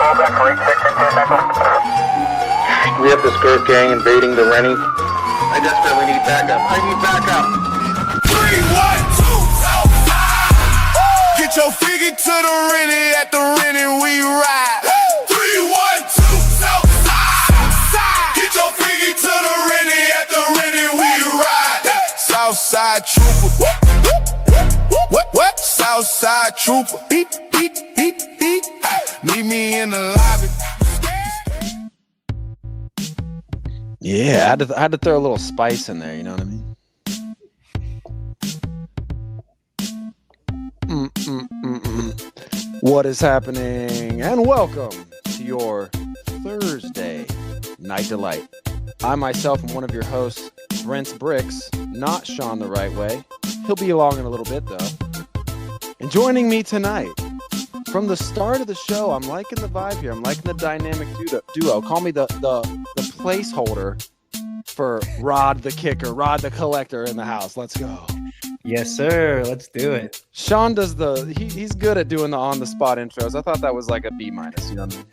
We have the skirt gang invading the Rennie. I desperately need backup. I need backup. 3, 1, 2, Southside. Get your figure to the Rennie, at the Rennie we ride. 3, 1, 2, Southside. Get your figure to the Rennie, at the Rennie we ride. Southside trooper. What? Southside trooper. Beep, beep, beep, beep. Meet me in the lobby. Yeah, I had to throw a little spice in there, you know what I mean? What is happening? And welcome to your Thursday Night Delight. I myself am one of your hosts, Brent Bricks, not Sean the Right Way. He'll be along in a little bit, though. And joining me tonight, from the start of the show, I'm liking the vibe here. I'm liking the dynamic duo. Call me the placeholder for Rod the Kicker, Rod the Collector in the house. Let's go. Yes, sir. Let's do it. Sean does he's good at doing the on-the-spot intros. I thought that was like a B-, you know what I mean?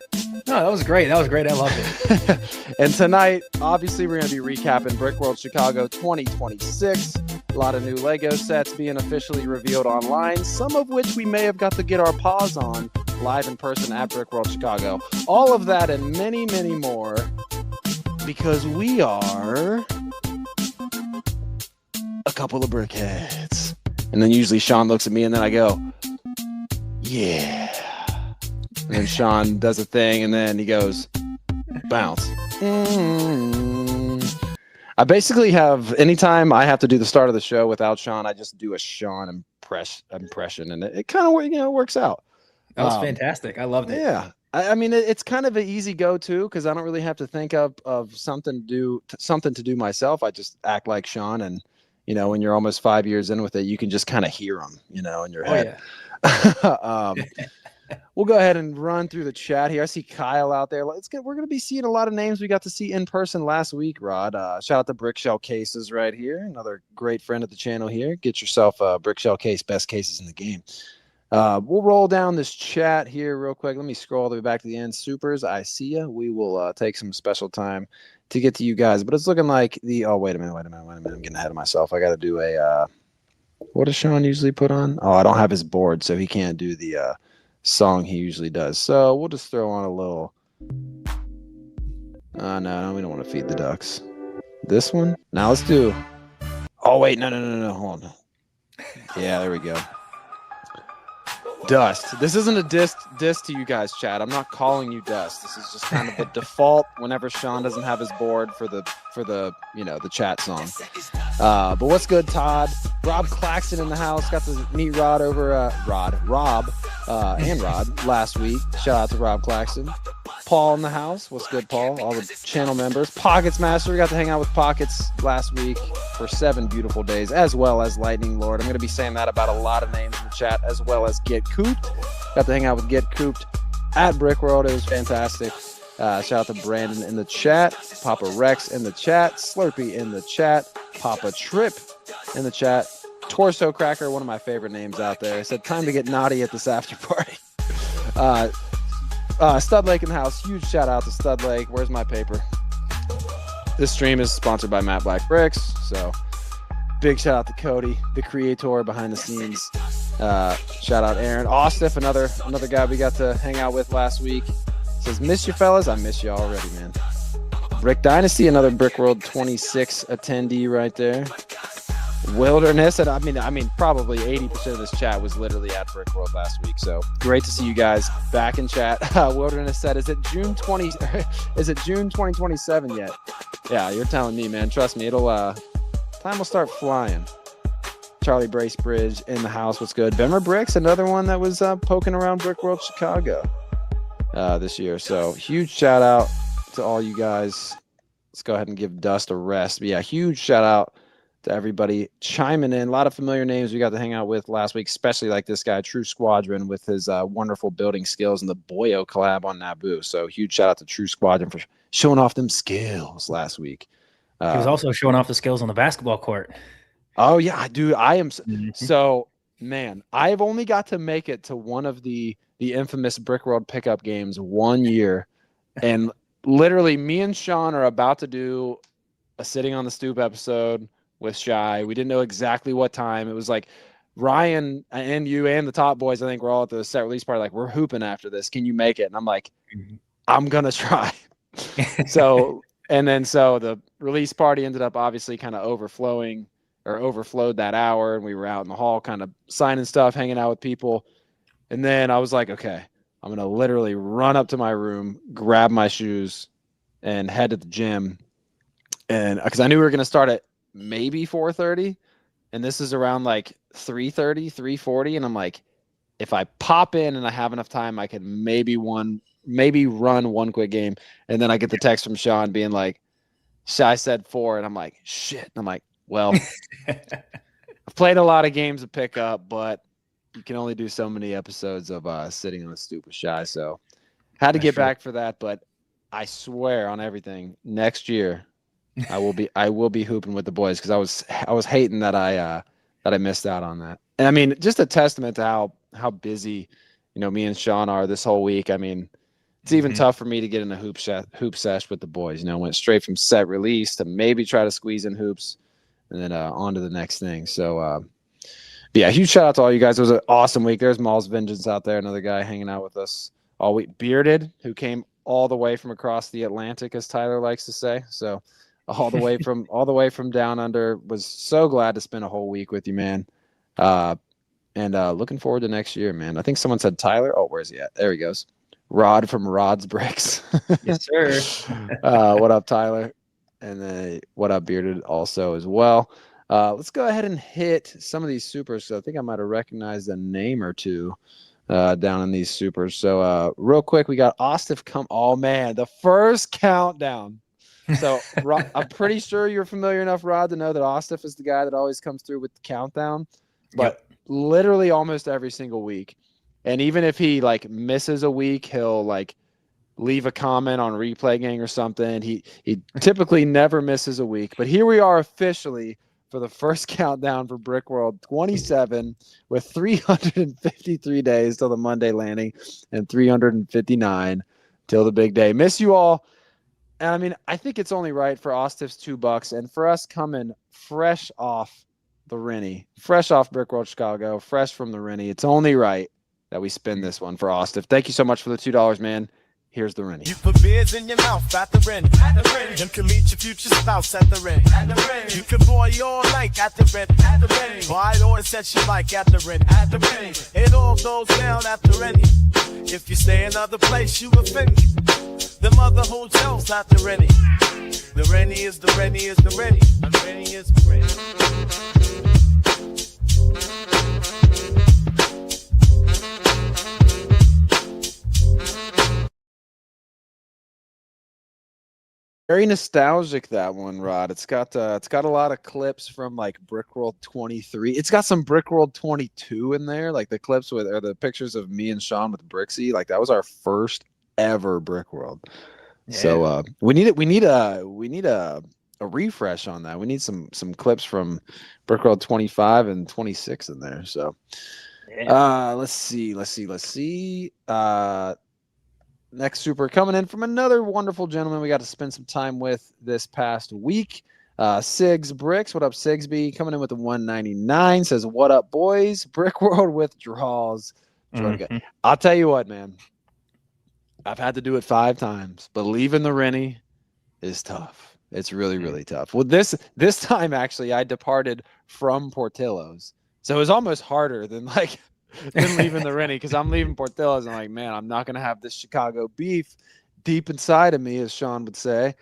No, that was great. I loved it. And tonight, obviously, we're going to be recapping Brickworld Chicago 2026. A lot of new Lego sets being officially revealed online, some of which we may have got to get our paws on live in person at Brickworld Chicago. All of that and many, many more, because we are a couple of brickheads. And then usually Sean looks at me and then I go, yeah. And then Sean does a thing and then he goes, bounce. I basically have, anytime I have to do the start of the show without Sean, I just do a Sean impression, and it kind of works out. That was fantastic. I loved it. Yeah, I mean it's kind of an easy go-to because I don't really have to think of something to do myself. I just act like Sean, and when you're almost 5 years in with it, you can just kind of hear him, in your head. Oh, yeah. We'll go ahead and run through the chat here. I see Kyle out there. We're going to be seeing a lot of names we got to see in person last week, Rod. Shout out to Brickshell Cases right here. Another great friend of the channel here. Get yourself a Brickshell case, best cases in the game. We'll roll down this chat here real quick. Let me scroll all the way back to the end. Supers, I see ya. We will take some special time to get to you guys. But it's looking like wait a minute. I'm getting ahead of myself. I got to do what does Sean usually put on? Oh, I don't have his board, so he can't do the song he usually does. So we'll just throw on a little. No, we don't want to feed the ducks. This one? Now let's do. Oh, wait. No. Hold on. Yeah, there we go. Dust. This isn't a diss to you guys, chat. I'm not calling you Dust. This is just kind of the default whenever Sean doesn't have his board for the the chat song. But what's good, Todd? Rob Claxton in the house. Got to meet Rob and Rod last week. Shout out to Rob Claxton. Paul in the house. What's good, Paul? All the channel members. Pockets Master. We got to hang out with Pockets last week for 7 beautiful days, as well as Lightning Lord. I'm going to be saying that about a lot of names in the chat, as well as Get Cooped. Got to hang out with Get Cooped at Brickworld. It was fantastic. Shout out to Brandon in the chat. Papa Rex in the chat. Slurpee in the chat. Papa Trip in the chat. Torso Cracker, one of my favorite names out there. It said, time to get naughty at this after party. Stud Lake in the house. Huge shout out to Stud Lake. Where's my paper? This stream is sponsored by Matt Black Bricks. So big shout out to Cody, the creator behind the scenes. Shout out Aaron. Ostef, another guy we got to hang out with last week. Says, miss you fellas. I miss you already, man. Brick Dynasty, another Brickworld 26 attendee right there. Wilderness, and I mean, probably 80% of this chat was literally at Brickworld last week. So great to see you guys back in chat. Wilderness said, "Is it June 2027 yet?" Yeah, you're telling me, man. Trust me, time will start flying. Charlie Bracebridge in the house. What's good? Bemmer Bricks, another one that was poking around Brickworld Chicago this year. So huge shout out to all you guys. Let's go ahead and give Dust a rest. But yeah, huge shout out to everybody chiming in. A lot of familiar names we got to hang out with last week, especially like this guy, True Squadron, with his wonderful building skills and the Boyo collab on Naboo. So huge shout out to True Squadron for showing off them skills last week. He was also showing off the skills on the basketball court. Oh, yeah, dude. I am. So man, I've only got to make it to one of the infamous Brickworld pickup games 1 year, and literally me and Sean are about to do a sitting on the stoop episode with Shy. We didn't know exactly what time. It was like Ryan and you and the top boys, I think, were all at the set release party. Like, we're hooping after this. Can you make it? And I'm like, I'm gonna try. So the release party ended up obviously kind of overflowed that hour, and we were out in the hall kind of signing stuff, hanging out with people. And then I was like, okay, I'm gonna literally run up to my room, grab my shoes, and head to the gym. And because I knew we were gonna start at maybe 4:30, and this is around like 3:30, 3:40, and I'm like, if I pop in and I have enough time, I can maybe run one quick game. And then I get the text from Sean being like, Shy said 4, and I'm like, shit. And I'm like, well, I've played a lot of games of pickup, but you can only do so many episodes of sitting on the stoop with Shy. So had to get back for that, but I swear on everything, next year I will be hooping with the boys, because I was hating that I missed out on that. And I mean, just a testament to how busy, me and Sean are this whole week. I mean, it's even tough for me to get in a hoop sesh with the boys. Went straight from set release to maybe try to squeeze in hoops, and then on to the next thing. So yeah, huge shout out to all you guys. It was an awesome week. There's Maul's Vengeance out there, another guy hanging out with us all week. Bearded, who came all the way from across the Atlantic, as Tyler likes to say. So all the way from down under. Was so glad to spend a whole week with you, man. And looking forward to next year, man. I think someone said Tyler. Oh, where's he at? There he goes. Rod from Rod's Bricks. Yes, sir. What up, Tyler? And then what up, Bearded, also as well. Let's go ahead and hit some of these supers. So I think I might have recognized a name or two down in these supers. So real quick, we got Ostif come. Oh, man, the first countdown. So Rod, I'm pretty sure you're familiar enough, Rod, to know that Ostif is the guy that always comes through with the countdown. But literally almost every single week. And even if he misses a week, he'll leave a comment on Replay Gang or something. He typically never misses a week. But here we are officially for the first countdown for Brickworld 27, with 353 days till the Monday landing and 359 till the big day. Miss you all. And I mean, I think it's only right for Ostif's $2 and for us coming fresh off the Rennie, fresh off Brickworld Chicago, fresh from the Rennie. It's only right that we spin this one for Ostif. Thank you so much for the $2, man. Here's the Rennie. You put beers in your mouth at the Rennie. At the Rennie. You can meet your future spouse at the Rennie. At the Rennie. You can boy your like at the Rennie. At the Rennie. Buy or set you like at the Rennie. At the Rennie. It all goes down at the Rennie. If you stay another place, you offend me. The mother hotels at the Rennie. The Rennie is the Rennie is the Rennie. The Rennie is the Rennie. Very nostalgic, that one, Rod. It's got a lot of clips from Brickworld 23. It's got some Brickworld 22 in there, the clips or the pictures of me and Sean with Brixie. That was our first ever Brickworld. Yeah. So we need a refresh on that. We need some clips from Brickworld 25 and 26 in there. So let's see. Next super coming in from another wonderful gentleman we got to spend some time with this past week. Sigs Bricks. What up, Sigsby? Coming in with the 199. Says, what up, boys? Brickworld withdrawals. I'll tell you what, man. I've had to do it 5 times. But leaving the Rennie is tough. It's really, really tough. Well, this time, actually, I departed from Portillo's. So it was almost harder than than leaving the Rennie, because I'm leaving Portillo's. I'm like, man, I'm not going to have this Chicago beef deep inside of me, as Sean would say,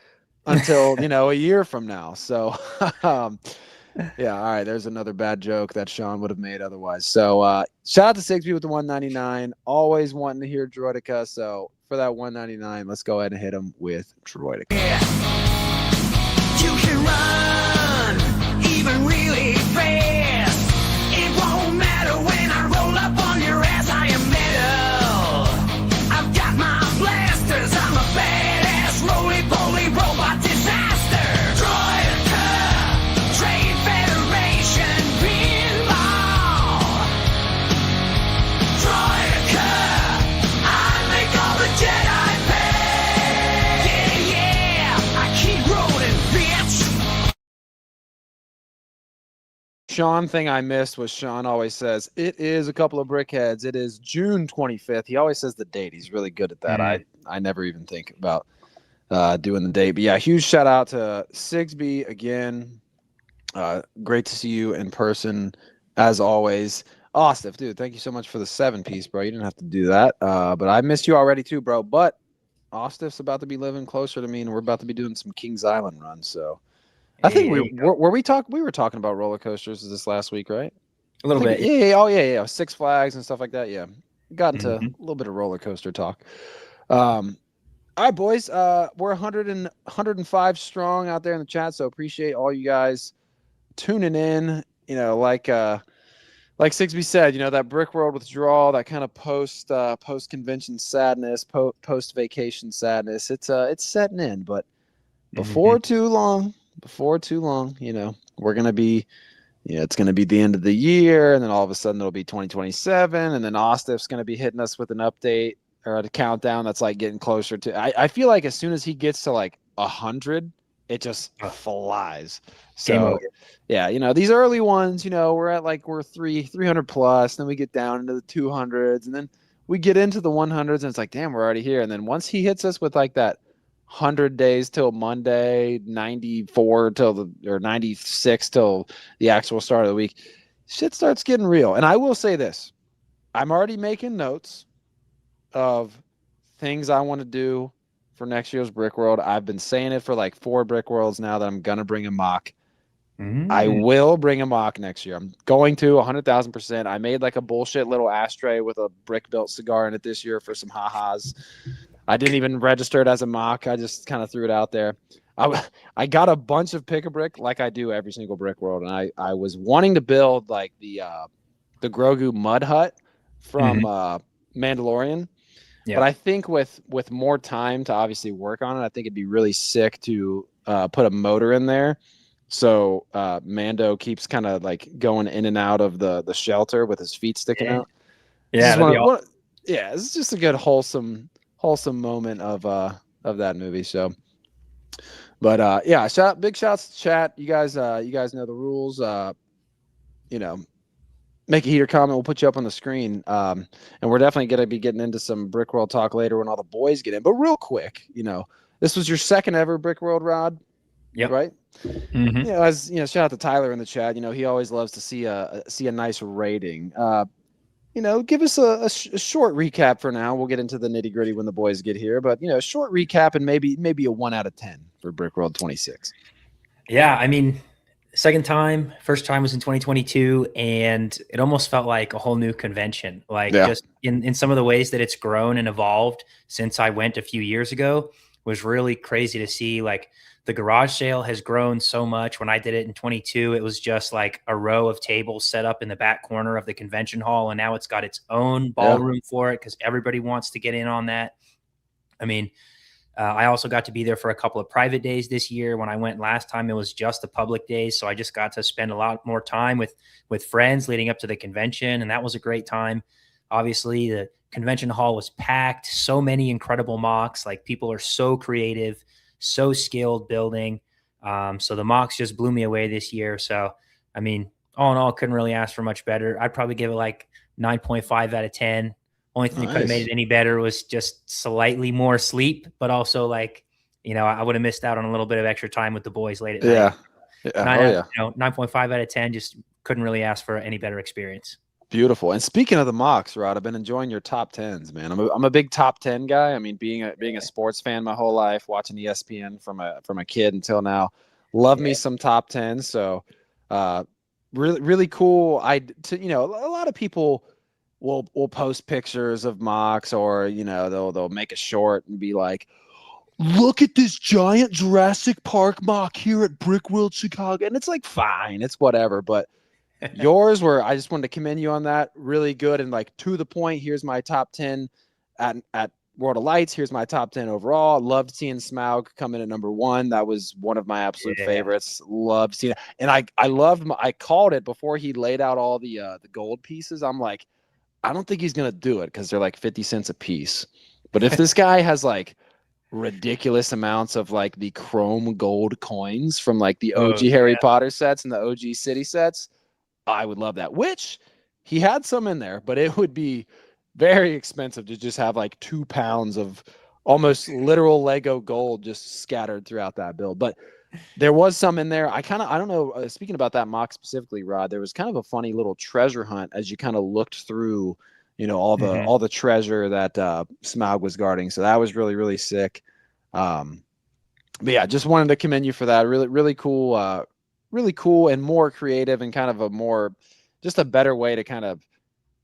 until, a year from now. So, yeah, all right, there's another bad joke that Sean would have made otherwise. So, shout out to Sigsby with the 199. Always wanting to hear Droideka. So, for that 199, let's go ahead and hit him with Droideka. Yeah. You can run, even really fast. It won't matter when I roll up on your ass. I am metal. I've got my blasters. I'm a badass roly-poly robot disaster. Droideka, Trade Federation Pinball. Sean thing I missed was Sean always says it is a couple of brickheads. It is June 25th. He always says the date. He's really good at that. I never even think about doing the date. But yeah, huge shout out to Sigsby again. Great to see you in person as always. Austin, dude, thank you so much for the 7-piece, bro. You didn't have to do that. But I missed you already too, bro. But Austin's about to be living closer to me, and we're about to be doing some Kings Island runs. So I think we were talking about roller coasters this last week, right? A little bit. Yeah. Six Flags and stuff like that. Yeah. Got into a little bit of roller coaster talk. All right, boys. We're 105 strong out there in the chat, so appreciate all you guys tuning in. You know, like Sigsby said, you know, that Brickworld withdrawal, that kind of post convention sadness, post vacation sadness. It's setting in, but before too long, you know, we're gonna be, you know, it's gonna be the end of the year, and then all of a sudden it'll be 2027, and then Ostif's gonna be hitting us with an update or a countdown that's like getting closer to. I feel like as soon as he gets to like 100, it just flies. So yeah, you know, these early ones, you know, we're 300 plus, then we get down into the 200s, and then we get into the 100s, and it's like, damn, we're already here. And then once he hits us with like that 100 days till Monday, 94 or 96 till the actual start of the week, shit starts getting real. And I will say this, I'm already making notes of things I want to do for next year's Brickworld. I've been saying it for like 4 Brickworlds now that I'm gonna bring a mock. I will bring a mock next year. I'm going to 100,000%. I made like a bullshit little ashtray with a brick built cigar in it this year for some ha-has. I didn't even register it as a mock. I just kind of threw it out there. I got a bunch of pick-a-brick like I do every single Brickworld, and I was wanting to build like the Grogu mud hut from Mandalorian. Yeah. But I think with more time to obviously work on it, I think it'd be really sick to put a motor in there. So Mando keeps kind of like going in and out of the shelter with his feet sticking out. Yeah, it's just a good wholesome moment of that movie. So, but yeah, big shouts to chat. You guys know the rules. You know, make a heater comment. We'll put you up on the screen. And we're definitely going to be getting into some Brickworld talk later when all the boys get in. But real quick, you know, this was your second ever Brickworld, Rod. Yep. Right. You know, as you know, shout out to Tyler in the chat. You know, he always loves to see a nice rating. You know, give us a short recap for now. We'll get into the nitty gritty when the boys get here. But you know, a short recap and maybe a 1 out of 10 for Brickworld 26. Yeah, I mean, first time was in 2022, and it almost felt like a whole new convention. Like just in some of the ways that it's grown and evolved since I went a few years ago was really crazy to see. Like the garage sale has grown so much. When I did it in 22, it was just like a row of tables set up in the back corner of the convention hall. And now it's got its own ballroom for it because everybody wants to get in on that. I mean, I also got to be there for a couple of private days this year. When I went last time, it was just the public days. So I just got to spend a lot more time with friends leading up to the convention. And that was a great time. Obviously, the convention hall was packed. So many incredible mocks. Like people are so creative, so skilled building. So the mocks just blew me away this year. So, I mean, all in all, couldn't really ask for much better. I'd probably give it like 9.5 out of 10. Only thing that could have made it any better was just slightly more sleep, but also like, you know, I would have missed out on a little bit of extra time with the boys late at night. Yeah. 9.5 out of 10, just couldn't really ask for any better experience. Beautiful. And speaking of the mocks, Rod, I've been enjoying your top 10s, man. I'm a big top 10 guy. I mean, being a sports fan my whole life, watching ESPN from a kid until now, love me some top 10s. So, really, really cool. You know, a lot of people will post pictures of mocks, or you know, they'll make a short and be like, look at this giant Jurassic Park mock here at Brickworld Chicago, and it's like, fine, it's whatever, but yours were, I just wanted to commend you on that. Really good and like to the point. Here's my top 10 at World of Lights. Here's my top 10 overall. Loved seeing Smaug come in at number 1. That was one of my absolute favorites. Loved seeing it. And I called it before he laid out all the gold pieces. I'm like, I don't think he's going to do it because they're like 50 cents a piece. But if this guy has like ridiculous amounts of like the chrome gold coins from like the OG Harry Potter sets and the OG City sets, I would love that. Which he had some in there, but it would be very expensive to just have like 2 pounds of almost literal Lego gold just scattered throughout that build. But there was some in there. I don't know. Speaking about that mock specifically, Rod, there was kind of a funny little treasure hunt as you kind of looked through, all the treasure that Smaug was guarding. So that was really, really sick. But yeah, just wanted to commend you for that. Really, really cool. Really cool and more creative and kind of just a better way to kind of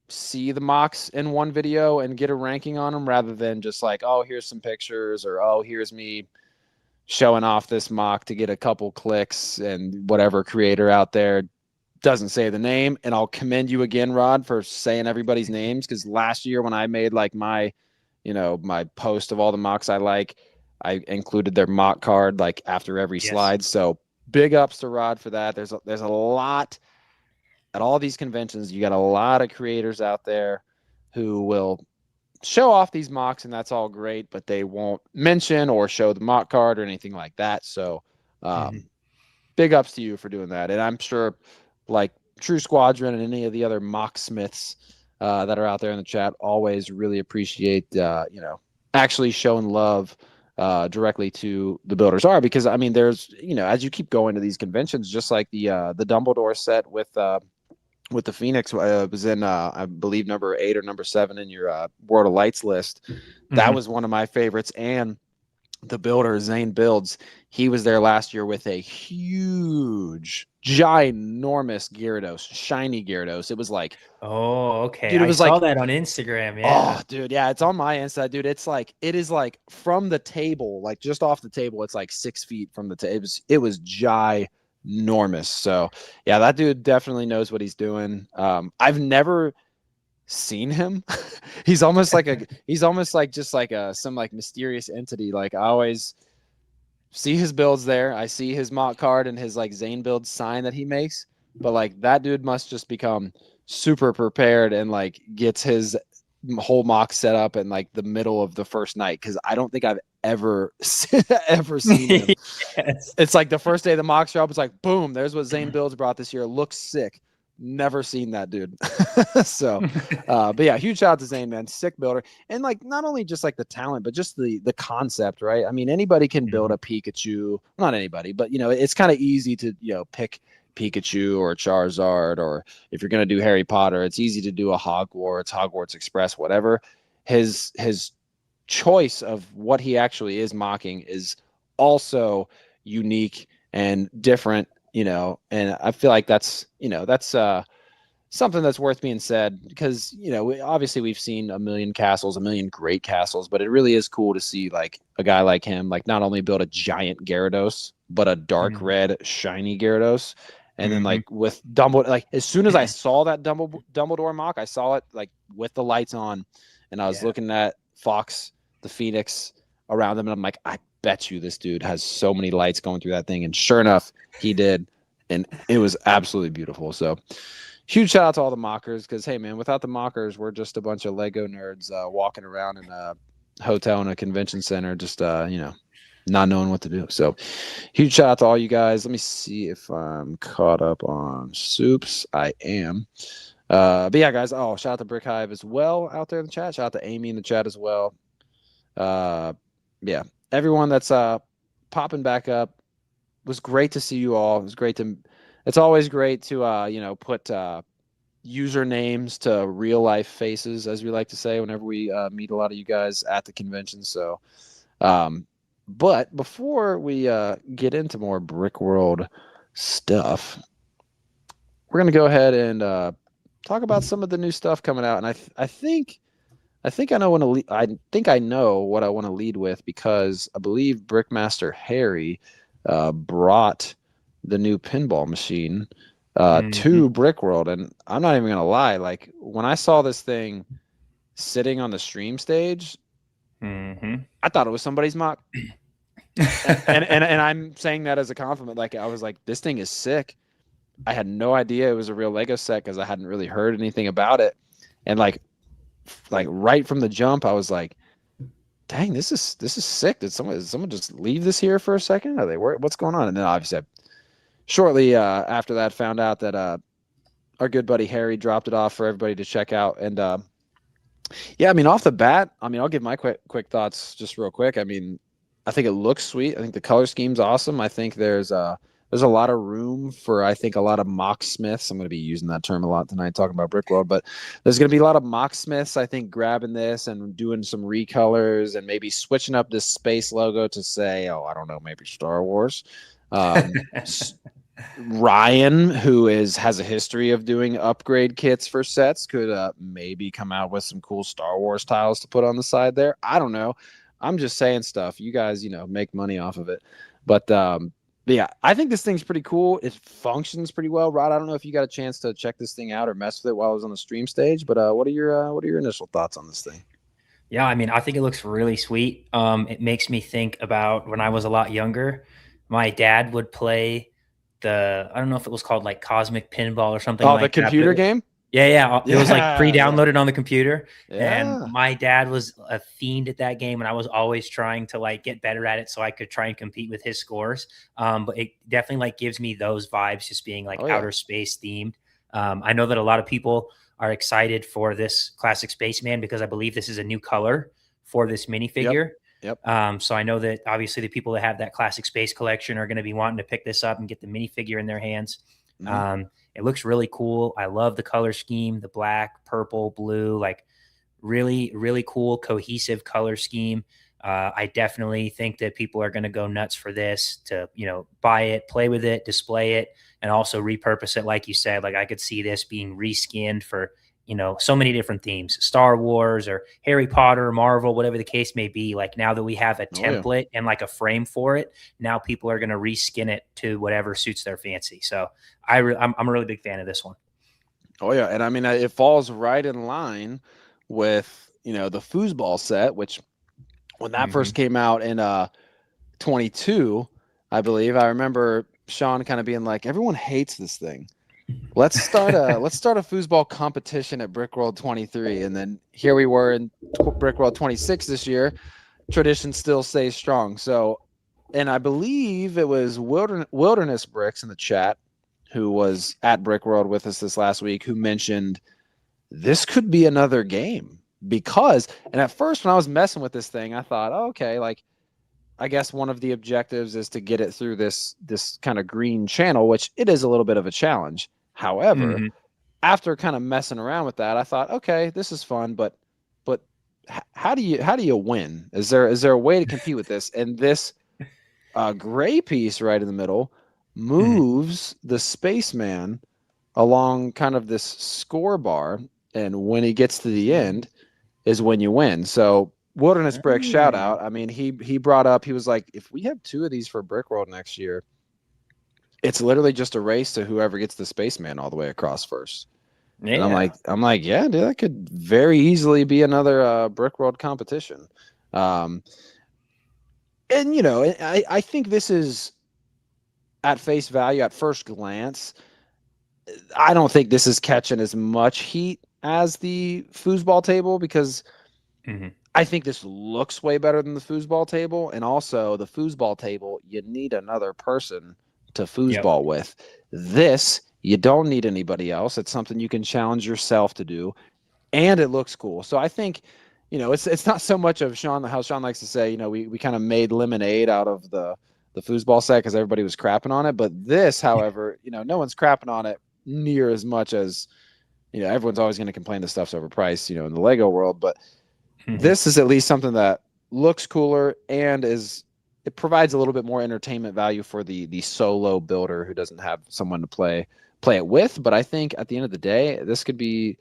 see the mocks in one video and get a ranking on them rather than just like, oh, here's some pictures or, oh, here's me showing off this mock to get a couple clicks and whatever creator out there doesn't say the name. And I'll commend you again, Rod, for saying everybody's names. Cause last year when I made like my post of all the mocks I included their mock card like after every slide. So big ups to Rod for that. There's a lot at all these conventions. You got a lot of creators out there who will show off these mocks, and that's all great, but they won't mention or show the mock card or anything like that. So big ups to you for doing that. And I'm sure like True Squadron and any of the other mock smiths that are out there in the chat always really appreciate, actually showing love directly to the builders are, because I mean, there's, as you keep going to these conventions, just like the Dumbledore set with the Phoenix was in, I believe, number 8 or number 7 in your World of Lights list. That was one of my favorites. And the builder, Zane Builds, he was there last year with a huge, ginormous Gyarados, shiny Gyarados. It was like, oh, okay. Dude, it was I saw like, that on Instagram. Yeah. Oh, dude, yeah, it's on my Insta, dude. It is like from the table, like just off the table, it's like 6 feet from the table. It was ginormous. So yeah, that dude definitely knows what he's doing. I've never seen him. He's almost like just like some like mysterious entity. Like I always see his builds there. I see his mock card and his like Zane build sign that he makes, but like that dude must just become super prepared and like gets his whole mock set up in like the middle of the first night, because I don't think I've ever seen him. Yes. It's like the first day the mock show up, it's like boom, there's what Zane Builds brought this year. Looks sick. Never seen that dude. So but yeah, huge shout out to Zane, man. Sick builder. And like not only just like the talent, but just the concept, right? I mean, anybody can build a Pikachu. Not anybody, but it's kind of easy to pick Pikachu or Charizard, or if you're going to do Harry Potter, it's easy to do a Hogwarts Express, whatever. His choice of what he actually is mocking is also unique and different, and I feel like that's something that's worth being said, because obviously we've seen a million great castles, but it really is cool to see like a guy like him like not only build a giant Gyarados, but a dark red shiny Gyarados. And then like with Dumbledore, like as soon as I saw that Dumbledore mock, I saw it like with the lights on, and I was looking at Fox, the Phoenix around them, and I'm like, I bet you this dude has so many lights going through that thing. And sure enough, he did, and it was absolutely beautiful. So huge shout out to all the mockers, because hey man, without the mockers, we're just a bunch of Lego nerds walking around in a hotel and a convention center, just not knowing what to do. So huge shout out to all you guys. Let me see if I'm caught up on soups. I am. But yeah, guys. Oh, shout out to Brick Hive as well out there in the chat. Shout out to Amy in the chat as well. Yeah, everyone that's popping back up. It was great to see you all. It's always great to put usernames to real life faces, as we like to say, whenever we meet a lot of you guys at the convention. So but before we get into more Brickworld stuff, we're going to go ahead and talk about some of the new stuff coming out. And I think I know what I want to lead with, because I believe Brickmaster Harry brought the new pinball machine to Brickworld. And I'm not even going to lie, like when I saw this thing sitting on the stream stage, I thought it was somebody's mock. and I'm saying that as a compliment. Like I was like, this thing is sick. I had no idea it was a real Lego set, because I hadn't really heard anything about it. And like right from the jump, I was like, dang, this is sick. Did someone just leave this here for a second? Are they worried? What's going on? And then obviously shortly after that found out that our good buddy Harry dropped it off for everybody to check out. And yeah, I mean, off the bat, I mean, I'll give my quick thoughts just real quick. I mean, I think it looks sweet. I think the color scheme's awesome. I think there's a lot of room for, I think, a lot of mock smiths. I'm going to be using that term a lot tonight talking about Brickworld, but there's going to be a lot of mock smiths, I think, grabbing this and doing some recolors and maybe switching up this space logo to say, oh, I don't know, maybe Star Wars. Ryan, who has a history of doing upgrade kits for sets, could maybe come out with some cool Star Wars tiles to put on the side there. I don't know. I'm just saying stuff. You guys, make money off of it. But yeah, I think this thing's pretty cool. It functions pretty well. Rod, I don't know if you got a chance to check this thing out or mess with it while I was on the stream stage, but what are your initial thoughts on this thing? Yeah, I mean, I think it looks really sweet. It makes me think about when I was a lot younger. My dad would play I don't know if it was called like Cosmic Pinball or something like that. Oh, the computer game? Yeah. It was like pre-downloaded on the computer. Yeah. And my dad was a fiend at that game, and I was always trying to like get better at it so I could try and compete with his scores. But it definitely like gives me those vibes, just being like outer space themed. I know that a lot of people are excited for this classic Spaceman because I believe this is a new color for this minifigure. Yep. So I know that obviously the people that have that classic space collection are going to be wanting to pick this up and get the minifigure in their hands. Mm-hmm. It looks really cool. I love the color scheme, the black, purple, blue, like really, really cool, cohesive color scheme. I definitely think that people are going to go nuts for this to, buy it, play with it, display it, and also repurpose it. Like you said, like I could see this being reskinned for, so many different themes, Star Wars or Harry Potter, Marvel, whatever the case may be. Like now that we have a template and like a frame for it, now people are going to reskin it to whatever suits their fancy. So I'm a really big fan of this one. Oh yeah. And I mean, it falls right in line with, the foosball set, which when that first came out in 22, I believe, I remember Sean kind of being like, everyone hates this thing. Let's start a foosball competition at Brickworld 23, and then here we were in Brickworld 26 this year. Tradition still stays strong. So, and I believe it was Wilderness Bricks in the chat who was at Brickworld with us this last week who mentioned this could be another game because. And at first, when I was messing with this thing, I thought, oh, okay, like I guess one of the objectives is to get it through this kind of green channel, which it is a little bit of a challenge. However, after kind of messing around with that, I thought, okay, this is fun, but how do you win? Is there a way to compete with this? And this gray piece right in the middle moves the spaceman along kind of this score bar, and when he gets to the end is when you win. So Wilderness Brick, shout out. I mean, he brought up, he was like, if we have 2 of these for Brickworld next year, it's literally just a race to whoever gets the spaceman all the way across first. Yeah. And I'm like, yeah, dude, that could very easily be another Brickworld competition. And I think this is at face value, at first glance, I don't think this is catching as much heat as the foosball table because I think this looks way better than the foosball table. And also the foosball table, you need another person to foosball with. This, you don't need anybody else. It's something you can challenge yourself to do. And it looks cool. So I think, it's not so much of how Sean likes to say, we kind of made lemonade out of the foosball set because everybody was crapping on it. But this, however, no one's crapping on it near as much as, everyone's always going to complain the stuff's overpriced, in the Lego world. But this is at least something that looks cooler and it provides a little bit more entertainment value for the solo builder who doesn't have someone to play it with. But I think at the end of the day, this could be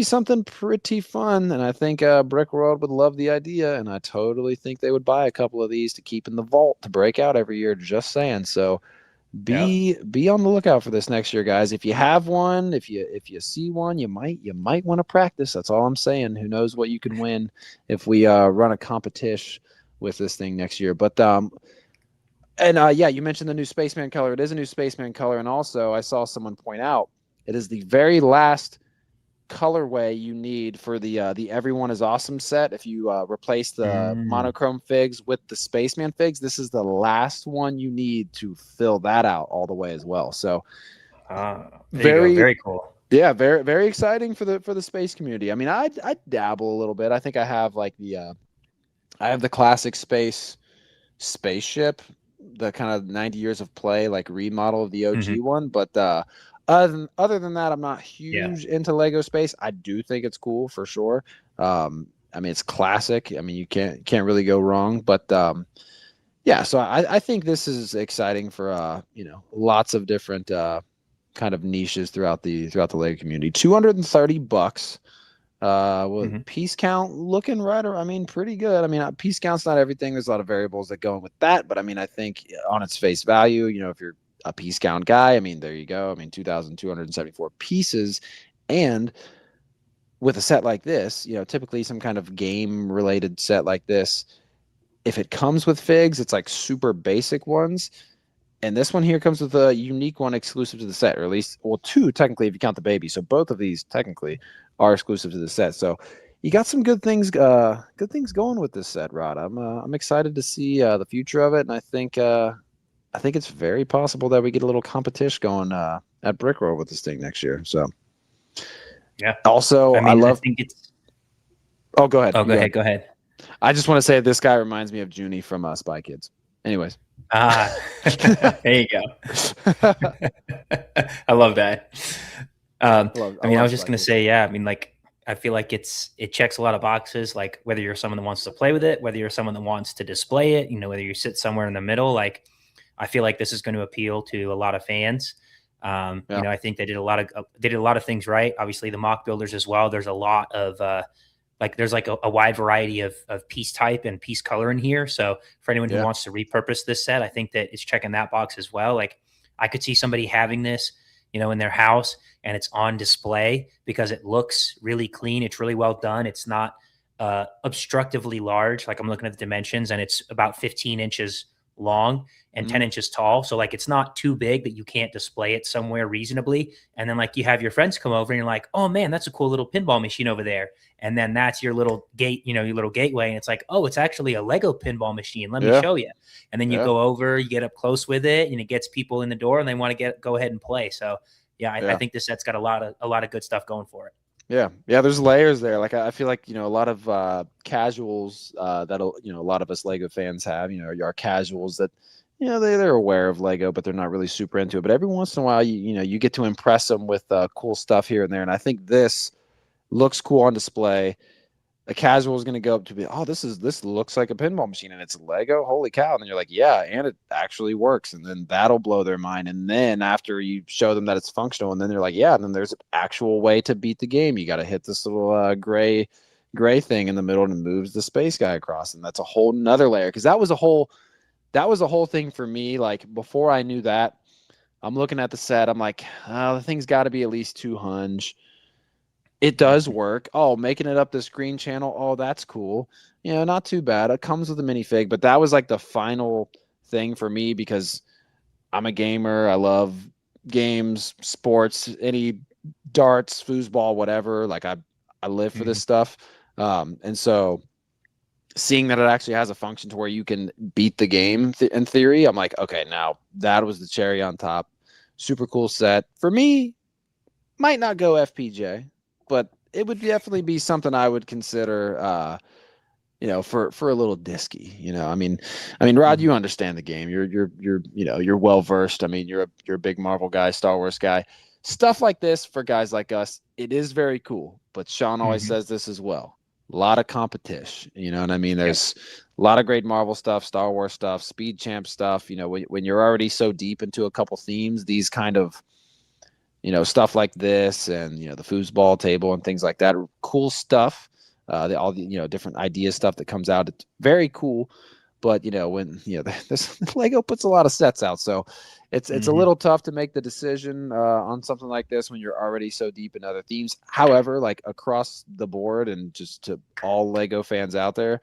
something pretty fun. And I think Brickworld would love the idea. And I totally think they would buy a couple of these to keep in the vault to break out every year. Just saying. So be on the lookout for this next year, guys. If you have one, if you see one, you might want to practice. That's all I'm saying. Who knows what you can win if we run a competition with this thing next year. But you mentioned the new Spaceman color. It is a new Spaceman color, and also I saw someone point out it is the very last colorway you need for the Everyone is Awesome set. If you replace the monochrome figs with the Spaceman figs, this is the last one you need to fill that out all the way as well. So very very cool. Yeah, very very exciting for the space community. I mean, I dabble a little bit. I think I have like I have the classic spaceship, the kind of 90 years of play like remodel of the OG one. But other than that, I'm not huge into Lego space. I do think it's cool for sure. I mean, it's classic. I mean, you can't really go wrong. But yeah, so I think this is exciting for lots of different kind of niches throughout the Lego community. $230. Piece count looking right, or I mean, pretty good. I mean, piece count's not everything. There's a lot of variables that go in with that, but I mean, I think on its face value, if you're a piece count guy, I mean, there you go. I mean, 2,274 pieces, and with a set like this, typically some kind of game related set like this, if it comes with figs, it's like super basic ones. And this one here comes with a unique one exclusive to the set, or at least, well, two technically if you count the baby. So both of these technically are exclusive to the set. So you got some good things going with this set, Rod. I'm excited to see the future of it, and I think it's very possible that we get a little competition going at Brickworld with this thing next year. So yeah. Also, I think it's. Oh, go ahead. Oh, go ahead. I just want to say this guy reminds me of Junie from Spy Kids. Anyways. There you go. I love that. I was just going to say, yeah, I mean, like, I feel like it checks a lot of boxes, like whether you're someone that wants to play with it, whether you're someone that wants to display it, whether you sit somewhere in the middle, like, I feel like this is going to appeal to a lot of fans. I think they did a lot of things right. Obviously the mock builders as well. There's a lot of, there's like a wide variety of piece type and piece color in here. So for anyone who wants to repurpose this set, I think that it's checking that box as well. Like I could see somebody having this, in their house and it's on display because it looks really clean. It's really well done. It's not obstructively large. Like I'm looking at the dimensions and it's about 15 inches long and 10 inches tall. So like, it's not too big that you can't display it somewhere reasonably. And then like you have your friends come over and you're like, oh man, that's a cool little pinball machine over there. And then that's your little gate, your little gateway. And it's like, oh, it's actually a Lego pinball machine. Let me show you. And then you go over, you get up close with it and it gets people in the door and they want to go ahead and play. So I think this set's got a lot of good stuff going for it. Yeah. There's layers there. Like I feel like a lot of casuals that'll a lot of us Lego fans have. Our casuals that they're aware of Lego, but they're not really super into it. But every once in a while, you get to impress them with cool stuff here and there. And I think this looks cool on display. A casual is going to go up to be, oh, this looks like a pinball machine and it's Lego. Holy cow! And then you're like, yeah, and it actually works. And then that'll blow their mind. And then after you show them that it's functional, and then they're like, yeah, and then there's an actual way to beat the game. You got to hit this little gray thing in the middle and it moves the space guy across. And that's a whole nother layer. Cause that was a whole thing for me. Like before I knew that, I'm looking at the set. I'm like, oh, the thing's got to be at least 200. It does work. Oh, making it up this green channel. Oh, that's cool. Not too bad. It comes with a minifig, but that was like the final thing for me because I'm a gamer. I love games, sports, any darts, foosball, whatever. Like I live for this stuff. And so seeing that it actually has a function to where you can beat the game in theory, I'm like, okay, now that was the cherry on top. Super cool set. For me, might not go FPJ, but it would definitely be something I would consider, for a little disky. I mean, Rod, you understand the game. You're well versed. I mean, you're a big Marvel guy, Star Wars guy. Stuff like this for guys like us, it is very cool. But Sean always says this as well. A lot of competition. You know what I mean? There's a lot of great Marvel stuff, Star Wars stuff, Speed Champ stuff. When you're already so deep into a couple themes, these kind of stuff like this and, the foosball table and things like that, cool stuff. All the different idea stuff that comes out. It's very cool. But, when, this Lego puts a lot of sets out. So it's a little tough to make the decision on something like this when you're already so deep in other themes. However, like across the board and just to all Lego fans out there,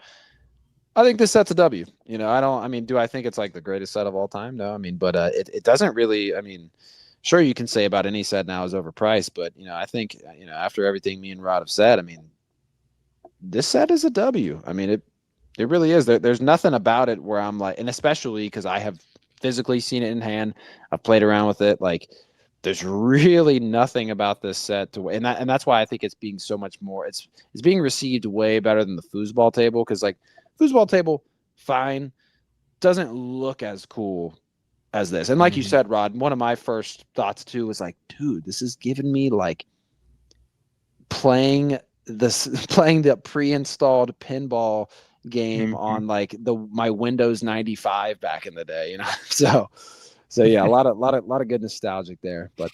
I think this set's a W. Do I think it's like the greatest set of all time? No, but it doesn't really, sure, you can say about any set now is overpriced, but I think after everything me and Rod have said, this set is a W. It really is. There's nothing about it where I'm like, and especially because I have physically seen it in hand, I've played around with it. Like there's really nothing about this set and that's why I think it's being so much more. It's being received way better than the foosball table, because like foosball table, fine, doesn't look as cool as this. And like you said, Rod, one of my first thoughts too was like, dude, this is giving me like playing the pre-installed pinball game on like my Windows 95 back in the day, you know. So yeah, a lot of good nostalgic there. But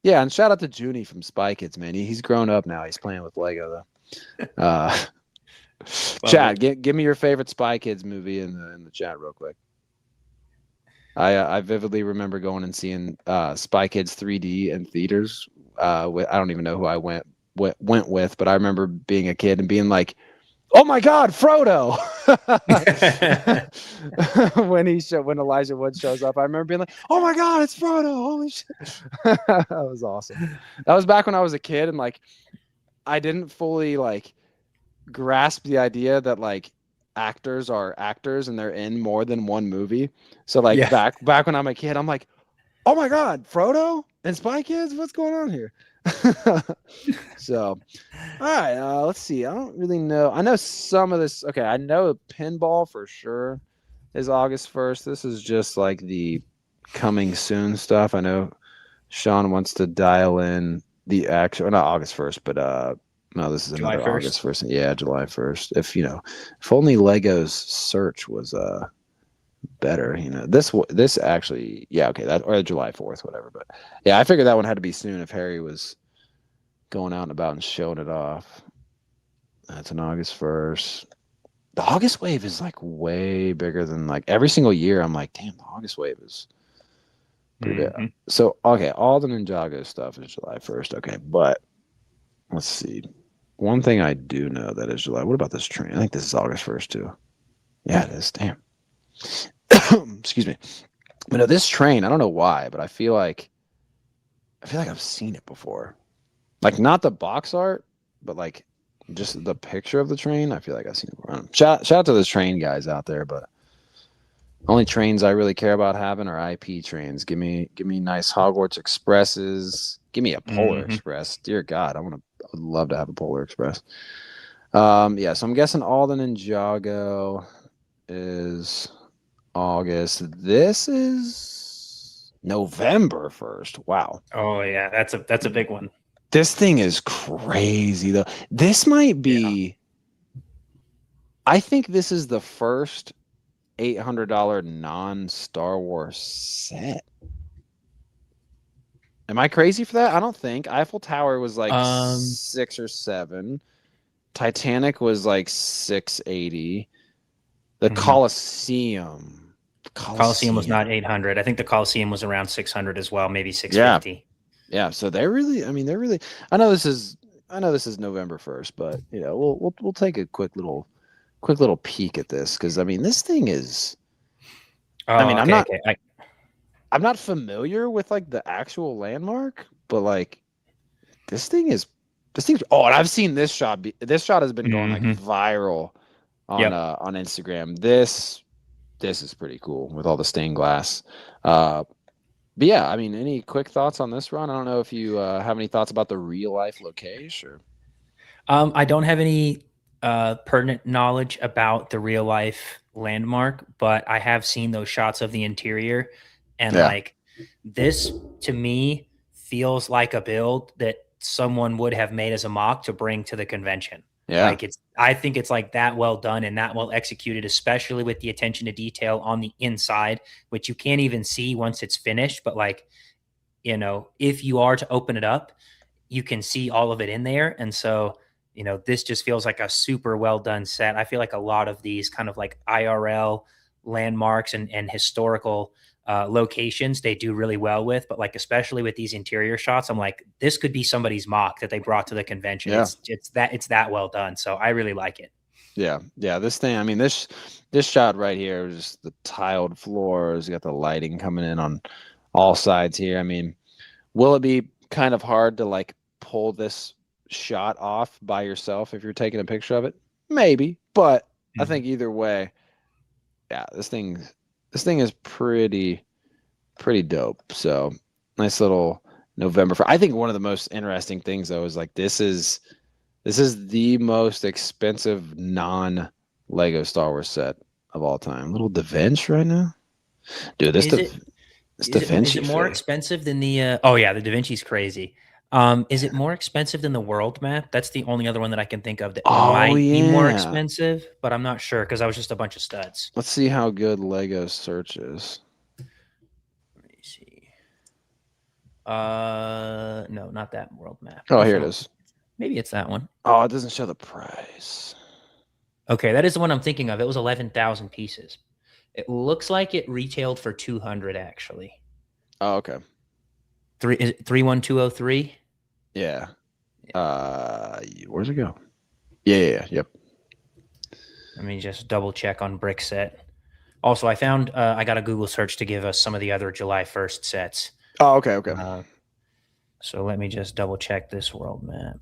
yeah, and shout out to Junie from Spy Kids, man. He's grown up now. He's playing with Lego though. Chat, give me your favorite Spy Kids movie in the chat real quick. I vividly remember going and seeing Spy Kids 3D in theaters. I don't even know who I went with, but I remember being a kid and being like, "Oh my God, Frodo!" when Elijah Wood shows up, I remember being like, "Oh my God, it's Frodo! Holy shit!" That was awesome. That was back when I was a kid, and like I didn't fully like grasp the idea that like actors are actors and they're in more than one movie. So like back when I'm a kid, I'm like, "Oh my God, Frodo and Spy Kids? What's going on here?" So, all right, let's see. I don't really know. I know some of this. Okay, I know Pinball for sure is August 1st. This is just like the coming soon stuff. I know Sean wants to dial in the actual, not August 1st, but no, this is July another 1st. August 1st. Yeah, July 1st. If only Lego's search was better, this actually, yeah, okay, that, or July 4th, whatever. But yeah, I figured that one had to be soon if Harry was going out and about and showing it off. That's an August 1st. The August wave is like way bigger than like every single year. I'm like, damn, the August wave is pretty big. So okay, all the Ninjago stuff is July 1st. Okay, but let's see. One thing I do know that is July. What about this train? I think this is August 1st too. Yeah, it is. Damn. Excuse me. But no, this train, I don't know why, but I feel like I've seen it before. Like not the box art, but like just the picture of the train. I feel like I've seen it before. Shout out to those train guys out there, but only trains I really care about having are IP trains. Give me nice Hogwarts Expresses. Give me a Polar Express. Dear God, I would love to have a Polar Express. Yeah, so I'm guessing all the Ninjago is August. This is November 1st. Wow. Oh yeah, that's a big one. This thing is crazy though. This might be, I think this is the first $800 non-Star Wars set. Am I crazy for that? I don't think. Eiffel Tower was like 6 or 7. Titanic was like 680. The Coliseum was not 800. I think the Coliseum was around 600 as well, maybe 650. Yeah. So they're really. I know this is November 1st, but we'll take a quick little peek at this, because I mean this thing is. I'm not familiar with like the actual landmark, but like this thing. Oh, and I've seen this shot. This shot has been going like viral on Instagram. This is pretty cool with all the stained glass. But yeah, I mean, any quick thoughts on this run? I don't know if you have any thoughts about the real life location. I don't have any pertinent knowledge about the real life landmark, but I have seen those shots of the interior, and like this to me feels like a build that someone would have made as a mock to bring to the convention. Yeah. Like I think it's like that well done and that well executed, especially with the attention to detail on the inside, which you can't even see once it's finished. But like, if you are to open it up, you can see all of it in there. And so, this just feels like a super well done set. I feel like a lot of these kind of like IRL landmarks and historical locations they do really well with, but like especially with these interior shots, I'm like, this could be somebody's mock that they brought to the convention. Yeah. It's that well done, so I really like it. Yeah, this thing, I mean, this shot right here is just the tiled floors. You got the lighting coming in on all sides here. I mean, will it be kind of hard to like pull this shot off by yourself if you're taking a picture of it? Maybe, but I think either way, yeah, this thing is pretty dope. So nice little November. I think one of the most interesting things though is like this is the most expensive non-Lego Star Wars set of all time. Little Da Vinci right now, dude. This Da Is Vinci it more fig. expensive than the? Oh yeah, the Da Vinci's crazy. Is it more expensive than the world map? That's the only other one that I can think of that Oh might be more yeah. expensive, but I'm not sure because I was just a bunch of studs. Let's see how good Lego search is. Let me see. No, not that world map. Oh, here it is. Maybe it's that one. Oh, it doesn't show the price. Okay, that is the one I'm thinking of. It was 11,000 pieces. It looks like it retailed for 200 actually. Oh, okay. 31203. Yeah. Where's it go? Yeah. Yep. Let me just double check on Brick Set. Also, I found I got a Google search to give us some of the other July 1st sets. Oh, okay. So let me just double check this world map.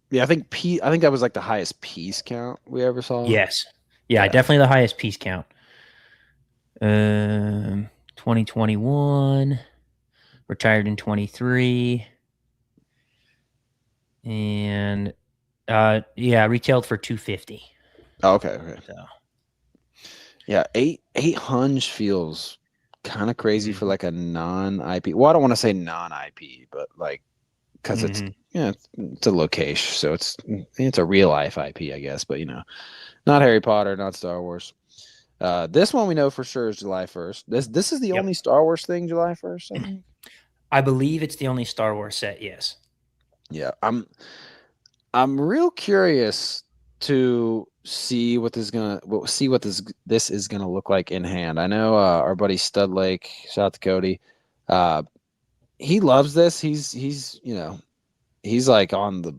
Yeah, I think that was like the highest piece count we ever saw. Yes. Yeah, definitely the highest piece count. 2021, retired in 23. And retailed for 250. Oh, okay. So. Yeah, 800 feels kind of crazy for like a non-IP. Well, I don't want to say non-IP, but like because it's a location, so it's a real life IP, I guess. But not Harry Potter, not Star Wars. This one we know for sure is July 1st. This is the only Star Wars thing July 1st, I think. I believe it's the only Star Wars set. Yes. Yeah, I'm real curious to see what this is gonna look like in hand. I know our buddy Stud Lake, shout out to Cody. He loves this. He's like on the.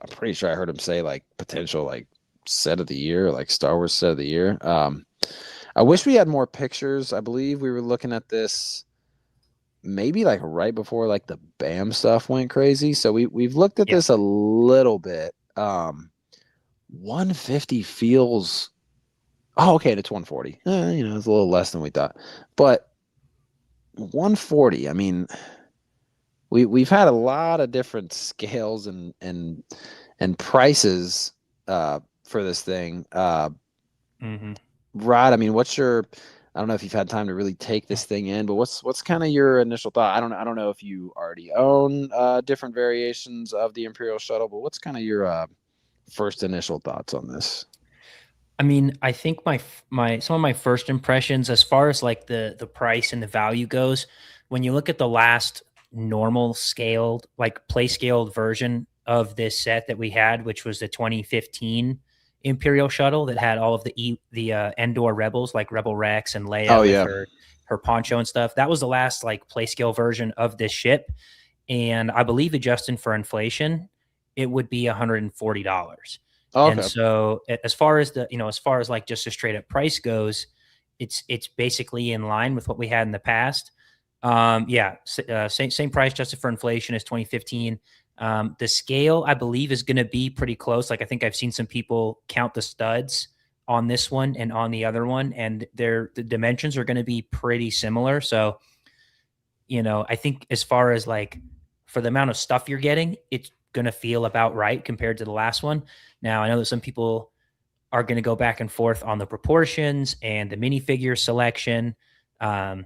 I'm pretty sure I heard him say like potential like set of the year, like Star Wars set of the year. I wish we had more pictures. I believe we were looking at this maybe like right before like the BAM stuff went crazy. So we've looked at this a little bit. 150 feels okay, it's 140. It's a little less than we thought. But 140, I mean, we've had a lot of different scales and prices for this thing. Rod, I mean, I don't know if you've had time to really take this thing in, but what's kind of your initial thought? I don't know if you already own different variations of the Imperial Shuttle, but what's kind of your first initial thoughts on this? I mean, I think some of my first impressions as far as like the price and the value goes, when you look at the last normal scaled, like play scaled version of this set that we had, which was the 2015 Imperial Shuttle that had all of the Endor Rebels like Rebel Rex and Leia with her poncho and stuff. That was the last like play scale version of this ship, and I believe adjusting for inflation, it would be $140. Okay. And so as far as like just a straight up price goes, it's basically in line with what we had in the past. Same price adjusted for inflation as 2015. The scale, I believe, is going to be pretty close. Like I think I've seen some people count the studs on this one and on the other one, and the dimensions are going to be pretty similar. So, I think as far as like for the amount of stuff you're getting, it's going to feel about right compared to the last one. Now, I know that some people are going to go back and forth on the proportions and the minifigure selection. I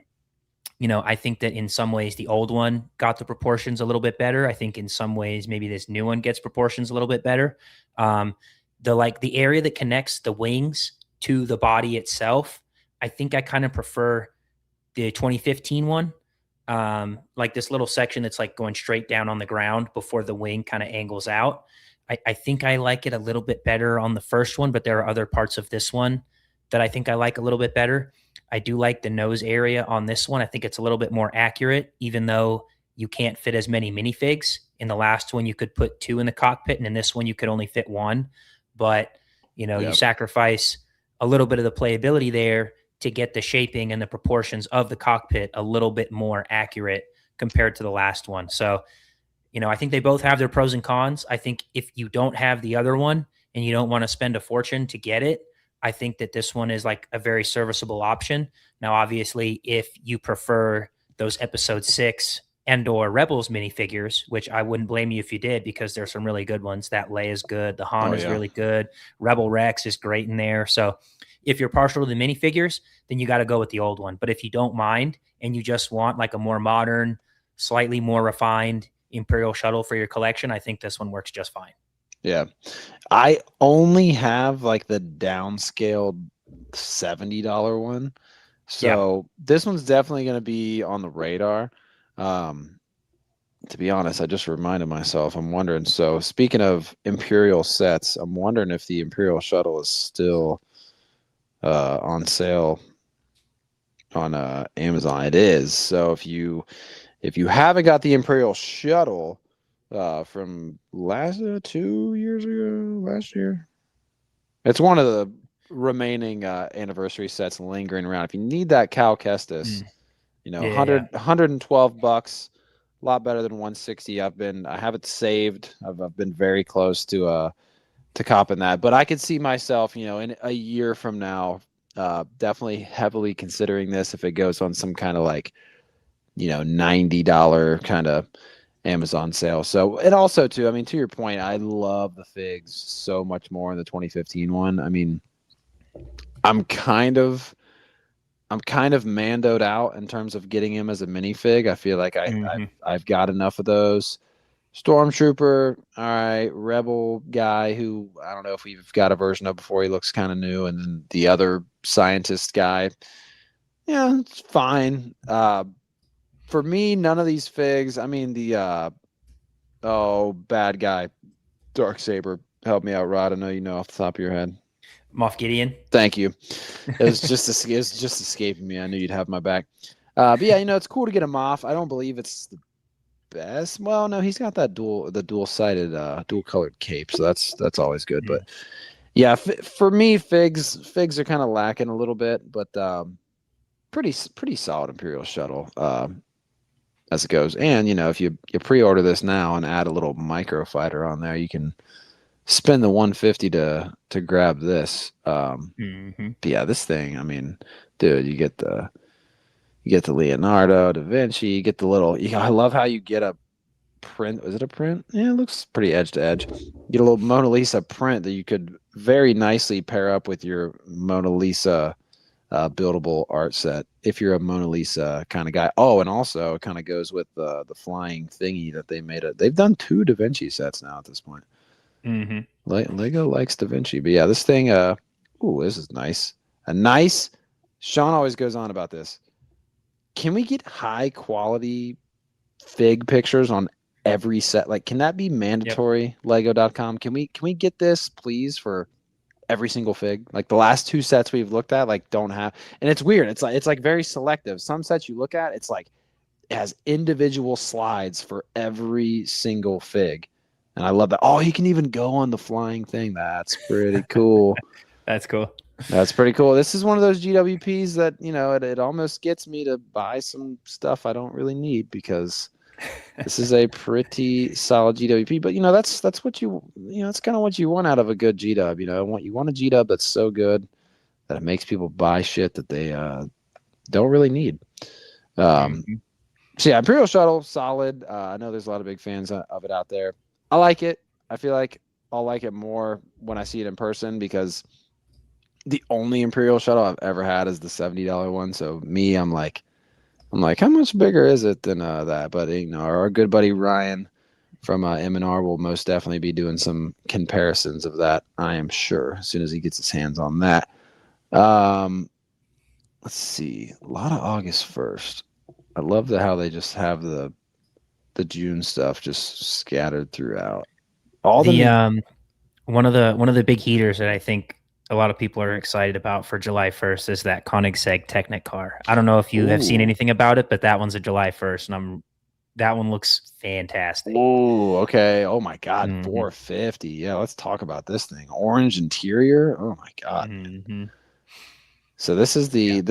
think that in some ways the old one got the proportions a little bit better. I think in some ways maybe this new one gets proportions a little bit better. The area that connects the wings to the body itself, I think I kind of prefer the 2015 one. Like this little section that's like going straight down on the ground before the wing kind of angles out. I think I like it a little bit better on the first one, but there are other parts of this one that I think I like a little bit better. I do like the nose area on this one. I think it's a little bit more accurate, even though you can't fit as many minifigs. In the last one, you could put 2 in the cockpit, and in this one, you could only fit 1. But, you sacrifice a little bit of the playability there to get the shaping and the proportions of the cockpit a little bit more accurate compared to the last one. So, I think they both have their pros and cons. I think if you don't have the other one and you don't want to spend a fortune to get it, I think that this one is like a very serviceable option. Now, obviously, if you prefer those episode 6 and/or Rebels minifigures, which I wouldn't blame you if you did, because there's some really good ones. That Leia is good. The Han is really good. Rebel Rex is great in there. So if you're partial to the minifigures, then you got to go with the old one. But if you don't mind and you just want like a more modern, slightly more refined Imperial Shuttle for your collection, I think this one works just fine. Yeah. I only have like the downscaled $70 one. So this one's definitely going to be on the radar. To be honest, I just reminded myself, I'm wondering. So speaking of Imperial sets, I'm wondering if the Imperial Shuttle is still on sale on Amazon. It is. So if you haven't got the Imperial Shuttle from last 2 years ago, last year, it's one of the remaining anniversary sets lingering around. If you need that Cal Kestis, $112, a lot better than 160. I have it saved. I've been very close to copping that, but I could see myself, in a year from now, definitely heavily considering this if it goes on some kind of like, $90 kind of Amazon sale. So, and also too, I mean, to your point, I love the figs so much more in the 2015 one. I mean, I'm kind of mandoed out in terms of getting him as a minifig. I feel like I've got enough of those. Stormtrooper, all right. Rebel guy, who I don't know if we've got a version of before. He looks kind of new, and then the other scientist guy, yeah, it's fine. For me, none of these figs. I mean, the bad guy, Darksaber. Help me out, Rod. I know you know off the top of your head. Moff Gideon. Thank you. It was just escaping me. I knew you'd have my back. But yeah, it's cool to get him off. I don't believe it's the best. Well, no, he's got that dual-sided, dual-colored cape, so that's always good. But yeah, for me, figs are kind of lacking a little bit, but pretty solid Imperial Shuttle as it goes. And if you pre-order this now and add a little microfighter on there, you can spend the $150 to grab this. But yeah, this thing, I mean, dude, you get the Leonardo da Vinci, you get the little. I love how you get a print. Is it a print? Yeah, it looks pretty edge to edge. You get a little Mona Lisa print that you could very nicely pair up with your Mona Lisa buildable art set if you're a Mona Lisa kind of guy. Oh, and also it kind of goes with the flying thingy that they made. They've done 2 Da Vinci sets now at this point. Lego likes Da Vinci, but yeah, this thing. Ooh, this is nice. Sean always goes on about this. Can we get high quality fig pictures on every set? Like, can that be mandatory? Lego.com. Can we get this, please, for every single fig? Like the last 2 sets we've looked at, like don't have, and it's weird. It's like very selective. Some sets you look at, it's like it has individual slides for every single fig. And I love that. Oh, he can even go on the flying thing. That's pretty cool. That's cool. That's pretty cool. This is one of those GWPs that, it almost gets me to buy some stuff I don't really need, because this is a pretty solid GWP. But, that's what that's kind of what you want out of a good GW. You want a GW that's so good that it makes people buy shit that they don't really need. So yeah, Imperial Shuttle, solid. I know there's a lot of big fans of it out there. I like it. I feel like I'll like it more when I see it in person, because the only Imperial Shuttle I've ever had is the $70 one. So me, I'm like, how much bigger is it than that? But our good buddy Ryan from M&R will most definitely be doing some comparisons of that, I am sure, as soon as he gets his hands on that. Let's see, a lot of August 1st. I love how they just have the June stuff just scattered throughout. All the one of the big heaters that I think a lot of people are excited about for July 1st is that Koenigsegg Technic car. I don't know if you have seen anything about it, but that one's a July 1st, and that one looks fantastic. Oh, okay. Oh my God, 450. Yeah, let's talk about this thing. Orange interior. Oh my God. So this isn't the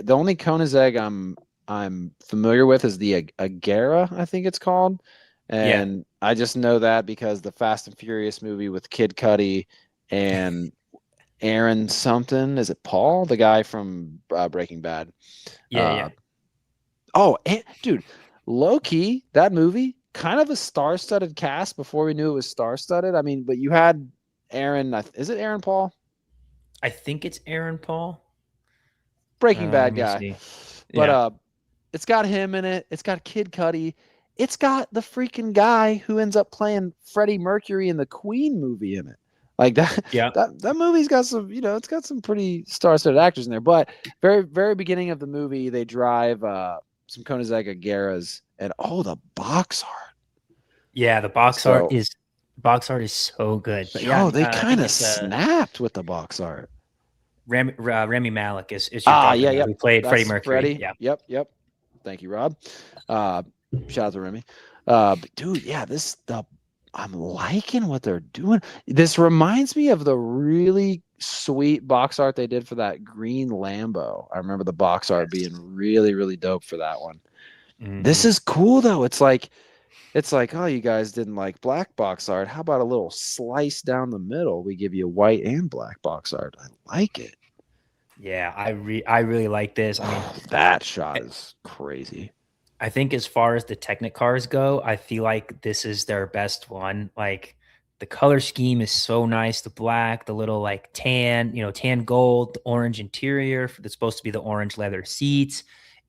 only Koenigsegg I'm familiar with is the Agera, I think it's called. And I just know that because the Fast and Furious movie with Kid Cudi and Aaron something. Is it Paul? The guy from Breaking Bad. Oh, and, dude, low key, that movie, kind of a star-studded cast before we knew it was star-studded. I mean, but you had Aaron, is it Aaron Paul? I think it's Aaron Paul. Breaking Let Bad me guy. see. But Yeah. it's got him in it. It's got Kid Cudi. It's got the freaking guy who ends up playing Freddie Mercury in the Queen movie in it. Like that, Yeah. that movie's got some, it's got some pretty star-studded actors in there. But very beginning of the movie, they drive some Koenigsegg Aggeras, and the box art. Yeah, the box art is so good. But yeah, They I kind think of it's snapped with the box art. Remy Malek is you're talking Yeah, about, yep. who played Freddie That's Mercury. Freddie. Yeah. Yep. Thank you, Rob. Shout out to Remy. But dude, yeah, I'm liking what they're doing. This reminds me of the really sweet box art they did for that green Lambo. I remember the box art being really, really dope for that one. This is cool though. It's like, oh, you guys didn't like black box art. How about a little slice down the middle? We give you white and black box art. I like it. Yeah, I really like this. I mean, that shot is crazy. I think as far as the Technic cars go, I feel like this is their best one. Like the color scheme is so nice. The black, the little like tan, tan gold, the orange interior that's supposed to be the orange leather seats.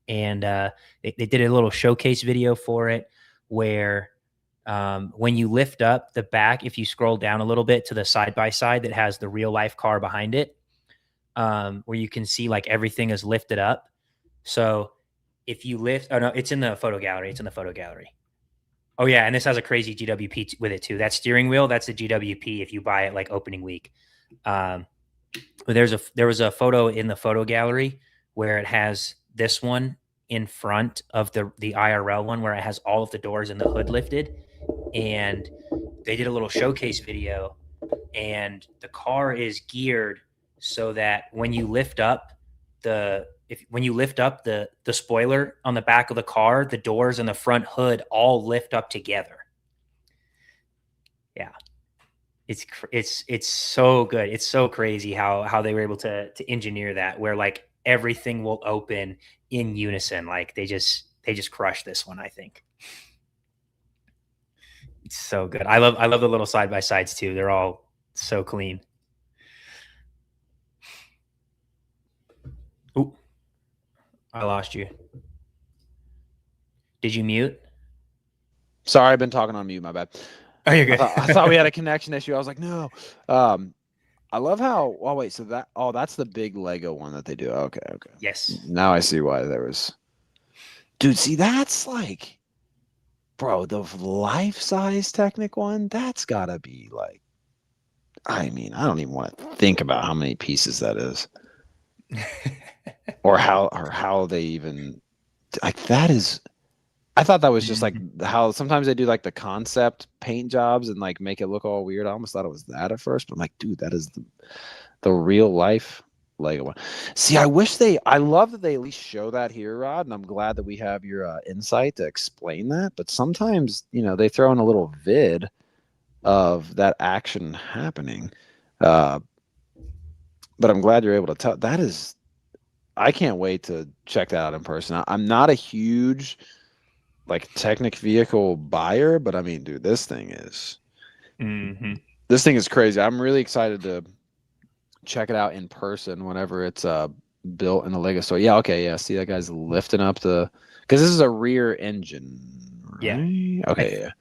And they did a little showcase video for it where when you lift up the back, if you scroll down a little bit to the side-by-side that has the real life car behind it, where you can see like everything is lifted up. So if you lift, oh no, it's in the photo gallery. Oh yeah, and this has a crazy GWP with it too. That steering wheel, that's the GWP if you buy it like opening week. But there was a photo in the photo gallery where it has this one in front of the IRL one where it has all of the doors and the hood lifted, and they did a little showcase video, and the car is geared so that when you lift up the spoiler on the back of the car, the doors and the front hood all lift up together. Yeah. It's so good. It's so crazy how they were able to engineer that, where like everything will open in unison. Like they just crushed this one, I think. It's so good. I love the little side by sides too. They're all so clean. Ooh, I lost you. Did you mute? Sorry, I've been talking on mute. My bad. Oh, you're good. I thought we had a connection issue. I was like, no. I love how. Oh wait, so that's the big Lego one that they do. Okay. Yes. Now I see why there was. Dude, see, that's like, bro, the life-size Technic one. That's gotta be like. I mean, I don't even want to think about how many pieces that is, or how they even like that is. I thought that was just like how sometimes they do like the concept paint jobs and like make it look all weird. I almost thought it was that at first, but I'm like, dude, that is the real life Lego one. See, I love that they at least show that here, Rod, and I'm glad that we have your insight to explain that. But sometimes, they throw in a little vid of that action happening. But I'm glad you're able to tell. That is, I can't wait to check that out in person. I'm not a huge like Technic vehicle buyer, but I mean, dude, this thing is crazy. I'm really excited to check it out in person whenever it's built in the Lego store. Yeah, okay, yeah. See that guy's lifting up because this is a rear engine, right? Yeah. Okay, yeah.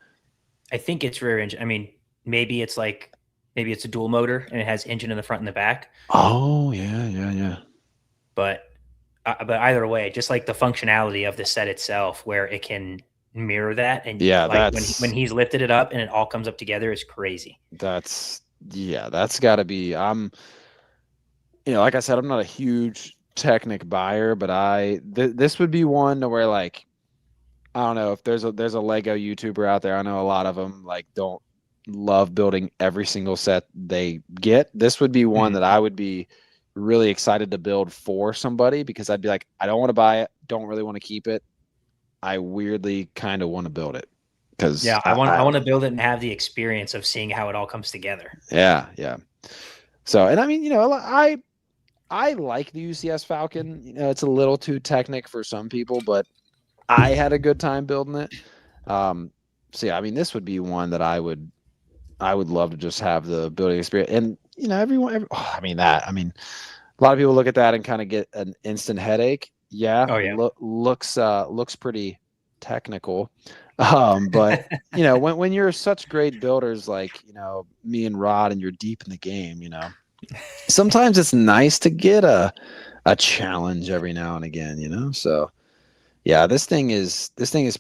I think it's rear engine. I mean, maybe it's a dual motor and it has engine in the front and the back. Oh yeah. But either way, just like the functionality of the set itself, where it can mirror that, and yeah, like when he's lifted it up and it all comes up together, is crazy. That's got to be. Like I said, I'm not a huge Technic buyer, but this would be one to where like, I don't know if there's a Lego YouTuber out there. I know a lot of them like don't love building every single set they get. This would be one that I would be really excited to build for somebody, because I'd be like, I don't want to buy it, don't really want to keep it. I weirdly kind of want to build it because I want to build it and have the experience of seeing how it all comes together. Yeah. So, and I mean, I like the UCS Falcon. It's a little too Technic for some people, but I had a good time building it. So yeah, I mean, this would be one that I would love to just have the building experience. And you know, I mean, a lot of people look at that and kind of get an instant headache. Yeah, Oh yeah. looks pretty technical. But you know, when you're such great builders like, you know, me and Rod, and you're deep in the game, you know, sometimes it's nice to get a challenge every now and again, you know. So yeah, this thing is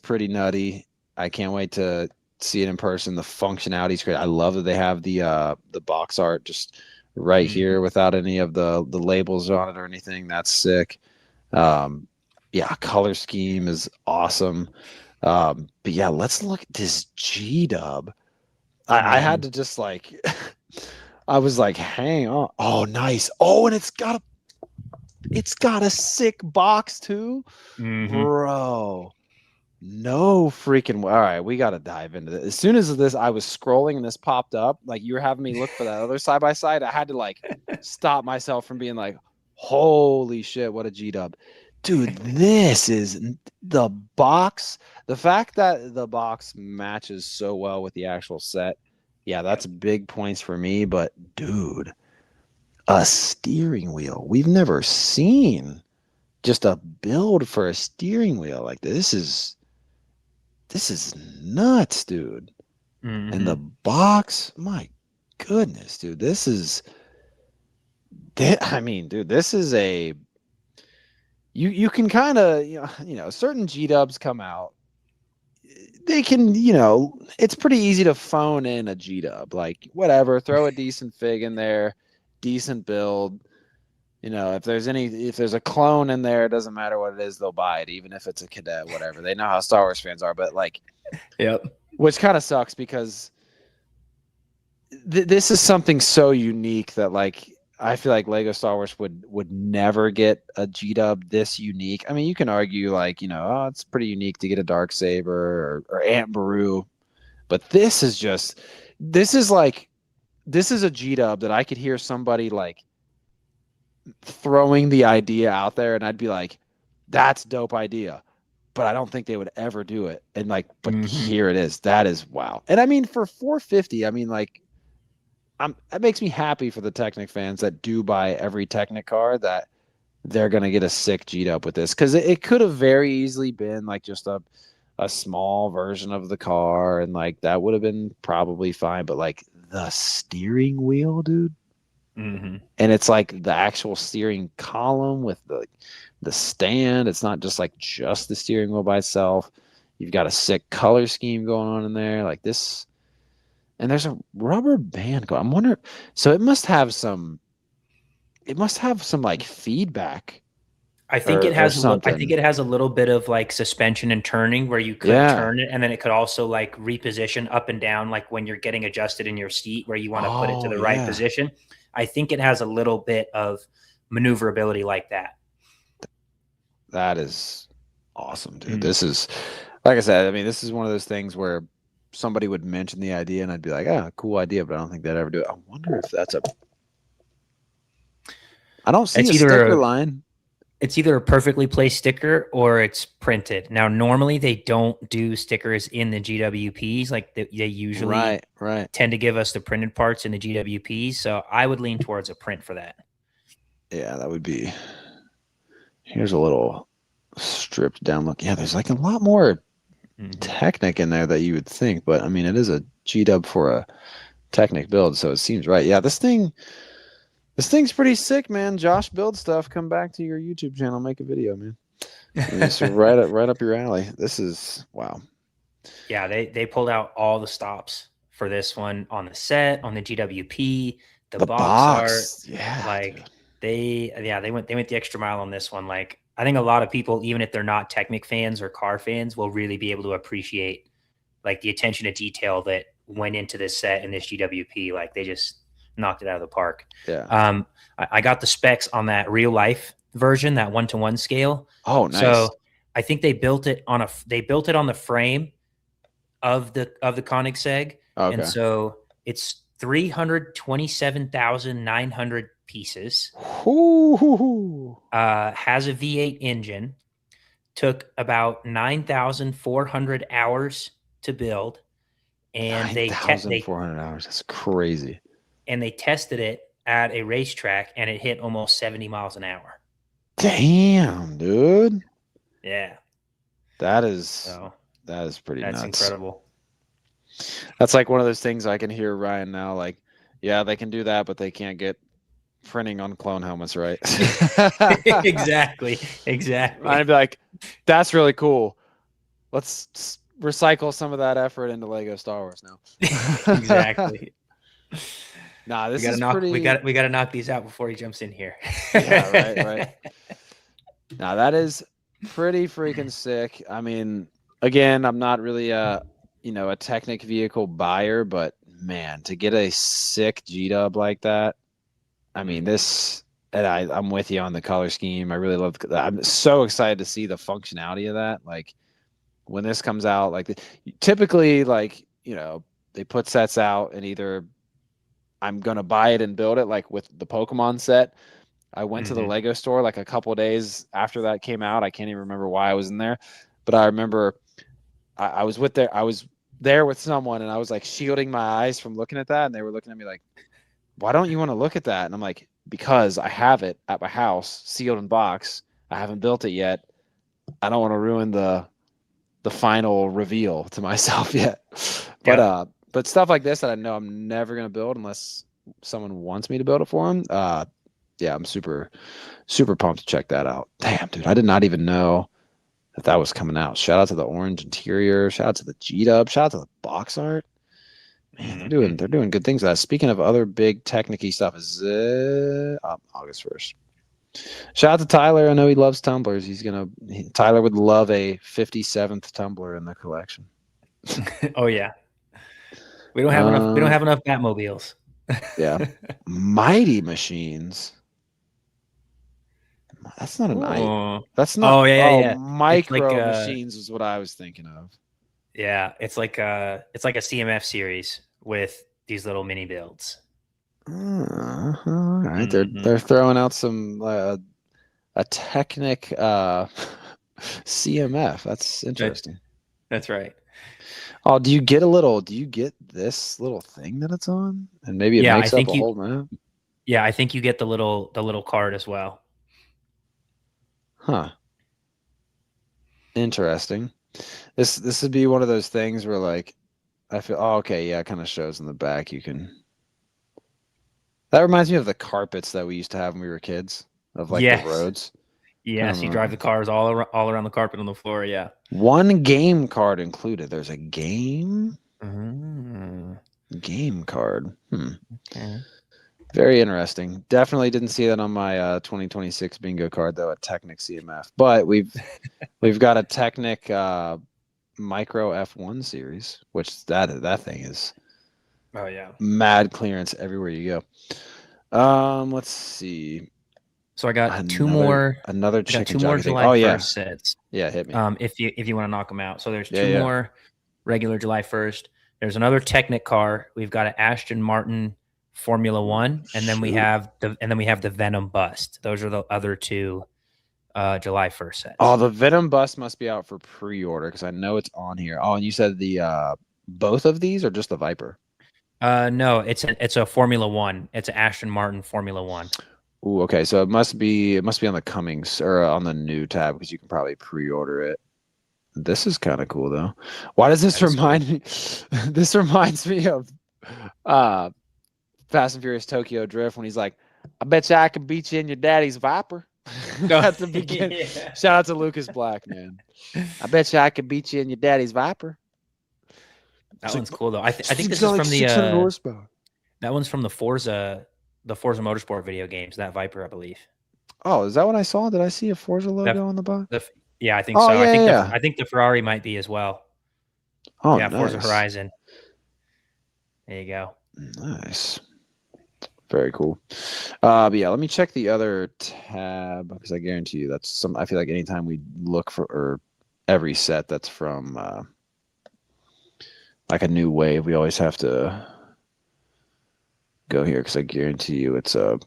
pretty nutty. I can't wait to see it in person. The functionality is great. I love that they have the box art just right here without any of the labels on it or anything. That's sick. Yeah, color scheme is awesome. But yeah, let's look at this G-Dub. I had to just like I was like, hang on. Oh, nice. Oh, and it's got a sick box too. Bro. No freaking. All right, we got to dive into this. As soon as this, I was scrolling and this popped up, like you were having me look for that other side by side. I had to like stop myself from being like, holy shit, what a G-Dub. Dude, this is the box. The fact that the box matches so well with the actual set. Yeah, that's big points for me. But dude, a steering wheel. We've never seen just a build for a steering wheel like this. This is nuts, dude. And the box, my goodness, dude. I mean, dude, this is a you can kind of, you know, certain G-Dubs come out. They can, you know, it's pretty easy to phone in a G-Dub. Like, whatever, throw a decent fig in there, decent build. You know, if there's a clone in there, it doesn't matter what it is, they'll buy it, even if it's a cadet, whatever. They know how Star Wars fans are, but like, Yep. which kind of sucks because this is something so unique that like I feel like Lego Star Wars would never get a G-Dub this unique. I mean, you can argue like, you know, oh, it's pretty unique to get a Darksaber or Aunt Beru, but this is a G-Dub that I could hear somebody like throwing the idea out there and I'd be like, that's dope idea, but I don't think they would ever do it. And like, but here it is. That is wow. And I mean, for $450, I mean, like, it makes me happy for the Technic fans that do buy every Technic car that they're gonna get a sick G-Dub with this, because it could have very easily been like just a small version of the car, and like that would have been probably fine. But like the steering wheel, dude. And it's like the actual steering column with the stand. It's not just the steering wheel by itself. You've got a sick color scheme going on in there, like this, and there's a rubber band going. I'm wondering, so it must have some like feedback. I think it has something. I think it has a little bit of like suspension and turning where you could turn it, and then it could also like reposition up and down, like when you're getting adjusted in your seat where you want to put it to the right position. I think it has a little bit of maneuverability like that. That is awesome, dude. This is, like I said, I mean, this is one of those things where somebody would mention the idea and I'd be like, cool idea, but I don't think they'd ever do it. I wonder if that's I don't see a sticker line. It's either a perfectly placed sticker or it's printed. Now, normally they don't do stickers in the GWPs. Like they usually tend to give us the printed parts in the GWPs. So I would lean towards a print for that. Yeah, that would be. Here's a little stripped down look. Yeah, there's like a lot more Technic in there that you would think, but I mean, it is a G-Dub for a Technic build, so it seems right. Yeah, this thing's pretty sick, man. Josh Build Stuff, come back to your YouTube channel, make a video, man. It's right up your alley. This is wow. Yeah, they pulled out all the stops for this one on the set, on the GWP, the box art. Yeah, like dude. They went the extra mile on this one. Like I think a lot of people, even if they're not Technic fans or car fans, will really be able to appreciate like the attention to detail that went into this set and this GWP. Like they just knocked it out of the park. Yeah. I got the specs on that real life version, that 1-to-1 scale. Oh, nice. So I think they built it on the frame of the Koenigsegg. Okay. And so it's 327,900 pieces. Ooh. Has a V8 engine. took about 9,400 hours to build, and they 9,400 hours. That's crazy. tested it at a racetrack, and it hit almost 70 miles an hour. Damn, dude. Yeah, That is so pretty that's nuts. incredible. That's like one of those things I can hear Ryan now, like, yeah, they can do that, but they can't get printing on clone helmets, right? Exactly. I'd be like, that's really cool. Let's recycle some of that effort into Lego Star Wars now. Exactly. Nah, this we gotta is knock, pretty. We gotta knock these out before he jumps in here. Yeah, right. Now that is pretty freaking sick. I mean, again, I'm not really a Technic vehicle buyer, but man, to get a sick G-Dub like that, I mean, and I'm with you on the color scheme. I really love. I'm so excited to see the functionality of that. Like when this comes out, like typically, like they put sets out, and either I'm gonna buy it and build it, like with the Pokemon set. I went to the Lego store like a couple of days after that came out. I can't even remember why I was in there, but I remember I was there with someone, and I was like shielding my eyes from looking at that, and they were looking at me like, "Why don't you want to look at that?" And I'm like, "Because I have it at my house, sealed in box. I haven't built it yet. I don't want to ruin the final reveal to myself yet." But stuff like this that I know I'm never gonna build unless someone wants me to build it for them. Yeah, I'm super, super pumped to check that out. Damn, dude, I did not even know that was coming out. Shout out to the orange interior. Shout out to the G-Dub. Shout out to the box art. Man, they're doing good things. Speaking of other big Technic-y stuff, is August 1st. Shout out to Tyler. I know he loves tumblers. Tyler would love a 57th tumbler in the collection. Oh yeah, we don't have enough. We don't have enough Batmobiles. Yeah, Mighty Machines. That's not an I. That's not. Oh yeah. Micro like, Machines is what I was thinking of. Yeah, it's like a CMF series with these little mini builds. All right, they're throwing out some a Technic CMF. That's interesting. That's right. Oh, do you get this little thing that it's on, and maybe it makes up a whole map? Yeah, I think you get the little card as well. Huh. Interesting. This would be one of those things where like I feel okay, yeah, it kind of shows in the back you can. That reminds me of the carpets that we used to have when we were kids, of like the roads. Yes, you drive the cars all around the carpet on the floor, yeah. One game card included. There's a game? Game card. Okay. Very interesting. Definitely didn't see that on my 2026 bingo card though at Technic CMF. But we've got a Technic Micro F1 series, which that thing is mad clearance everywhere you go. Let's see. So I got two more July 1st sets. Yeah, hit me. If you want to knock them out. So there's two more regular July 1st. There's another Technic car. We've got an Aston Martin Formula One, and then we have the Venom bust. Those are the other two July 1st sets. Oh, the Venom bust must be out for pre-order because I know it's on here. Oh, and you said the both of these or just the Viper? No, it's a Formula One. It's an Aston Martin Formula One. Ooh, okay. So it must be on the Cummings or on the new tab because you can probably pre-order it. This is kind of cool though. Why does this remind me? This reminds me of Fast and Furious Tokyo Drift when he's like, "I bet you I can beat you in your daddy's Viper." At the beginning. Yeah. Shout out to Lucas Black, man. I bet you I could beat you in your daddy's Viper. That one's cool though. I think this is from the that one's from the Forza Motorsport video games. That Viper, I believe. Oh, is that what I saw? Did I see a Forza logo on the box? Yeah, I think so. Yeah, I think the Ferrari might be as well. Oh, yeah, nice. Forza Horizon. There you go. Nice. Very cool. But yeah, let me check the other tab because I guarantee you I feel like anytime we look for every set that's from like a new wave, we always have to go here because I guarantee you it's a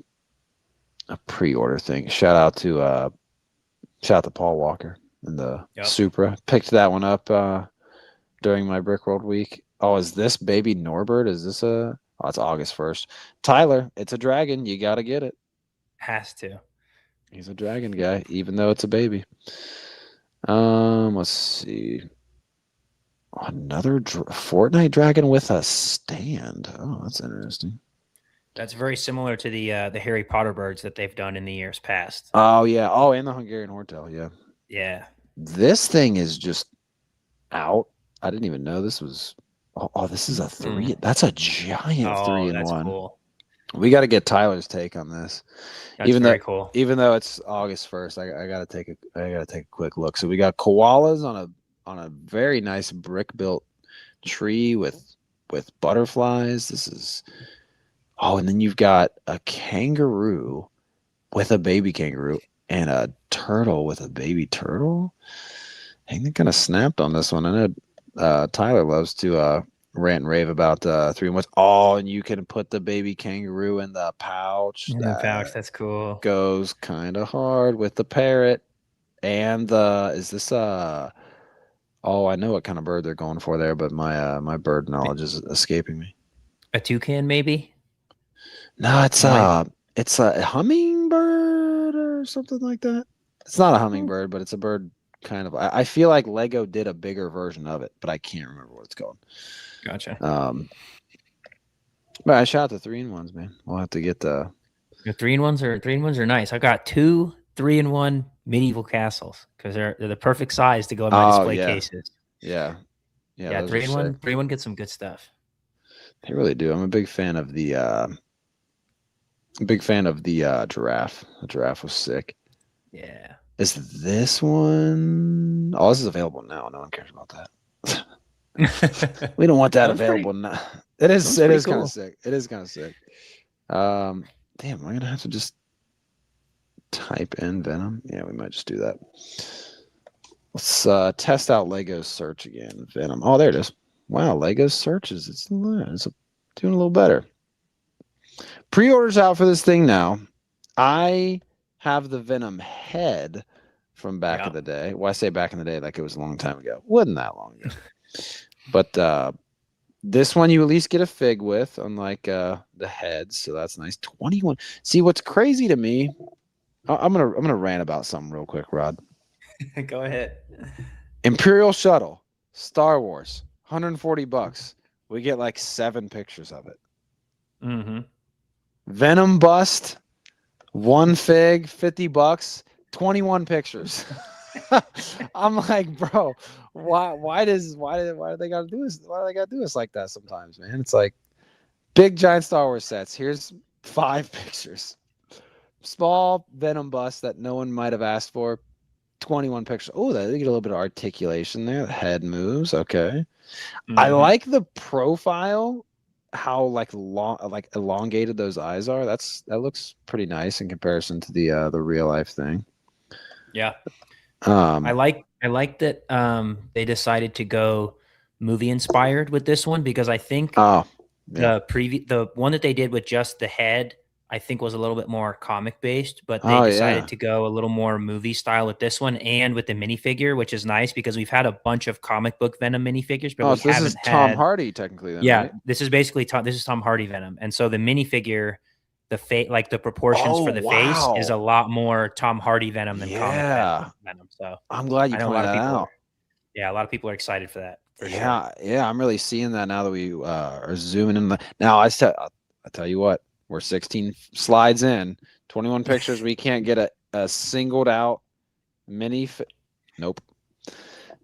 pre-order thing. Shout out to Paul Walker. in the Yep. Supra. Picked that one up during my Brickworld week. Oh, is this baby Norbert? Is this a? Oh, it's August 1st. Tyler, it's a dragon. You got to get it. Has to. He's a dragon guy, even though it's a baby. Let's see. Another Fortnite dragon with a stand. Oh, that's interesting. That's very similar to the Harry Potter birds that they've done in the years past. Oh yeah. Oh, and the Hungarian Hortel. Yeah. Yeah. This thing is just out. I didn't even know this was. Oh, this is a 3. That's a giant 3-in-1. Cool. We got to get Tyler's take on this. That's very cool. Even though it's August 1st, I gotta take a quick look. So we got koalas on a very nice brick built tree with butterflies. This is and then you've got a kangaroo with a baby kangaroo and a turtle with a baby turtle. I think they kind of snapped on this one. I know Tyler loves to rant and rave about 3-in-1s. Oh, and you can put the baby kangaroo in the pouch. In the pouch, that's cool. Goes kind of hard with the parrot. And is this I know what kind of bird they're going for there, but my bird knowledge is escaping me. A toucan, maybe? No, it's a hummingbird or something like that. It's not a hummingbird, but it's a bird kind of. I feel like Lego did a bigger version of it, but I can't remember what it's called. Gotcha. But I shot the 3-in-1s, man. We'll have to get the 3-in-1s are nice. I got 2 3-in-1 medieval castles because they're the perfect size to go in my display cases. Yeah. 3-in-1. 3-in-1 gets some good stuff. They really do. I'm a big fan of the giraffe. The giraffe was sick. Yeah. Is this one? Oh, this is available now. No one cares about that. We don't want that available now. It is kind of sick. It is kind of sick. Damn, am I gonna have to just type in Venom? Yeah, we might just do that. Let's test out Lego's search again. Venom. Oh, there it is. Wow, Lego's search it's doing a little better. Pre-orders out for this thing now. I have the Venom head from back in the day. Well, I say back in the day like it was a long time ago. Wasn't that long ago. But this one you at least get a fig with, unlike the heads. So that's nice. 21. See, what's crazy to me, I'm gonna rant about something real quick, Rod. Go ahead. Imperial Shuttle, Star Wars, $140. We get like 7 pictures of it. Mm-hmm. Venom bust, 1 fig, $50, 21 pictures. I'm like, bro, why do they gotta do this? Why do they gotta do this like that sometimes, man? It's like big giant Star Wars sets. Here's 5 pictures. Small Venom bust that no one might have asked for. 21 pictures. Oh, they get a little bit of articulation there. The head moves. Okay. Mm-hmm. I like the profile. How elongated those eyes are. That looks pretty nice in comparison to the real life thing. Yeah. I like that they decided to go movie inspired with this one because I think the one that they did with just the head I think was a little bit more comic based, but they decided to go a little more movie style with this one and with the minifigure, which is nice because we've had a bunch of comic book Venom minifigures, but we haven't had Tom Hardy technically. Then, right? This is basically Tom Hardy Venom, and so the minifigure, the proportions for the face is a lot more Tom Hardy Venom than comic Venom. So I'm glad you pointed that out. Yeah, a lot of people are excited for that. Yeah, I'm really seeing that now that we are zooming in. Now I tell you what. We're 16 slides in, 21 pictures. We can't get a singled out Nope.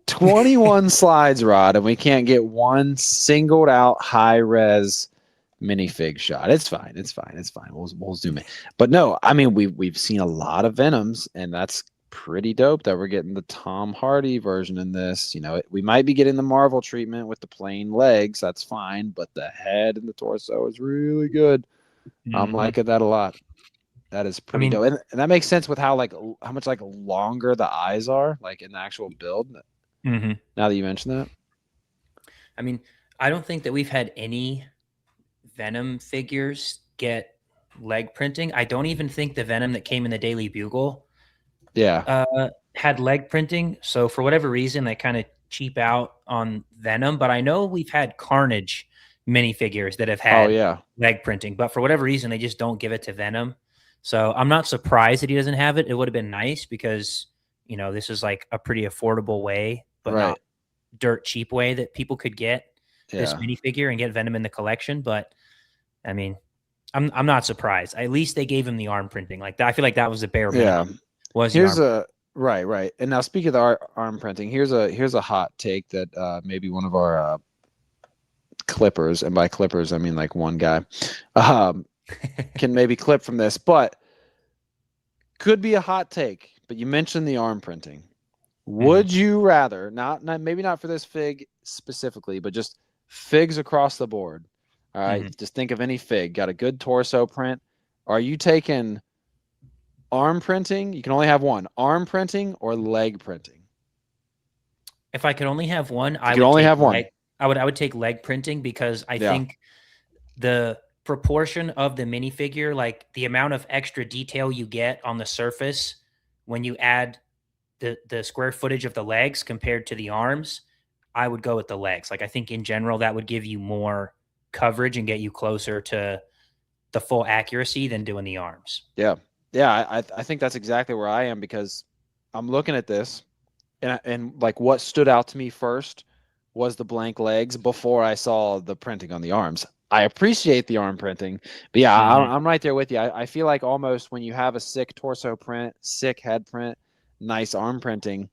21 slides, Rod, and we can't get one singled out high res minifig shot. It's fine. We'll zoom in. But no, I mean we've seen a lot of Venoms, and that's pretty dope that we're getting the Tom Hardy version in this. You know, we might be getting the Marvel treatment with the plain legs. That's fine, but the head and the torso is really good. Mm-hmm. I'm liking that a lot. That is pretty dope. And that makes sense with how much longer the eyes are, like in the actual build. Mm-hmm. Now that you mention that. I mean, I don't think that we've had any Venom figures get leg printing. I don't even think the Venom that came in the Daily Bugle had leg printing, so for whatever reason, they kind of cheap out on Venom. But I know we've had Carnage minifigures that have Oh had yeah, leg printing, but for whatever reason, they just don't give it to Venom. So I'm not surprised that he doesn't have it. It would have been nice because this is like a pretty affordable way, but right. not dirt cheap way that people could get this Yeah, minifigure and get Venom in the collection. But I mean, I'm not surprised. At least they gave him the arm printing. Like that, I feel like that was the bare yeah. minimum. Was the Here's arm? a right. And now speaking of the arm printing, here's a hot take that maybe one of our clippers, and by clippers I mean like one guy, can maybe clip from this, but could be a hot take. But you mentioned the arm printing. Would you rather, not maybe not for this fig specifically, but just figs across the board? All right, just think of any fig, got a good torso print. Are you taking arm printing? You can only have one, arm printing or leg printing. If I could only have one, I would only have one. I would take leg printing because I think the proportion of the minifigure, like the amount of extra detail you get on the surface when you add the square footage of the legs compared to the arms, I would go with the legs. Like I think in general that would give you more coverage and get you closer to the full accuracy than doing the arms. Yeah, I think that's exactly where I am, because I'm looking at this, and like what stood out to me first was the blank legs before I saw the printing on the arms. I appreciate the arm printing, but yeah, I'm right there with you. I feel like almost when you have a sick torso print, sick head print, nice arm printing,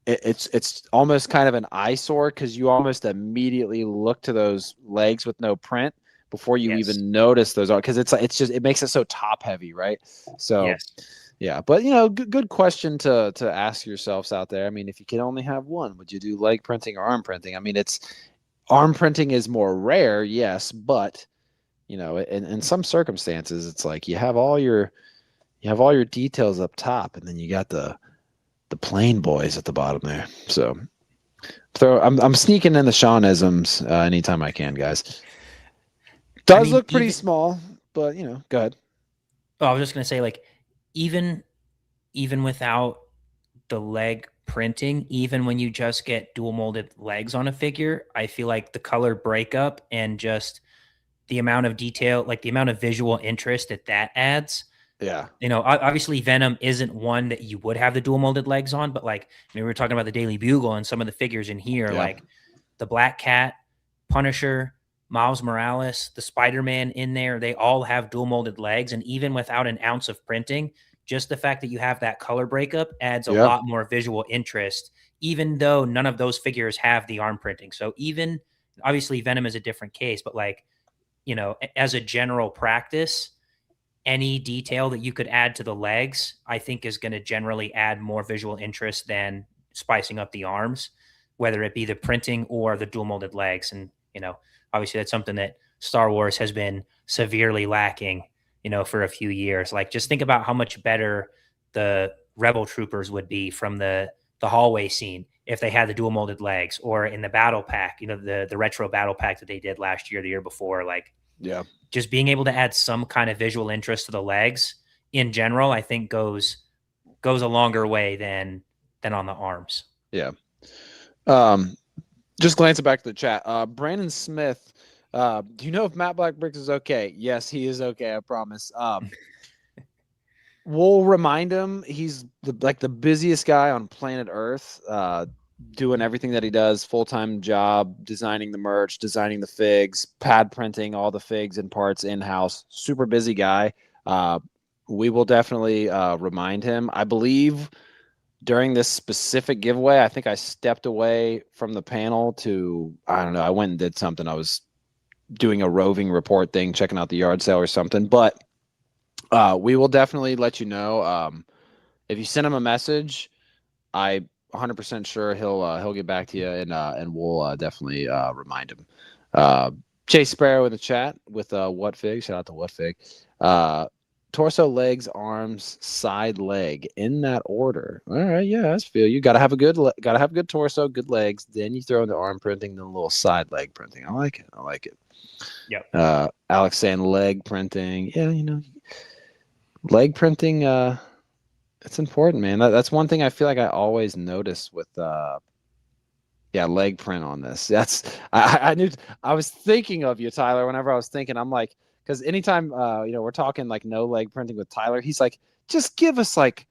it's almost kind of an eyesore, because you almost immediately look to those legs with no print before you even notice those, because it's just, it makes it so top heavy, right? So yeah, but good question to ask yourselves out there. I mean, if you could only have one, would you do leg printing or arm printing? I mean, arm printing is more rare, yes, but in some circumstances, it's like you have all your details up top, and then you got the plain boys at the bottom there. So I'm sneaking in the Seanisms anytime I can, guys. Does look pretty small, but go ahead. Oh, I was just gonna say, like, even without the leg printing, even when you just get dual molded legs on a figure, I feel like the color breakup and just the amount of detail, like the amount of visual interest that adds. Yeah. Obviously Venom isn't one that you would have the dual molded legs on, but like, we were talking about the Daily Bugle and some of the figures in here, like the Black Cat, Punisher, Miles Morales, the Spider-Man in there, they all have dual molded legs. And even without an ounce of printing, just the fact that you have that color breakup adds a lot more visual interest, even though none of those figures have the arm printing. So even, obviously Venom is a different case, but like, as a general practice, any detail that you could add to the legs, I think is going to generally add more visual interest than spicing up the arms, whether it be the printing or the dual molded legs. And, obviously that's something that Star Wars has been severely lacking, for a few years. Like, just think about how much better the Rebel troopers would be from the hallway scene if they had the dual molded legs, or in the battle pack, the retro battle pack that they did last year, the year before. Like, just being able to add some kind of visual interest to the legs in general, I think goes a longer way than on the arms. Yeah. Just glancing back to the chat, Brandon Smith, do you know if Matt Blackbricks is okay? Yes, he is okay, I promise. We'll remind him he's the busiest guy on planet Earth, doing everything that he does, full-time job, designing the merch, designing the figs, pad printing all the figs and parts in-house. Super busy guy. We will definitely remind him. I believe during this specific giveaway, I think I stepped away from the panel to, I don't know, I went and did something. I was doing a roving report thing, checking out the yard sale or something. But we will definitely let you know. If you send him a message, I 100% sure he'll get back to you, and we'll definitely remind him. Chase Sparrow in the chat with What Fig. Shout out to What Fig. Torso, legs, arms, side leg in that order. All right, yeah, I feel you. Gotta have a good torso, good legs. Then you throw in the arm printing, then a little side leg printing. I like it. Yeah. Alex saying leg printing. Yeah, leg printing. It's important, man. That's one thing I feel like I always notice with leg print on this. I knew I was thinking of you, Tyler, whenever I was thinking. I'm like, because anytime we're talking like no leg printing with Tyler, he's like, just give us like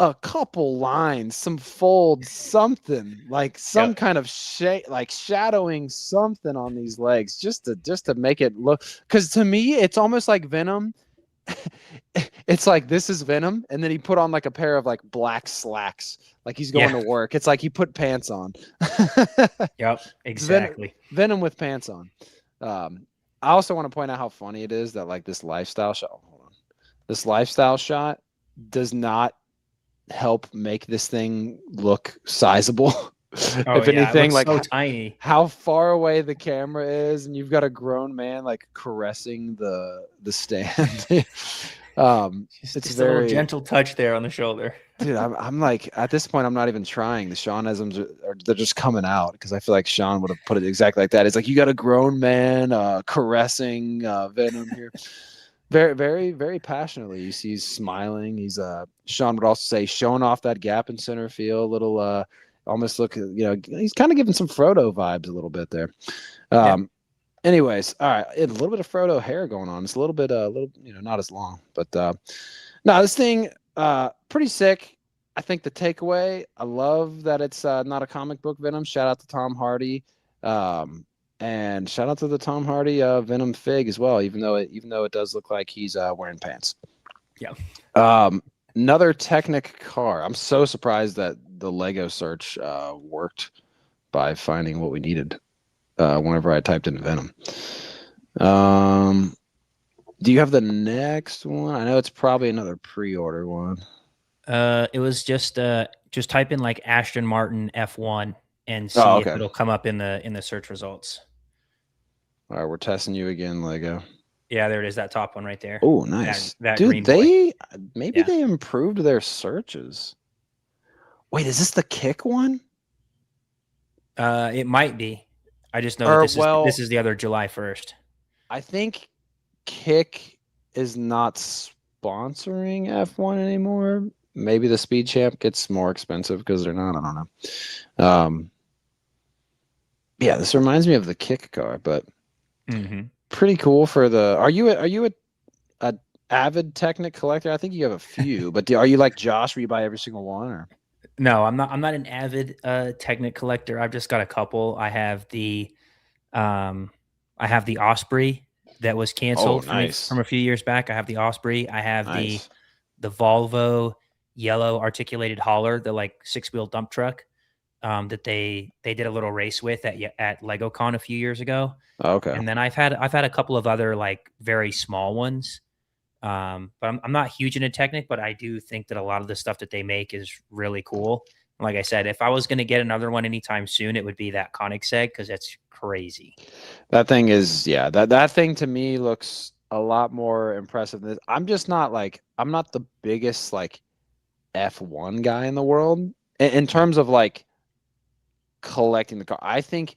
a couple lines, some folds, something like some kind of shade, like shadowing something on these legs, just to make it look. Because to me, it's almost like Venom. It's like this is Venom, and then he put on like a pair of like black slacks, like he's going to work. It's like he put pants on. Yep, exactly. Venom with pants on. I also want to point out how funny it is that like this lifestyle shot. Hold on. This lifestyle shot does not help make this thing look sizable. If anything, like so tiny. How far away the camera is, and you've got a grown man like caressing the stand. It's just very a little gentle touch there on the shoulder. Dude, I'm like, at this point, I'm not even trying. The Seanisms they're just coming out, because I feel like Sean would have put it exactly like that. It's like, you got a grown man caressing Venom here. Very, very, very passionately. You see he's smiling. He's Sean would also say, showing off that gap in center field. Little almost look, he's kind of giving some Frodo vibes a little bit there. Anyways, all right, a little bit of Frodo hair going on. It's a little bit, not as long, but no, this thing, pretty sick. I think the takeaway, I love that it's not a comic book Venom. Shout out to Tom Hardy, and shout out to the Tom Hardy Venom fig as well. Even though it does look like he's wearing pants. Yeah. Another Technic car. I'm so surprised that the Lego search worked by finding what we needed. Whenever I typed in Venom. Do you have the next one? I know it's probably another pre-order one. It was just type in like Aston Martin F1 and see if it'll come up in the search results. All right, we're testing you again, Lego. Yeah, there it is. That top one right there. Oh, nice. That Dude, green boy. they improved their searches. Wait, is this the Kick one? It might be. I just know this is the other July 1st. I think Kick is not sponsoring F1 anymore. Maybe the Speed Champ gets more expensive because they're not. I don't know. Yeah, this reminds me of the Kick car, but pretty cool for the. Are you a avid Technic collector? I think you have a few, but are you like Josh, where you buy every single one? Or no, I'm not an avid Technic collector. I've just got a couple. I have the Osprey that was canceled from a few years back. I have the Osprey. I have the Volvo yellow articulated hauler, the like 6-wheel dump truck that they did a little race with at LegoCon a few years ago. Okay. And then I've had a couple of other like very small ones. But I'm not huge into Technic, but I do think that a lot of the stuff that they make is really cool. Like I said, if I was going to get another one anytime soon, it would be that Koenigsegg, because it's crazy. That thing is, that thing to me looks a lot more impressive than this. I'm not the biggest like F1 guy in the world in terms of like collecting the car. I think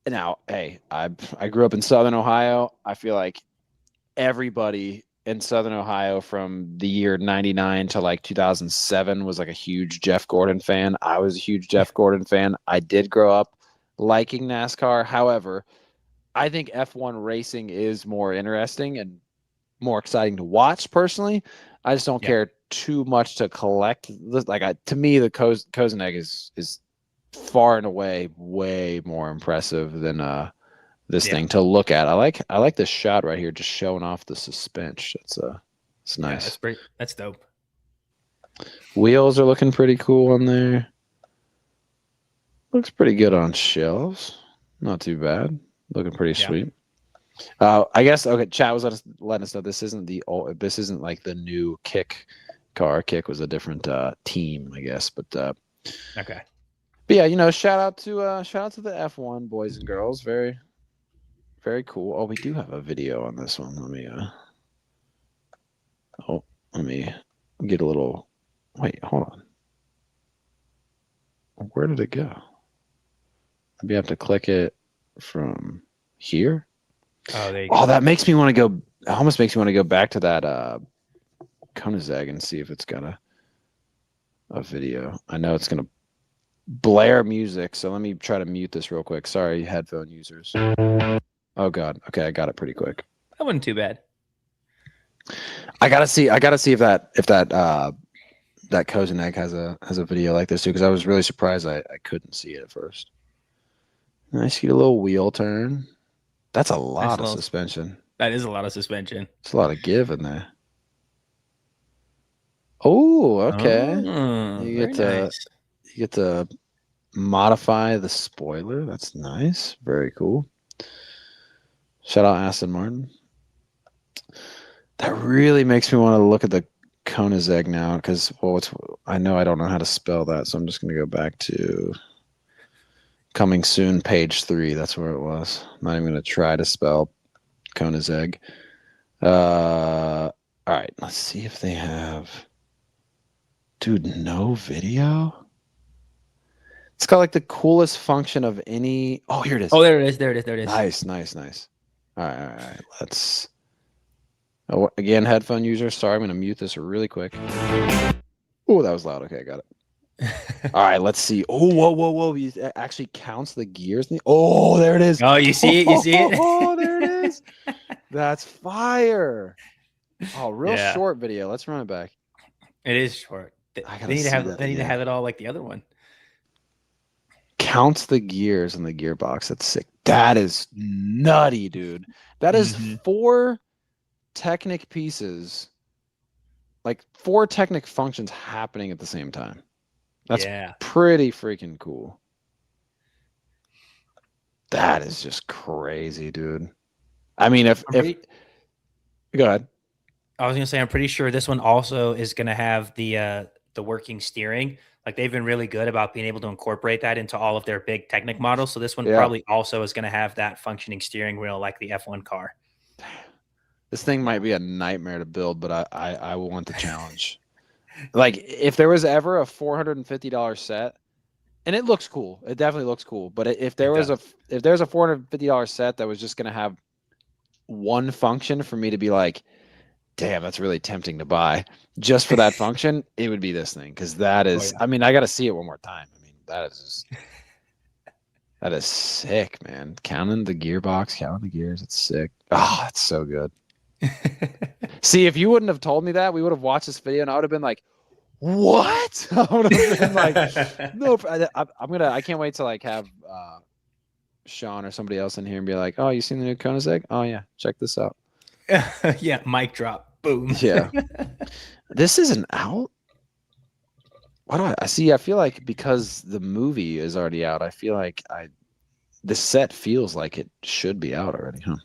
now, hey, I grew up in Southern Ohio. I feel like everybody in Southern Ohio from the year 99 to like 2007 was like a huge Jeff Gordon fan. I was a huge Jeff Gordon fan. I did grow up liking NASCAR. However, I think F1 racing is more interesting and more exciting to watch personally. I just don't care too much to collect. Like to me, the Koenigsegg is far and away way more impressive than this thing to look at. I like this shot right here, just showing off the suspension. It's nice. Yeah, that's dope. Wheels are looking pretty cool on there. Looks pretty good on shelves. Not too bad. Looking pretty sweet. I guess chat was letting us know this isn't like the new Kick car. Kick was a different team, I guess. But okay. But yeah, shout out to the F1 boys and girls. Very, very cool. Oh, we do have a video on this one. Let me get a little. Wait, hold on. Where did it go? Maybe I have to click it from here. Oh, there you go. That makes me want to go. Almost makes me want to go back to that Koenigsegg and see if it's got a a video. I know it's gonna blare music, so let me try to mute this real quick. Sorry, headphone users. Oh God. Okay, I got it pretty quick. That wasn't too bad. I gotta see if that Kozenek has a video like this too, because I was really surprised I couldn't see it at first. And I see a little wheel turn. That's a lot of suspension. That is a lot of suspension. It's a lot of give in there. Oh, okay. Oh, You get to modify the spoiler. That's nice. Very cool. Shout out Aston Martin. That really makes me want to look at the Koenigsegg now, because I know I don't know how to spell that, so I'm just going to go back to coming soon, page 3. That's where it was. I'm not even going to try to spell Koenigsegg. All right, let's see if they have. Dude, no video? It's got like the coolest function of any. Oh, here it is. Oh, there it is. There it is. There it is. Nice. All right. Let's. Oh, again, headphone user. Sorry, I'm going to mute this really quick. Oh, that was loud. Okay, I got it. All right, let's see. Oh, whoa. It actually counts the gears. Oh, there it is. Oh, you see it? You see it? Oh, there it is. That's fire. Oh, real short video. Let's run it back. It is short. They need to have it all like the other one. Counts the gears in the gearbox. That's sick. That is nutty, dude. That is 4 Technic pieces, like 4 Technic functions happening at the same time. That's pretty freaking cool. That is just crazy, dude. I mean, if go ahead. I was gonna say, I'm pretty sure this one also is gonna have the working steering. Like, they've been really good about being able to incorporate that into all of their big Technic models. So this one probably also is gonna have that functioning steering wheel like the F1 car. This thing might be a nightmare to build, but I want the challenge. Like, if there was ever a $450 set, and it looks cool, it definitely looks cool. But if there's a $450 set that was just gonna have one function for me to be like, damn, that's really tempting to buy just for that function, it would be this thing, because that is. I mean, I got to see it one more time. I mean, that is sick, man. Counting the gearbox, counting the gears, it's sick. Oh, that's so good. See, if you wouldn't have told me that, we would have watched this video, and I would have been like, "What?" I would have been like, "No." I can't wait to like have Sean or somebody else in here and be like, "Oh, you seen the new Koenigsegg? Oh yeah, check this out." Yeah, mic drop. Boom. Yeah. This isn't out. Why do I see? I feel like because the movie is already out, I feel like the set feels like it should be out already, huh?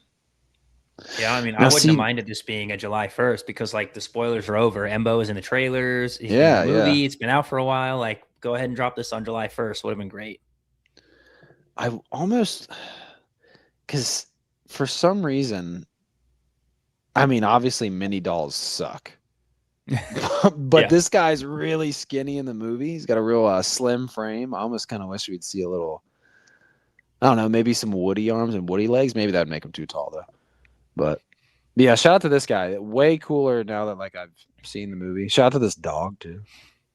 Yeah, I mean, I wouldn't have minded this being a July 1st, because like the spoilers are over. Embo is in the trailers. He's in the movie. It's been out for a while. Like, go ahead and drop this on July 1st. Would have been great. I almost, because for some reason, I mean, obviously mini dolls suck, but this guy's really skinny in the movie. He's got a real slim frame. I almost kind of wish we'd see a little, I don't know, maybe some Woody arms and Woody legs. Maybe that'd make him too tall though. But yeah, shout out to this guy. Way cooler now that like I've seen the movie. Shout out to this dog too,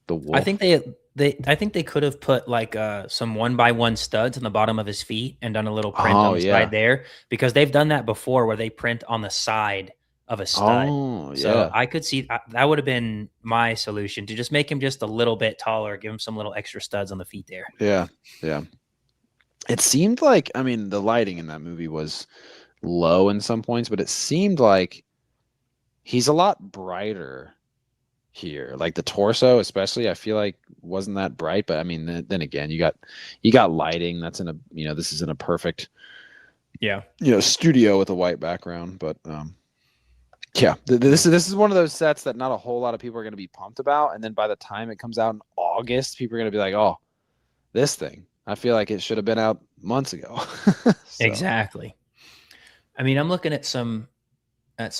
the wolf. I think they could have put like some 1x1 studs on the bottom of his feet and done a little print on the side there, because they've done that before where they print on the side of a stud. Oh, yeah. So I could see that would have been my solution, to just make him just a little bit taller, give him some little extra studs on the feet there. Yeah. It seemed like, I mean, the lighting in that movie was low in some points, but it seemed like he's a lot brighter here. Like the torso, especially, I feel like wasn't that bright. But I mean, then again, you got lighting. That's in a, this is in a perfect, studio with a white background. But yeah, this is one of those sets that not a whole lot of people are going to be pumped about. And then by the time it comes out in August, people are going to be like, oh, this thing, I feel like it should have been out months ago. Exactly. I mean, I'm looking at some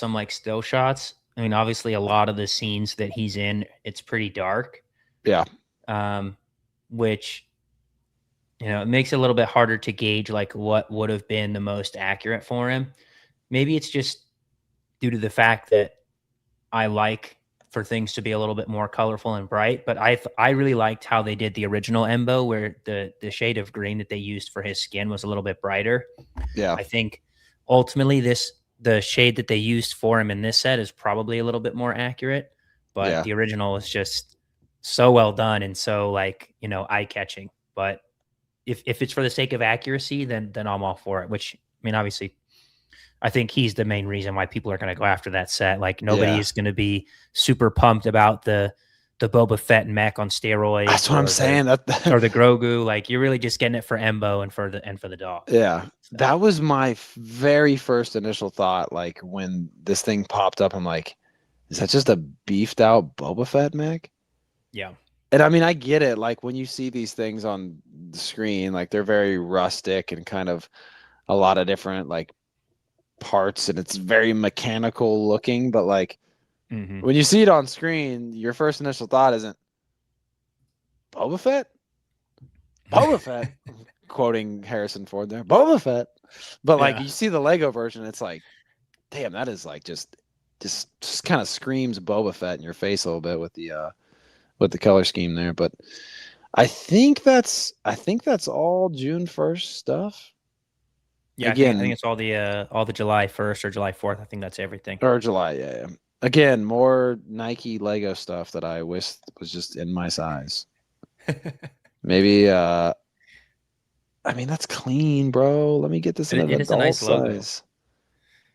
like still shots. I mean, obviously a lot of the scenes that he's in, it's pretty dark. Yeah. Which, it makes it a little bit harder to gauge like what would have been the most accurate for him. Maybe it's just due to the fact that I like for things to be a little bit more colorful and bright. But I really liked how they did the original Embo, where the shade of green that they used for his skin was a little bit brighter. Yeah. I think ultimately the shade that they used for him in this set is probably a little bit more accurate, but the original is just so well done and so like, you know, eye catching. But if it's for the sake of accuracy, then I'm all for it, which, I mean, obviously I think he's the main reason why people are going to go after that set. Like nobody is going to be super pumped about the Boba Fett mech on steroids. That's what I'm saying. Or the Grogu. Like you're really just getting it for Embo and for the dog. Yeah. That was my very first initial thought. Like when this thing popped up, I'm like, is that just a beefed out Boba Fett mech? Yeah. And I mean, I get it. Like when you see these things on the screen, like they're very rustic and kind of a lot of different like parts, and it's very mechanical looking. But like when you see it on screen, your first initial thought isn't Boba Fett? Boba Fett. Quoting Harrison Ford there. Boba Fett. But like you see the Lego version, it's like, damn, that is like just kind of screams Boba Fett in your face a little bit with the color scheme there. But I think that's all June 1st stuff. Yeah, again, I think it's all the July 1st or July 4th. I think that's everything. Or July, yeah. Again, more Nike Lego stuff that I wish was just in my size. Maybe I mean, that's clean, bro. Let me get this in an adult nice size. Logo.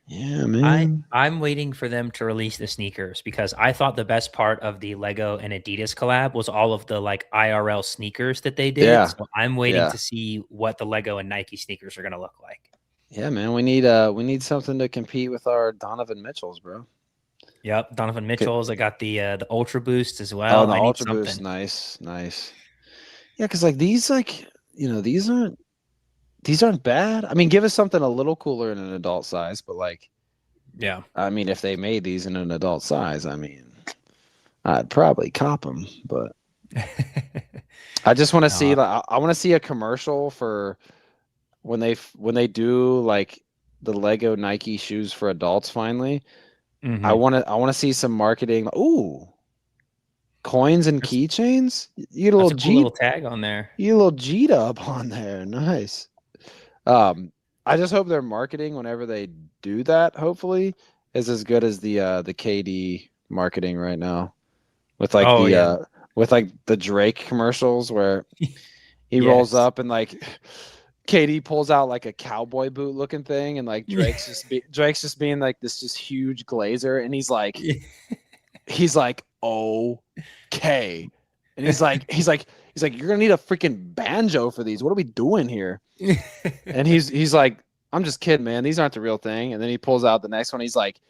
Yeah, man. I'm waiting for them to release the sneakers because I thought the best part of the Lego and Adidas collab was all of the like IRL sneakers that they did. Yeah. So I'm waiting to see what the Lego and Nike sneakers are going to look like. Yeah, man. We need something to compete with our Donovan Mitchells, bro. Yep, Donovan Mitchell's. I got the Ultra Boost as well. Oh, the Ultra Boost, nice. Yeah, because like these, like these aren't bad. I mean, give us something a little cooler in an adult size, but like, yeah. I mean, if they made these in an adult size, I mean, I'd probably cop them. But I just want to see, like, I want to see a commercial for when they do like the Lego Nike shoes for adults. Finally, I want to see some marketing. Ooh, coins and keychains. You get a little tag on there. You get a little G up on there. Nice. I just hope their marketing, whenever they do that, hopefully, is as good as the KD marketing right now, with like with like the Drake commercials where he rolls up and like KD pulls out like a cowboy boot looking thing, and like Drake's just being like this just huge glazer, and he's like okay, and he's like you're gonna need a freaking banjo for these. What are we doing here? And he's like, I'm just kidding, man. These aren't the real thing. And then he pulls out the next one. He's like,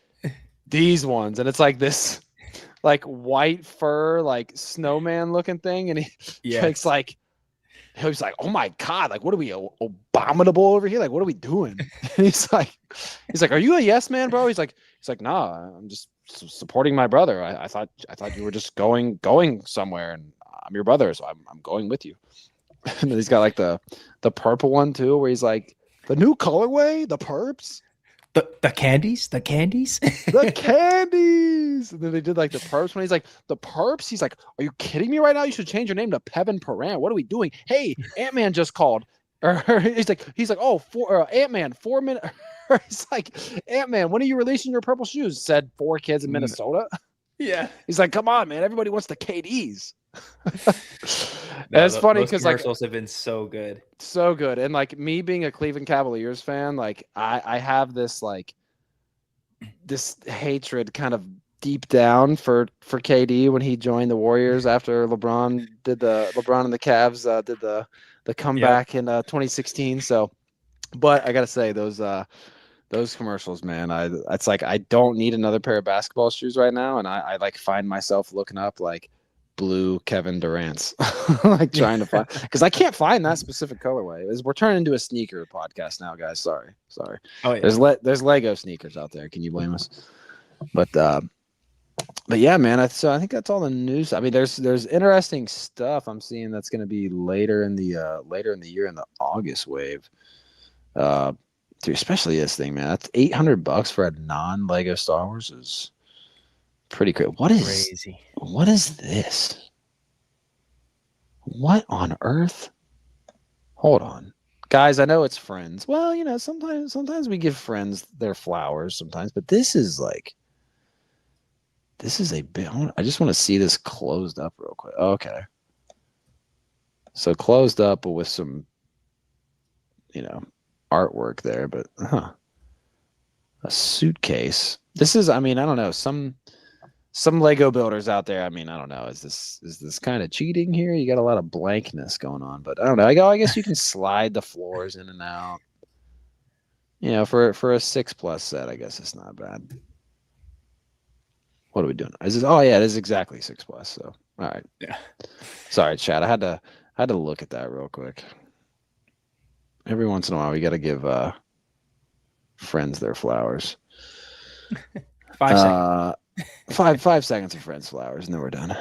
these ones, and it's like this like white fur like snowman looking thing, and he's like, oh my god, like what are we abominable over here? Like what are we doing? And he's like, are you a yes man, bro? He's like, nah, I'm just supporting my brother. I thought you were just going somewhere, and I'm your brother, so I'm going with you. And then he's got like the purple one too, where he's like, the new colorway, the perps, the candies, the candies. And then they did like the perps when he's like, the perps. He's like, are you kidding me right now? You should change your name to Pevin Perrin. What are we doing? Hey, Ant-Man just called. Or he's like, oh, Ant-Man, 4 minutes. He's like, Ant-Man, when are you releasing your purple shoes? Said 4 kids in Minnesota. Yeah. He's like, come on, man. Everybody wants the KDs. It's funny because like commercials have been so good, and like me being a Cleveland Cavaliers fan, like I have this like this hatred kind of deep down for KD when he joined the Warriors after LeBron and the Cavs did the comeback in 2016. So, but I gotta say those commercials, man, it's like I don't need another pair of basketball shoes right now, and I like find myself looking up like blue Kevin Durant's, like trying to find, because I can't find that specific colorway. We're turning into a sneaker podcast now, guys. Sorry. Oh, yeah. There's Lego sneakers out there. Can you blame us? But yeah, man. So I think that's all the news. I mean, there's interesting stuff I'm seeing that's going to be later in the year in the August wave. Dude, especially this thing, man. That's $800 for a non-Lego Star Wars is Pretty great. What is this? What on earth? Hold on. Guys, I know it's friends. Well, you know, sometimes we give friends their flowers sometimes, but this is a bit. I just want to see this closed up real quick. Okay. So closed up with some, you know, artwork there, but a suitcase. This is, I mean, I don't know, some Lego builders out there. I mean, I don't know. Is this kind of cheating here? You got a lot of blankness going on, but I don't know. I guess you can slide the floors in and out. You know, for a 6+ set, I guess it's not bad. What are we doing? Is this? Oh yeah, it is exactly 6+. So all right. Yeah. Sorry, Chad. I had to look at that real quick. Every once in a while, we got to give friends their flowers. 5 seconds. 5 seconds of friends flowers, and then we're done.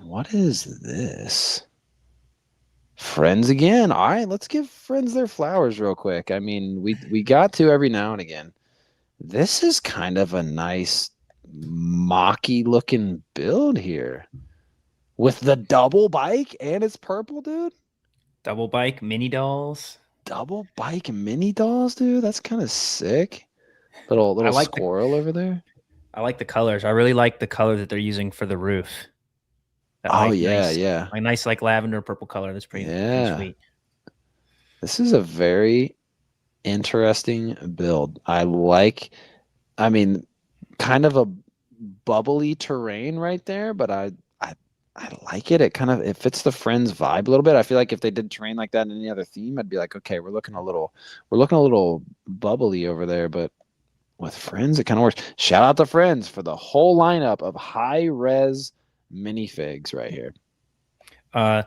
What is this? Friends again. All right, let's give friends their flowers real quick. I mean, we got to every now and again. This is kind of a nice mocky looking build here with the double bike, and it's purple, dude. Double bike mini dolls. Double bike mini dolls, dude. That's kind of sick. Little like squirrel over there. I like the colors. I really like the color that they're using for the roof. That, Oh like, yeah, nice, yeah. like nice like lavender purple color. That's pretty sweet. This is a very interesting build. I mean, kind of a bubbly terrain right there, but I like it. It fits the Friends vibe a little bit. I feel like if they did terrain like that in any other theme, I'd be like, okay, we're looking a little bubbly over there, but with Friends, it kind of works. Shout out to Friends for the whole lineup of high-res minifigs right here. I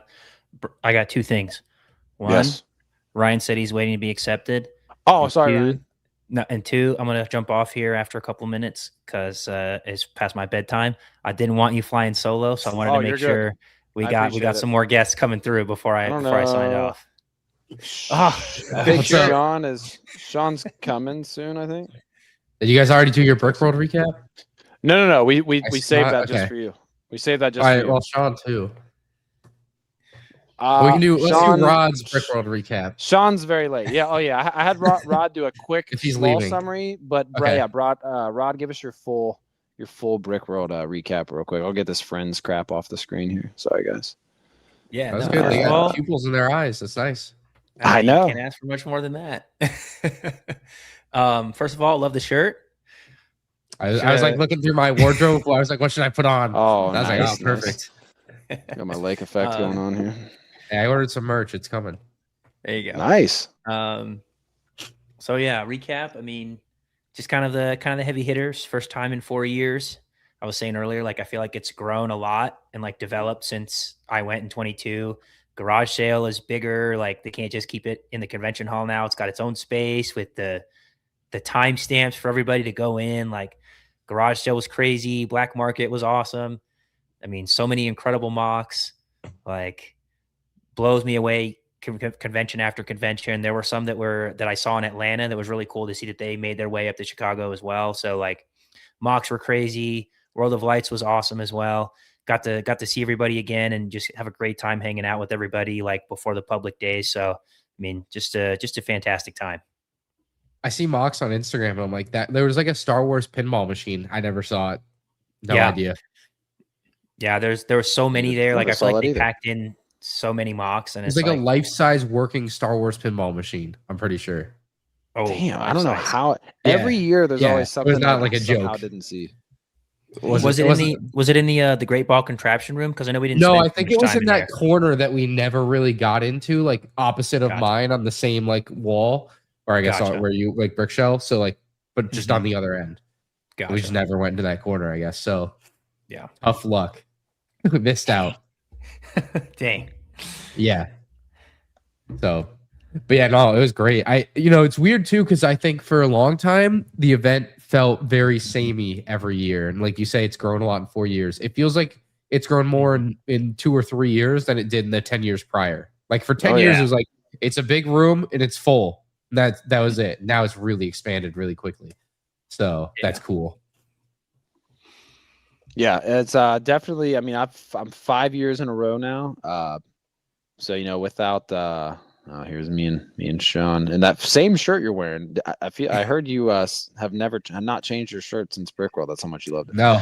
got 2 things. One, Yes. Ryan said he's waiting to be accepted. Oh, And sorry, 2, Ryan. No, and 2, I'm gonna jump off here after a couple minutes because it's past my bedtime. I didn't want you flying solo, so I wanted to make sure we got some more guests coming through before I signed off. Big Sean's coming soon, I think. Did you guys already do your Brickworld recap? No. We saved that just for you. We saved that just for you. Well, Sean too. Let's do Rod's Brickworld recap. Sean's very late. Yeah. Oh yeah. I had Rod do a quick If he's small leaving. summary, but Okay. Rod, give us your full Brickworld recap real quick. I'll get this Friends crap off the screen here. Sorry, guys. Yeah, That's no, good. They first of all, got pupils in their eyes. That's nice. I know. You can't ask for much more than that. First of all, love the shirt. I was like looking through my wardrobe. I was like, what should I put on? Oh, I was nice, like, oh, perfect. Got my lake effect going on here. Hey, I ordered some merch. It's coming. There you go. Nice. So yeah, recap. I mean, just kind of the heavy hitters. First time in 4 years. I was saying earlier, like I feel like it's grown a lot and like developed since I went in 22. Garage sale is bigger. Like they can't just keep it in the convention hall now. It's got its own space with the timestamps for everybody to go in. Like garage sale was crazy. Black market was awesome. I mean, so many incredible mocks. Like blows me away. Convention after convention. There were some that I saw in Atlanta that was really cool to see that they made their way up to Chicago as well. So like mocks were crazy. World of Lights was awesome as well. Got to see everybody again and just have a great time hanging out with everybody like before the public days. So I mean, just a fantastic time. I see mocks on Instagram and I'm like, that there was like a Star Wars pinball machine. I never saw it. No idea. Yeah, there were so many there. Like I feel like they packed in so many mocks, and it's like a life-size working Star Wars pinball machine. I'm pretty sure. Oh damn! I don't know how. Every year there's always something. It was not like a joke. I didn't see. Was it in the Great Ball contraption room? Because I know we didn't. No, I think it was in that corner that we never really got into, like opposite of mine on the same like wall, or I guess where you like brick shelf. So like, but just on the other end. Gotcha. We just never went into that corner, I guess. So yeah, tough luck. We missed out. Dang. Yeah. So, but yeah, no, it was great. It's weird too because I think for a long time the event felt very samey every year, and like you say, it's grown a lot in 4 years. It feels like it's grown more in 2 or 3 years than it did in the 10 years prior. Like for 10 years, it was like it's a big room and it's full. That was it. Now it's really expanded really quickly. So that's cool. Yeah, it's definitely. I mean, I'm 5 years in a row now. So without here's me and Sean, and that same shirt you're wearing. I heard you have not changed your shirt since Brickworld. That's how much you loved it. No.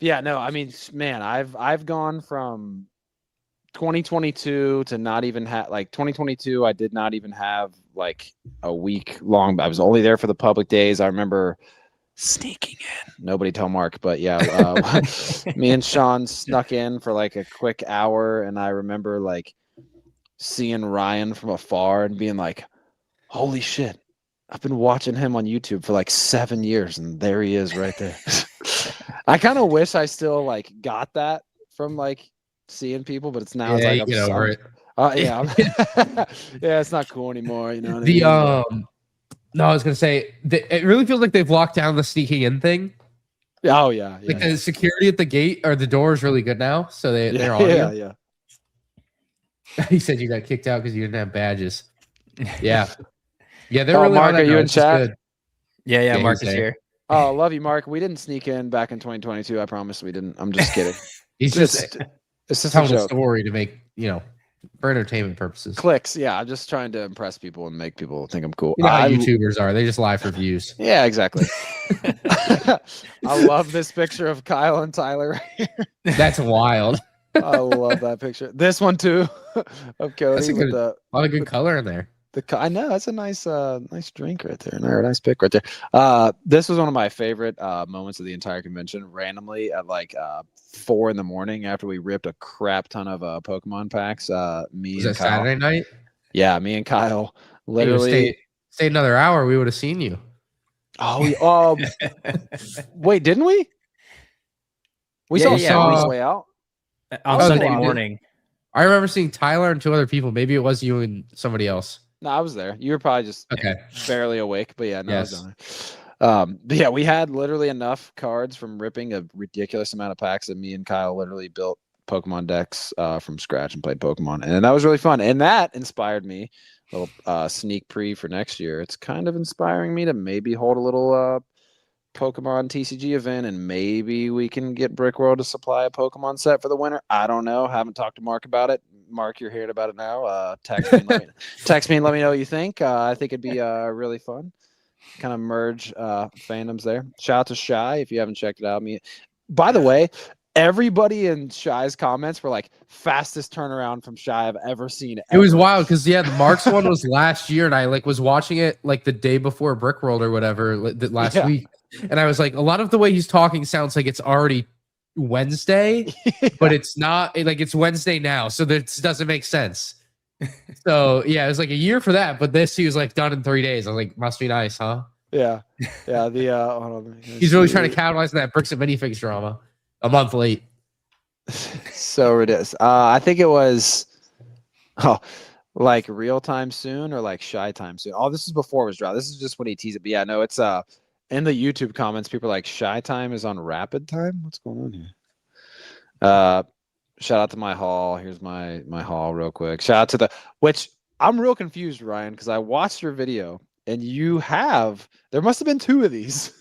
Yeah, no, I mean, man, I've gone from 2022 to not even have 2022. I did not even have like a week long. I was only there for the public days. I remember sneaking in. Nobody tell Mark, but yeah, me and Sean snuck in for like a quick hour, and I remember like seeing Ryan from afar and being like, "Holy shit! I've been watching him on YouTube for like 7 years, and there he is right there." I kind of wish I still like got that from like seeing people, but it's now Yeah, it's you like get over it. yeah, yeah, it's not cool anymore. You know what The I mean? no, I was gonna say it really feels like they've locked down the sneaking in thing. Oh yeah, Like the security at the gate or the door is really good now, so they're on yeah, you. yeah. He said you got kicked out because you didn't have badges. Yeah, yeah, they're Oh, really Mark, on that are you now. in It's just chat? good. Yeah, Yeah, Mark he's is there. here. Oh, love you, Mark. We didn't sneak in back in 2022. I promise we didn't. I'm just kidding. He's just It's just a telling a joke. story to make for entertainment purposes. Clicks. Yeah, I'm just trying to impress people and make people think I'm cool. You know how YouTubers are; they just lie for views. Yeah, exactly. I love this picture of Kyle and Tyler. That's wild. I love that picture. This one too of Cody That's a with good, the a lot of good color in there. I know that's a nice drink right there. Nice pick right there. This was one of my favorite moments of the entire convention. Randomly at like 4 a.m. after we ripped a crap ton of Pokemon packs. Me Was and that Kyle. Saturday night? Yeah, me and Kyle Literally, literally. stay another hour. We would have seen you. Oh, wait, didn't we? We Yeah, saw yeah, Saw on we- the way out. On Oh, Sunday they did. morning. I remember seeing Tyler and 2 other people. Maybe it was you and somebody else. No, I was there. You were probably just Okay. barely awake, but yeah, no, I was Yes. down there. But yeah, we had literally enough cards from ripping a ridiculous amount of packs that me and Kyle literally built Pokemon decks from scratch and played Pokemon, and that was really fun. And that inspired me. A little sneak pre for next year. It's kind of inspiring me to maybe hold a little Pokemon TCG event, and maybe we can get Brickworld to supply a Pokemon set for the winter. I don't know. Haven't talked to Mark about it. Mark, you're hearing about it now. Text me and let me know what you think. I think it'd be really fun. Kind of merge fandoms there. Shout out to Shy if you haven't checked it out. By the way, everybody in Shy's comments were like, fastest turnaround from Shy I've ever seen. It was ever. wild because the Mark's one was last year, and I was watching it like the day before Brickworld or whatever last Yeah. week, and I was like, a lot of the way he's talking sounds like it's already Wednesday, but it's not. It's Wednesday now, so this doesn't make sense. So yeah, it was like a year for that, but this he was like done in 3 days. I was like, must be nice, huh? Yeah. The hold on, let me He's really see. trying to capitalize on that bricks and minifigs drama. A month late. So ridiculous. I think it was like real time soon or like Shy time soon. Oh, this is before it was dropped. This is just when he teased it. But yeah, no, it's in the YouTube comments, people are like, Shy time is on rapid time. What's going on here? Shout out to my haul. Here's my haul real quick. Shout out to which I'm real confused, Ryan, because I watched your video and there must have been 2 of these.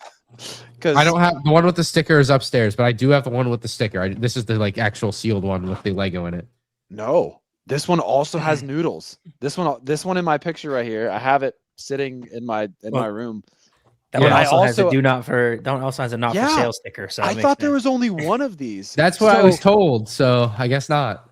Because I don't have the one with the sticker is upstairs, but I do have the one with the sticker. This is the actual sealed one with the Lego in it. No, this one also has noodles. This one in my picture right here. I have it sitting in my room. That Yeah. one I also has a also- that one also has a not Yeah. for sale sticker. So I thought there was only one of these. That's what I was told, so I guess not.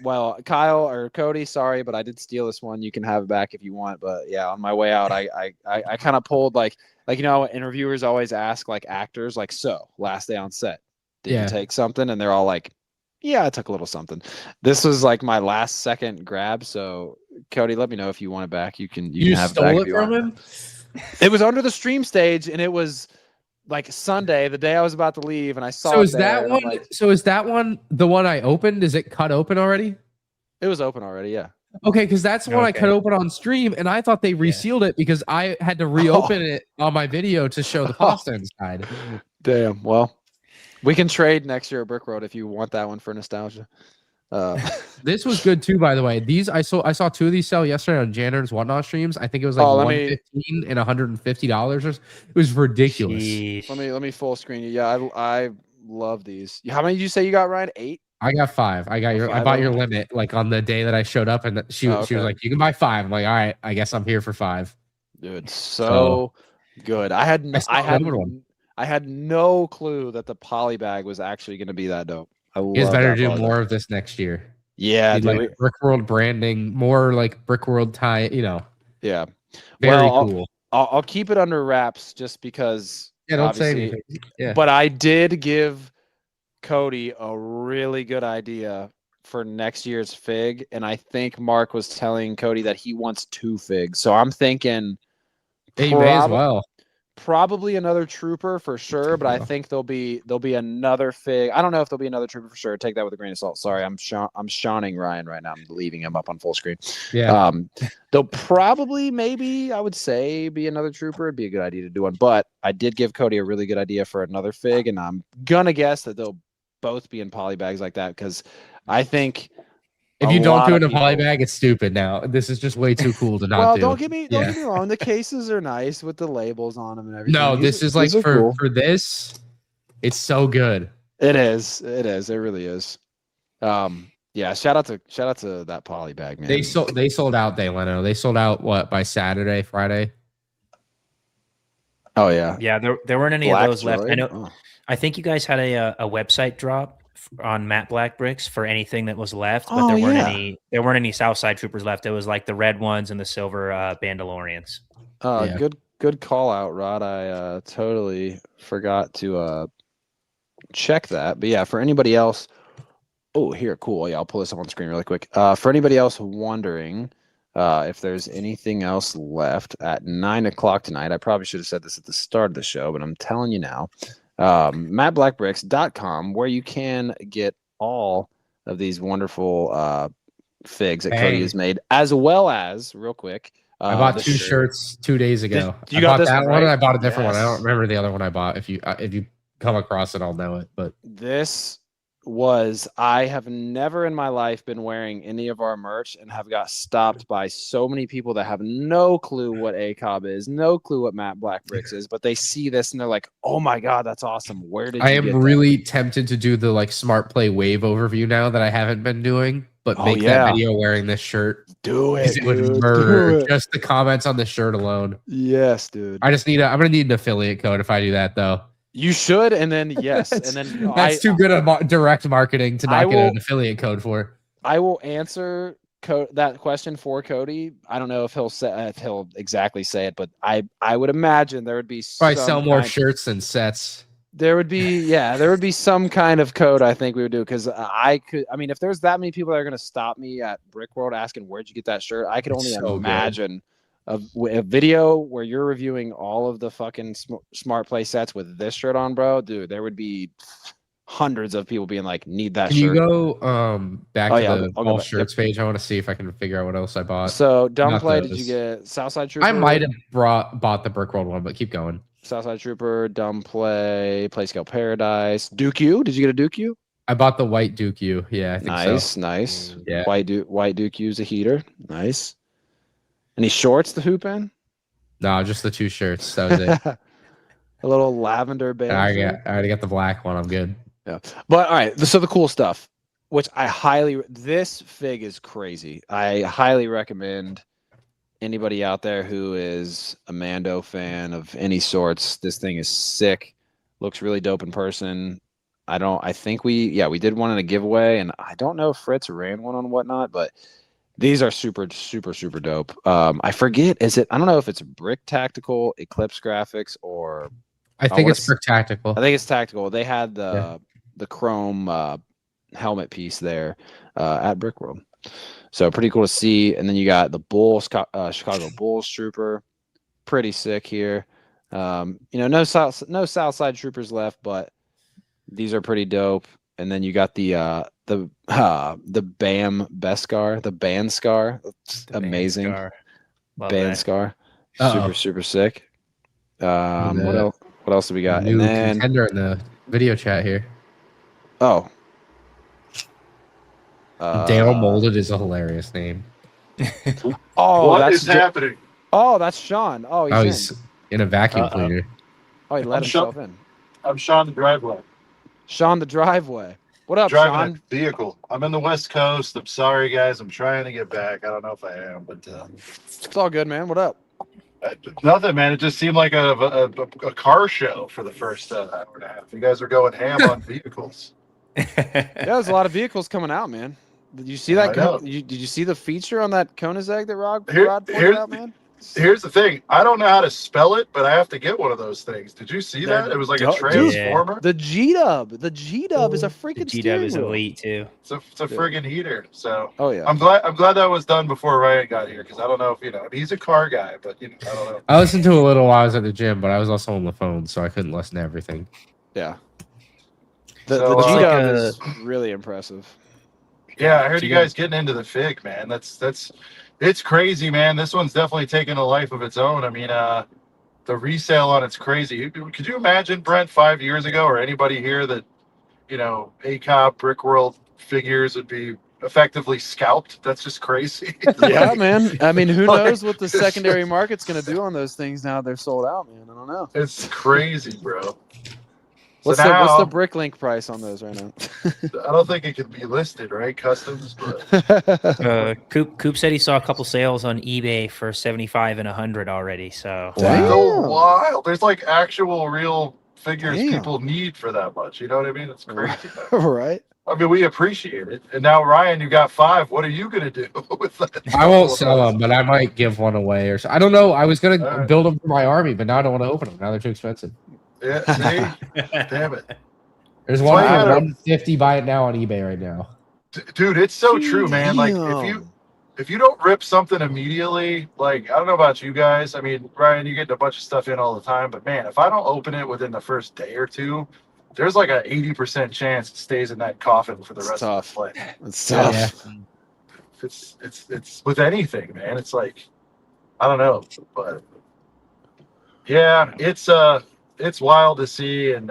Well, Kyle or Cody, sorry, but I did steal this one. You can have it back if you want. But yeah, on my way out, I kind of pulled like interviewers always ask like actors like, so last day on set, did Yeah. you take something? And they're all like, yeah, I took a little something. This was like my last second grab. So Cody, let me know if you want it back. You can have it back stole if it you from want. him? It was under the stream stage, and it was like Sunday, the day I was about to leave, and I saw. So it is there, that and I'm one? like, So is that one the one I opened? Is it cut open already? it was open already. Yeah. Okay, because that's the one I Okay. cut open on stream, and I thought they resealed it because I had to reopen it on my video to show the pasta inside. Damn. Well, we can trade next year at Brickworld if you want that one for nostalgia. This was good too, by the way. These I saw two of these sell yesterday on Janitor's Whatnot streams. I think it was like $115 and $150. It was ridiculous. Sheesh. Let me full screen you. Yeah, I love these. How many did you say you got, Ryan? 8? I got 5. I got I bought your limit like on the day that I showed up, and she was like, "You can buy 5." I'm like, "All right, I guess I'm here for 5." Dude, so good. I had no clue that the poly bag was actually going to be that dope. You guys better do more of this next year. Yeah, dude. Like Brickworld branding, more like Brickworld tie. Yeah, very cool. I'll keep it under wraps just because. Yeah, don't say anything. Yeah, but I did give Cody a really good idea for next year's fig, and I think Mark was telling Cody that he wants 2 figs. So I'm thinking he may as well. Probably another trooper for sure, but I think there'll be another fig. I don't know if there'll be another trooper for sure. Take that with a grain of salt. Sorry, I'm shawning Ryan right now. I'm leaving him up on full screen. Yeah. There'll probably, maybe I would say, be another trooper. It'd be a good idea to do one. But I did give Cody a really good idea for another fig, and I'm gonna guess that they'll both be in poly bags like that because I think. If you don't do it in a poly bag, it's stupid now. This is just way too cool to not do. Well, don't get me wrong. The cases are nice with the labels on them and everything. No, this is like for this, it's so good. It is. It really is. Yeah, shout out to that poly bag, man. They sold out, Leno. They sold out by Saturday, Friday? Oh yeah. Yeah, there weren't any of those left. I know I think you guys had a website drop on Matte Black Bricks for anything that was left, but there weren't any Southside Troopers left. It was like the red ones and the silver Bandalorians. Good call out, Rod. I totally forgot to check that. But yeah, for anybody else, here, cool. Yeah, I'll pull this up on screen really quick. For anybody else wondering if there's anything else left at 9 o'clock tonight, I probably should have said this at the start of the show, but I'm telling you now. matteblackbricks.com, where you can get all of these wonderful figs that Cody has made, as well as, real quick, I bought 2 shirts 2 days ago. You got bought that one, right? and I bought a different one. I don't remember the other one I bought. If you come across it, I'll know it. But I have never in my life been wearing any of our merch and have got stopped by so many people that have no clue what ACOB is, no clue what Matte Black Bricks is, but they see this and they're like, "Oh my god, that's awesome! Where did you get that?" really tempted to do the like Smart Play Wave overview now that I haven't been doing, but make that video wearing this shirt. Do it. It would murder just the comments on the shirt alone. Yes, dude. I'm gonna need an affiliate code if I do that though. You should, and then yes, and then that's too good of direct marketing to not get an affiliate code for. I will answer that question for Cody. I don't know if he'll exactly say it, but I would imagine there would be probably sell more shirts than sets. There would be some kind of code I think we would do because if there's that many people that are going to stop me at Brickworld asking where'd you get that shirt, I could only imagine. A video where you're reviewing all of the fucking Smart Play sets with this shirt on, bro, dude, there would be hundreds of people being like, need that shirt. Can you go back to the all shirts page? I want to see if I can figure out what else I bought. So Dumbplay, did you get Southside Trooper? I might have bought the Brickworld one, but keep going. Southside Trooper, Dumbplay, Playscale Paradise, Duke U. Did you get a Duke U? I bought the white Duke U. Yeah, I think so. Nice. Yeah. White Duke U's a heater. Nice. Any shorts to hoop in? No, just the 2 shirts. That was it. A little lavender band. I already got the black one. I'm good. Yeah. But all right. So the cool stuff, which this fig is crazy. I highly recommend anybody out there who is a Mando fan of any sorts. This thing is sick. Looks really dope in person. I think we did one in a giveaway, and I don't know if Fritz ran one on Whatnot, but these are super, super, super dope. I forget, I don't know if it's Brick Tactical, Eclipse Graphics, or I think it's Brick Tactical. I think it's Tactical. They had the chrome helmet piece there at Brickworld. So pretty cool to see. And then you got the Chicago Bulls Trooper. Pretty sick here. No Southside Troopers left, but these are pretty dope. And then you got the BAM Beskar, the Band Scar. Amazing. Band Scar. Super, super sick. What else do we got? New contender in the video chat here. Oh, Dale Molded is a hilarious name. Oh, What that's is happening? Oh, that's Sean. Oh, He's in. in a vacuum Uh-oh. cleaner. Oh, he let I'm himself in. I'm Sean the driveway. Sean the driveway. What up, Driving Sean? a vehicle. I'm in the West Coast. I'm sorry, guys. I'm trying to get back. I don't know if I am, but It's all good, man. What up? nothing, man. It just seemed like a car show for the first hour and a half. You guys are going ham on vehicles. Yeah, there's a lot of vehicles coming out, man. Did you see I that? know. Did you see the feature on that Koenigsegg that Rod Here- pointed here's- out, man? Here's the thing. I don't know how to spell it, but I have to get one of those things. Did you see They're that? It was like a dope. transformer. The G-Dub. The G-Dub is a The freaking G-Dub steering is wheel. elite too. It's a friggin' heater. So Oh yeah. I'm glad that was done before Ryan got here, because I don't know if he's a car guy, but I don't know. I listened to a little while I was at the gym, but I was also on the phone, so I couldn't listen to everything. Yeah. So, The G-Dub like is really impressive. Yeah, I heard So you you guys getting into the fig, man. It's crazy, man. This one's definitely taking a life of its own. I mean, the resale on it's crazy. Could you imagine, Brent, 5 years ago, or anybody here that, ACOB, Brickworld figures would be effectively scalped? That's just crazy. Yeah, man. I mean, who Like, knows what the it's secondary market's going to do on those things now they're sold out, man. I don't know. It's crazy, bro. What's So the now, Bricklink price on those right now? I don't think it can be listed, right? Customs, but Coop said he saw a couple sales on eBay for 75 and 100 already. So Damn. so wild. There's like actual real figures Damn. people need for that much. You know what I mean? It's crazy. Right. I mean, we appreciate it. And now, Ryan, you got 5. What are you going to do with that? I won't sell them, but I might give one away or so. I don't know. I was gonna All right. build them for my army, but now I don't want to open them. Now they're too expensive. Yeah, see? Damn it. There's one why for I had a- 150. Buy it now on eBay right now. Dude, it's so true, man. Like, Damn. if you don't rip something immediately, like, I don't know about you guys. I mean, Ryan, you get a bunch of stuff in all the time, but man, if I don't open it within the first day or two, there's like a 80% chance it stays in that coffin for the It's rest tough. of the play. It's tough. Yeah. It's with anything, man. It's like, I don't know, but yeah, it's wild to see. And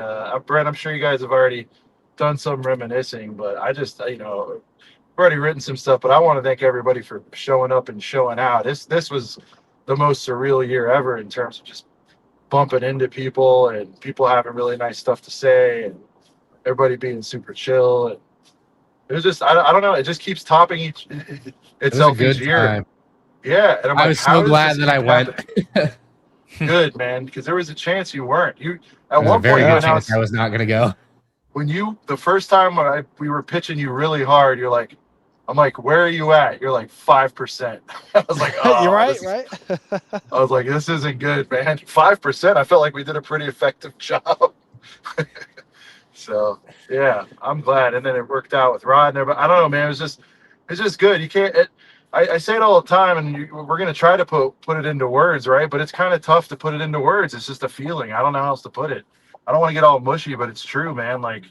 Brent, I'm sure you guys have already done some reminiscing, but I just, I've already written some stuff, but I want to thank everybody for showing up and showing out. This was the most surreal year ever in terms of just bumping into people and people having really nice stuff to say and everybody being super chill. And it was just, I don't know. It just keeps topping It was a itself good each year. time. Yeah. And I'm I like, was how so does glad this that I keep went. happening? Good, man, because there was a chance you weren't. At There's a one very point you good chance announced I was not gonna go. when the first time when we were pitching you really hard, you're like, I'm like, where are you at? You're like 5%. I was like, oh, You're right, this is- right? I was like, this isn't good, man. 5%. I felt like we did a pretty effective job. So yeah, I'm glad. And then it worked out with Rod and everybody. I don't know, man. It's just good. You can't. I say it all the time, and we're gonna try to put it into words, right? But it's kind of tough to put it into words. It's just a feeling. I don't know how else to put it. I don't want to get all mushy, but it's true, man. Like,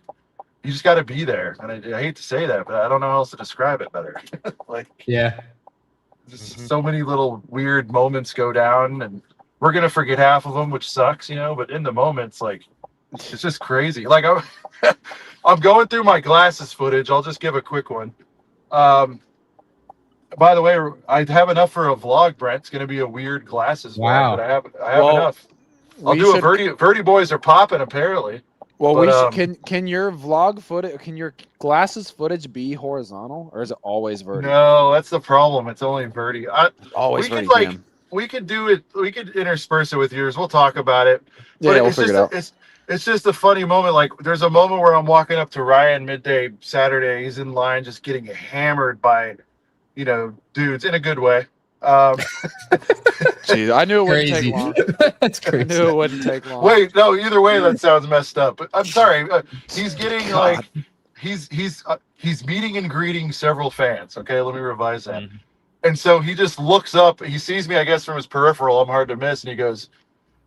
you just got to be there. And I hate to say that, but I don't know how else to describe it better. Like, Yeah. just so many little weird moments go down, and we're gonna forget half of them, which sucks, But in the moments, like, it's just crazy. Like, I'm going through my glasses footage. I'll just give a quick one. By the way, I have enough for a vlog, Brent. It's gonna be a weird glasses Wow. vlog, but I have Well, enough. I'll We do a should- Verdi boys are popping apparently. Well, But, can your vlog footage, can your glasses footage be horizontal, or is it always vertical? No, that's the problem. It's only Verdi. Always we could, vertical. like, we could do it. We could intersperse it with yours. We'll talk about it. Yeah, But we'll it's figure it just out. it's just a funny moment. Like, there's a moment where I'm walking up to Ryan midday Saturday. He's in line just getting hammered by, dudes in a good way. Jeez, I knew it wouldn't Crazy. take long. That's I crazy. knew it wouldn't take long. Wait, no, either way, that sounds messed up. But I'm sorry. He's getting God. like, he's meeting and greeting several fans. Okay, let me revise that. Mhm. And so he just looks up. He sees me, I guess, from his peripheral. I'm hard to miss. And he goes,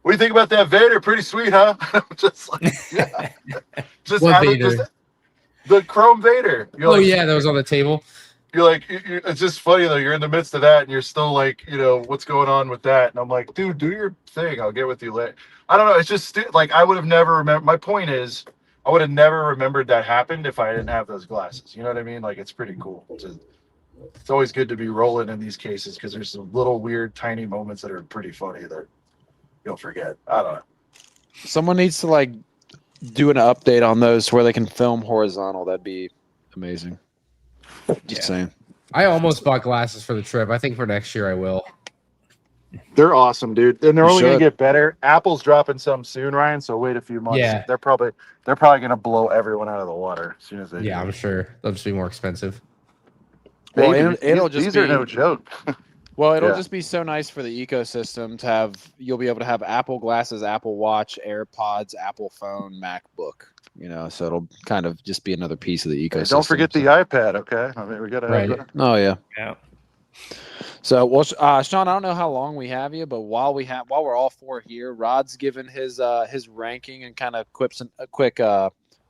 "What do you think about that Vader? Pretty sweet, huh?" I'm just like, yeah. Just What having Vader? just the Chrome Vader. You're Oh like, yeah, that was on the table. You're like, it's just funny though. You're in the midst of that, and you're still like, what's going on with that? And I'm like, dude, do your thing. I'll get with you later. I don't know. It's just like, I would have never remembered. My point is, I would have never remembered that happened if I didn't have those glasses. You know what I mean? Like, it's pretty cool. It's always good to be rolling in these cases because there's some little weird, tiny moments that are pretty funny that you'll forget. I don't know. Someone needs to like do an update on those where they can film horizontal. That'd be amazing. Just saying. I almost bought glasses for the trip. I think for next year I will. They're awesome, dude, and they're You only going should. to get better. Apple's dropping some soon, Ryan. So wait a few months. Yeah. They're probably going to blow everyone out of the water as soon as they. Yeah, do. I'm sure they'll just be more expensive. Well, Maybe. it'll just these be are no joke. Well, it'll Yeah. just be so nice for the ecosystem to have. You'll be able to have Apple glasses, Apple Watch, AirPods, Apple phone, MacBook. You know, so it'll kind of just be another piece of the ecosystem. Hey, don't forget the iPad, okay? I mean, we got to. Right. Oh yeah. Yeah. So, well, Sean, I don't know how long we have you, but while we're all four here, Rod's given his ranking and kind of a quick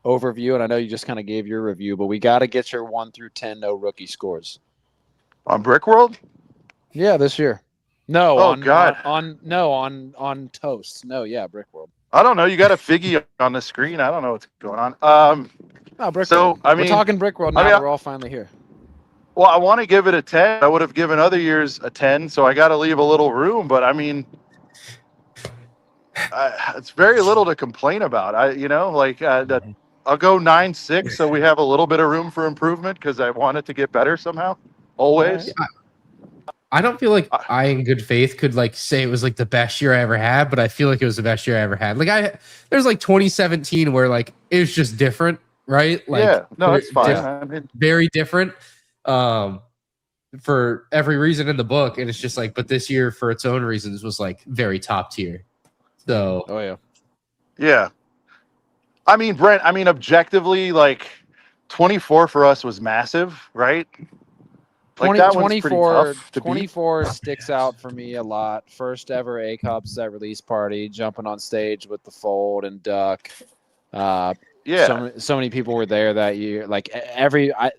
overview, and I know you just kind of gave your review, but we got to get your 1 through 10 no rookie scores. On Brickworld? Yeah, this year. No, Oh, on God. on Toast. No, yeah, Brickworld. I don't know. You got a figgy on the screen. I don't know what's going on. No, Brickworld. So, I we're mean- talking Brickworld now. I mean, We're all finally here. Well, I want to give it a 10. I would have given other years a 10, so I got to leave a little room. But I mean, it's very little to complain about. I'll go 9.6, so we have a little bit of room for improvement because I want it to get better somehow. Always. I don't feel like I, in good faith, could like say it was like the best year I ever had, but I feel like it was the best year I ever had. Like there's like 2017 where like it was just different, right? Like, Yeah, no, it's fine. diff- I mean, very different for every reason in the book, and it's just like, but this year for its own reasons was like very top tier. So Oh yeah. yeah. I mean, Brent, objectively, like 24 for us was massive, right? Like that one's pretty 24, tough to beat. 24 sticks out for me a lot. First ever ACOB set release party, jumping on stage with the Fold and Duck. Yeah. So many people were there that year. Like I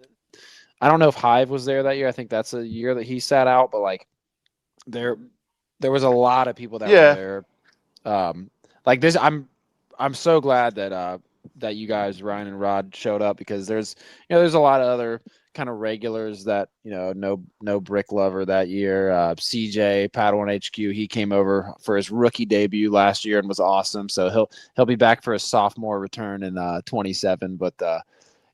don't know if Hive was there that year. I think that's a year that he sat out, but like there was a lot of people that were there. Like this, I'm so glad that you guys, Ryan and Rod, showed up because there's a lot of other kind of regulars that no Brick Lover that year. CJ Paddle and HQ, he came over for his rookie debut last year and was awesome. So he'll be back for his sophomore return in 27. But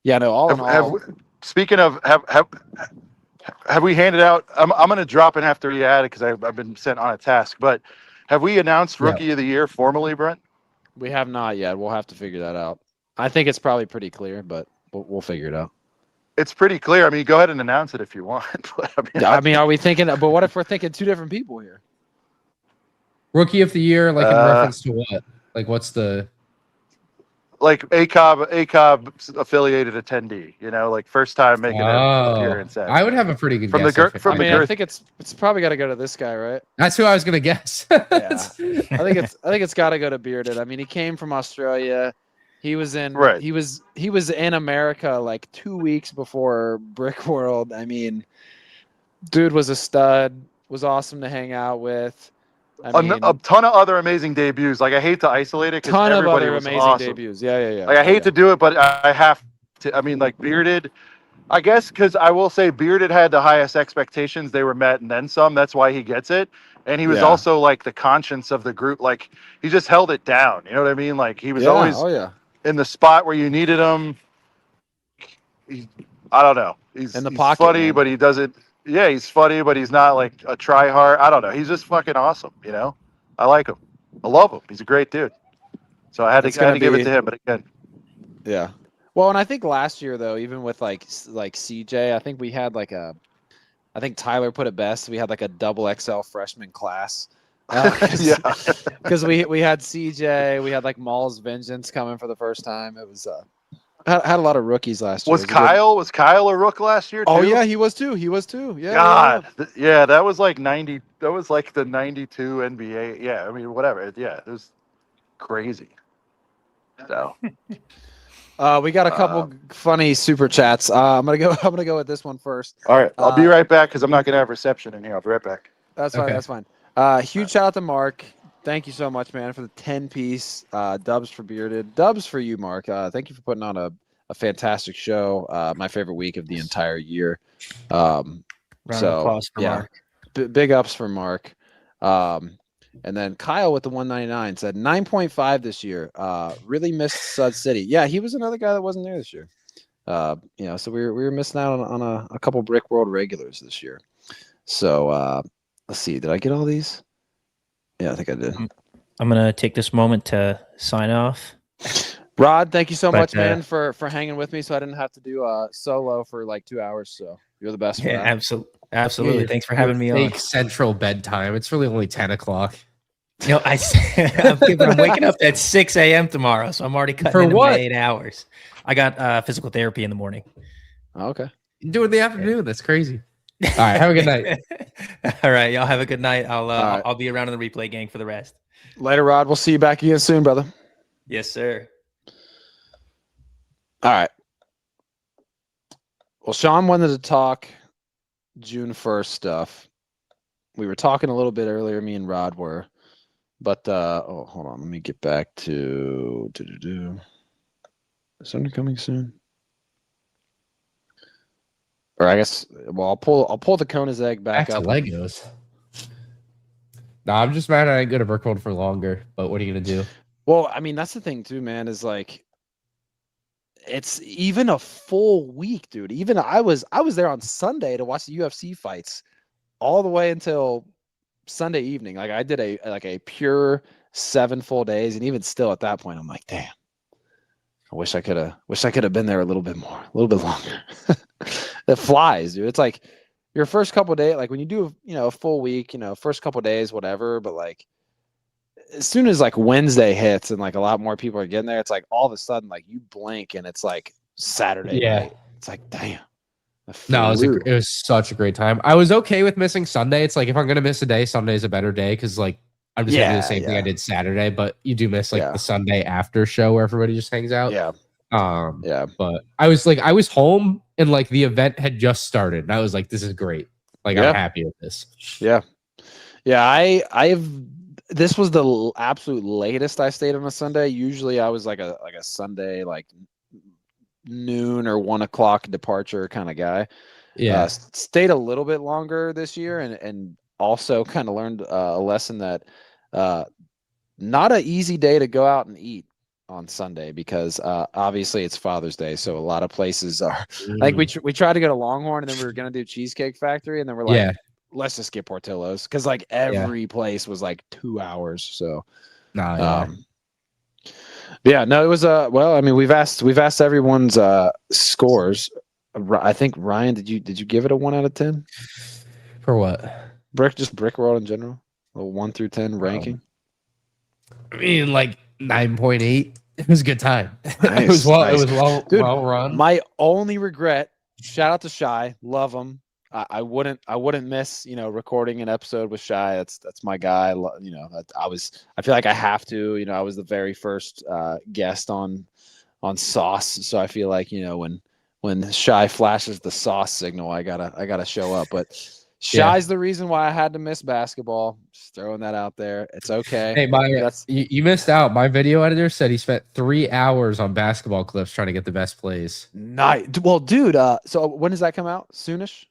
yeah, no, all in all. Speaking of, have we handed out? I'm going to drop in after you add it because I've been sent on a task. But have we announced Rookie of the Year formally, Brent? We have not yet. We'll have to figure that out. I think it's probably pretty clear, but we'll figure it out. It's pretty clear. I mean, go ahead and announce it if you want. But, I mean, are we thinking? But what if we're thinking two different people here? rookie of the year, like in reference to what? Like what's the like ACOB affiliated attendee, like first time making an appearance at. I would have a pretty good From guess. the I mean, I think it's probably got to go to this guy, right? That's who I was gonna guess. Yeah. I think it's got to go to Bearded. I mean, he came from Australia. He was in he was in America like 2 weeks before Brickworld. I mean, dude was a stud. Was awesome to hang out with. I mean, a ton of other amazing debuts. Like I hate to isolate it because ton of everybody other was amazing awesome. debuts. Yeah. Like I hate to do it, but I have to. I mean, like Bearded. I guess because I will say Bearded had the highest expectations. They were met and then some. That's why he gets it. And he was also like the conscience of the group. Like he just held it down. You know what I mean? Like he was always in the spot where you needed him. I don't know. He's in the pocket, funny, man. but he doesn't. Yeah, he's funny, but he's not like a try-hard. I don't know. He's just fucking awesome. I like him. I love him. He's a great dude. So I had to give it to him. But again, yeah. Well, and I think last year though, even with like CJ, I think we had I think Tyler put it best. We had like a double XL freshman class. Yeah. Because we had CJ, we had like Maul's Vengeance coming for the first time. It was had a lot of rookies last year. Was Kyle a rook last year too? Oh yeah, he was too. Yeah. God, yeah, that was like 90. That was like the 92 NBA. Yeah, I mean whatever. Yeah, it was crazy. So. We got a couple funny super chats. I'm gonna go with this one first. All right, I'll be right back because I'm not gonna have reception in here. I'll be right back. That's fine. Okay. That's fine. Huge shout out to Mark. thank you so much, man, for the 10-piece dubs for Bearded. Dubs for you, Mark. Thank you for putting on a fantastic show. My favorite week of the entire year. Round of applause for Mark. Big ups for Mark. And then Kyle with the 199 said 9.5 this year. Really missed Sud City. Yeah, he was another guy that wasn't there this year. So we were missing out on a couple Brickworld regulars this year. So let's see. Did I get all these? Yeah, I think I did. I'm gonna take this moment to sign off. Rod, thank you so much, man, for hanging with me, so I didn't have to do solo for like 2 hours. So you're the best. Yeah, absolutely. Thanks for having me on. Central bedtime. It's really only 10 o'clock. You know, I'm waking up at 6 a.m. tomorrow, so I'm already cutting into my 8 hours. I got physical therapy in the morning. Oh, okay. You do it in the afternoon. That's crazy. All right. Have a good night. All right. Y'all have a good night. I'll be around in the replay gang for the rest. Later, Rod. We'll see you back again soon, brother. Yes, sir. All right. Well, Sean wanted to talk June 1st stuff. We were talking a little bit earlier, me and Rod were. But, hold on. Let me get back to... Is something coming soon? Or I guess, well, I'll pull the Koenigsegg back up. To Legos. No, I'm just mad I ain't going to Brickworld for longer. But what are you going to do? Well, I mean, that's the thing too, man, is like, it's even a full week, dude. Even I was there on Sunday to watch the UFC fights all the way until Sunday evening. Like I did a pure 7 full days, and even still at that point, I'm like, damn. I wish I could have been there a little bit more, a little bit longer. It flies, dude. It's like your first couple of days, like when you do, a full week, first couple of days, whatever. But like as soon as like Wednesday hits and like a lot more people are getting there, it's like all of a sudden, like you blink and it's like Saturday night. It's like, damn. No, it was such a great time. I was okay with missing Sunday. It's like if I'm gonna miss a day, Sunday's a better day because like I'm just gonna do the same thing I did Saturday. But you do miss like the Sunday after show where everybody just hangs out. But I was home and like the event had just started, and I was like, this is great. Like I'm happy with this. This was the absolute latest I stayed on a Sunday. Usually I was like a Sunday like noon or 1 o'clock departure kind of guy. Stayed a little bit longer this year and also kind of learned a lesson that not an easy day to go out and eat on Sunday because obviously it's Father's Day, so a lot of places are like we tried to go to Longhorn and then we were gonna do Cheesecake Factory and then we're like let's just get Portillo's because like every place was like 2 hours. So it was well, I mean we've asked everyone's scores. I think Ryan, did you give it a 1 out of 10 for what? Brickworld in general, a 1 through 10 ranking? I mean like 9.8. It was a good time. Nice, it was well run. My only regret, shout out to Shy, love him. I wouldn't miss, recording an episode with Shy. That's my guy. I feel like I have to, I was the very first guest on Sauce. So I feel like, when Shy flashes the sauce signal, I gotta show up. But Shy's the reason why I had to miss basketball. Just throwing that out there. It's okay. Hey, you missed out. My video editor said he spent 3 hours on basketball clips trying to get the best plays. Nice. Well, dude, so when does that come out? Soonish?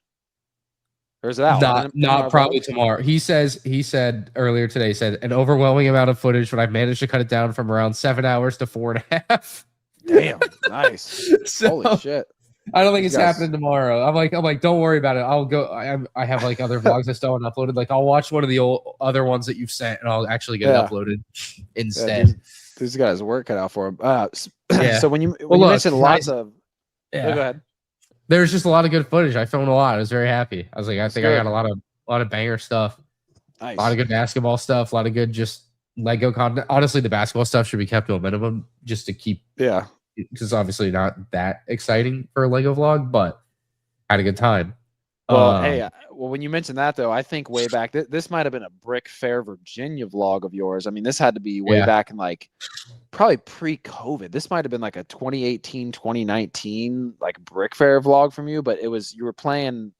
Or is it out? Not probably tomorrow. He said earlier today, he said an overwhelming amount of footage, but I've managed to cut it down from around 7 hours to 4.5. Damn, nice. Holy shit. I don't think it's happening tomorrow. I'm like, don't worry about it. I'll go. I have like other vlogs I still haven't uploaded. Like I'll watch one of the other ones that you've sent, and I'll actually get it uploaded instead. These guys work cut out for him. So when you mentioned lots of, go ahead. There's just a lot of good footage. I filmed a lot. I was very happy. I was like, I think I got a lot of banger stuff. Nice. A lot of good basketball stuff. A lot of good just Lego content. Honestly, the basketball stuff should be kept to a minimum just to keep. Yeah. Because obviously not that exciting for a Lego vlog, but had a good time. Well, when you mentioned that though, I think way back, this might have been a Brick Fair Virginia vlog of yours. I mean, this had to be way back in like probably pre-COVID. This might have been like a 2018, 2019 like Brick Fair vlog from you, but you were playing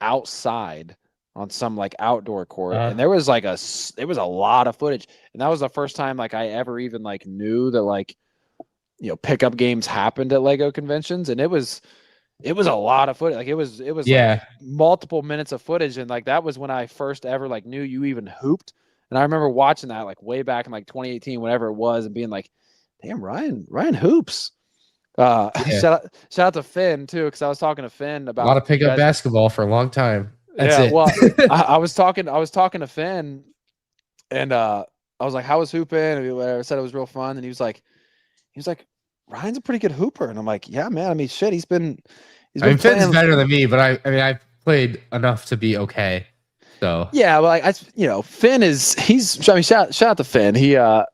outside on some like outdoor court, and there was like it was a lot of footage, and that was the first time like I ever even like knew that like pickup games happened at Lego conventions, and it was a lot of footage. Like it was like multiple minutes of footage, and like that was when I first ever like knew you even hooped. And I remember watching that like way back in like 2018, whenever it was, and being like, damn, Ryan hoops. Shout out to Finn too, because I was talking to Finn about a lot of pickup basketball for a long time. That's it. Well, I was talking to Finn, and I was like, how was hooping? And I said it was real fun, and he was like, Ryan's a pretty good hooper, and I'm like, yeah, man. I mean, shit, he's been Finn's better than me, but I mean, I've played enough to be okay. So yeah, well, Finn he's. I mean, shout out to Finn. He's a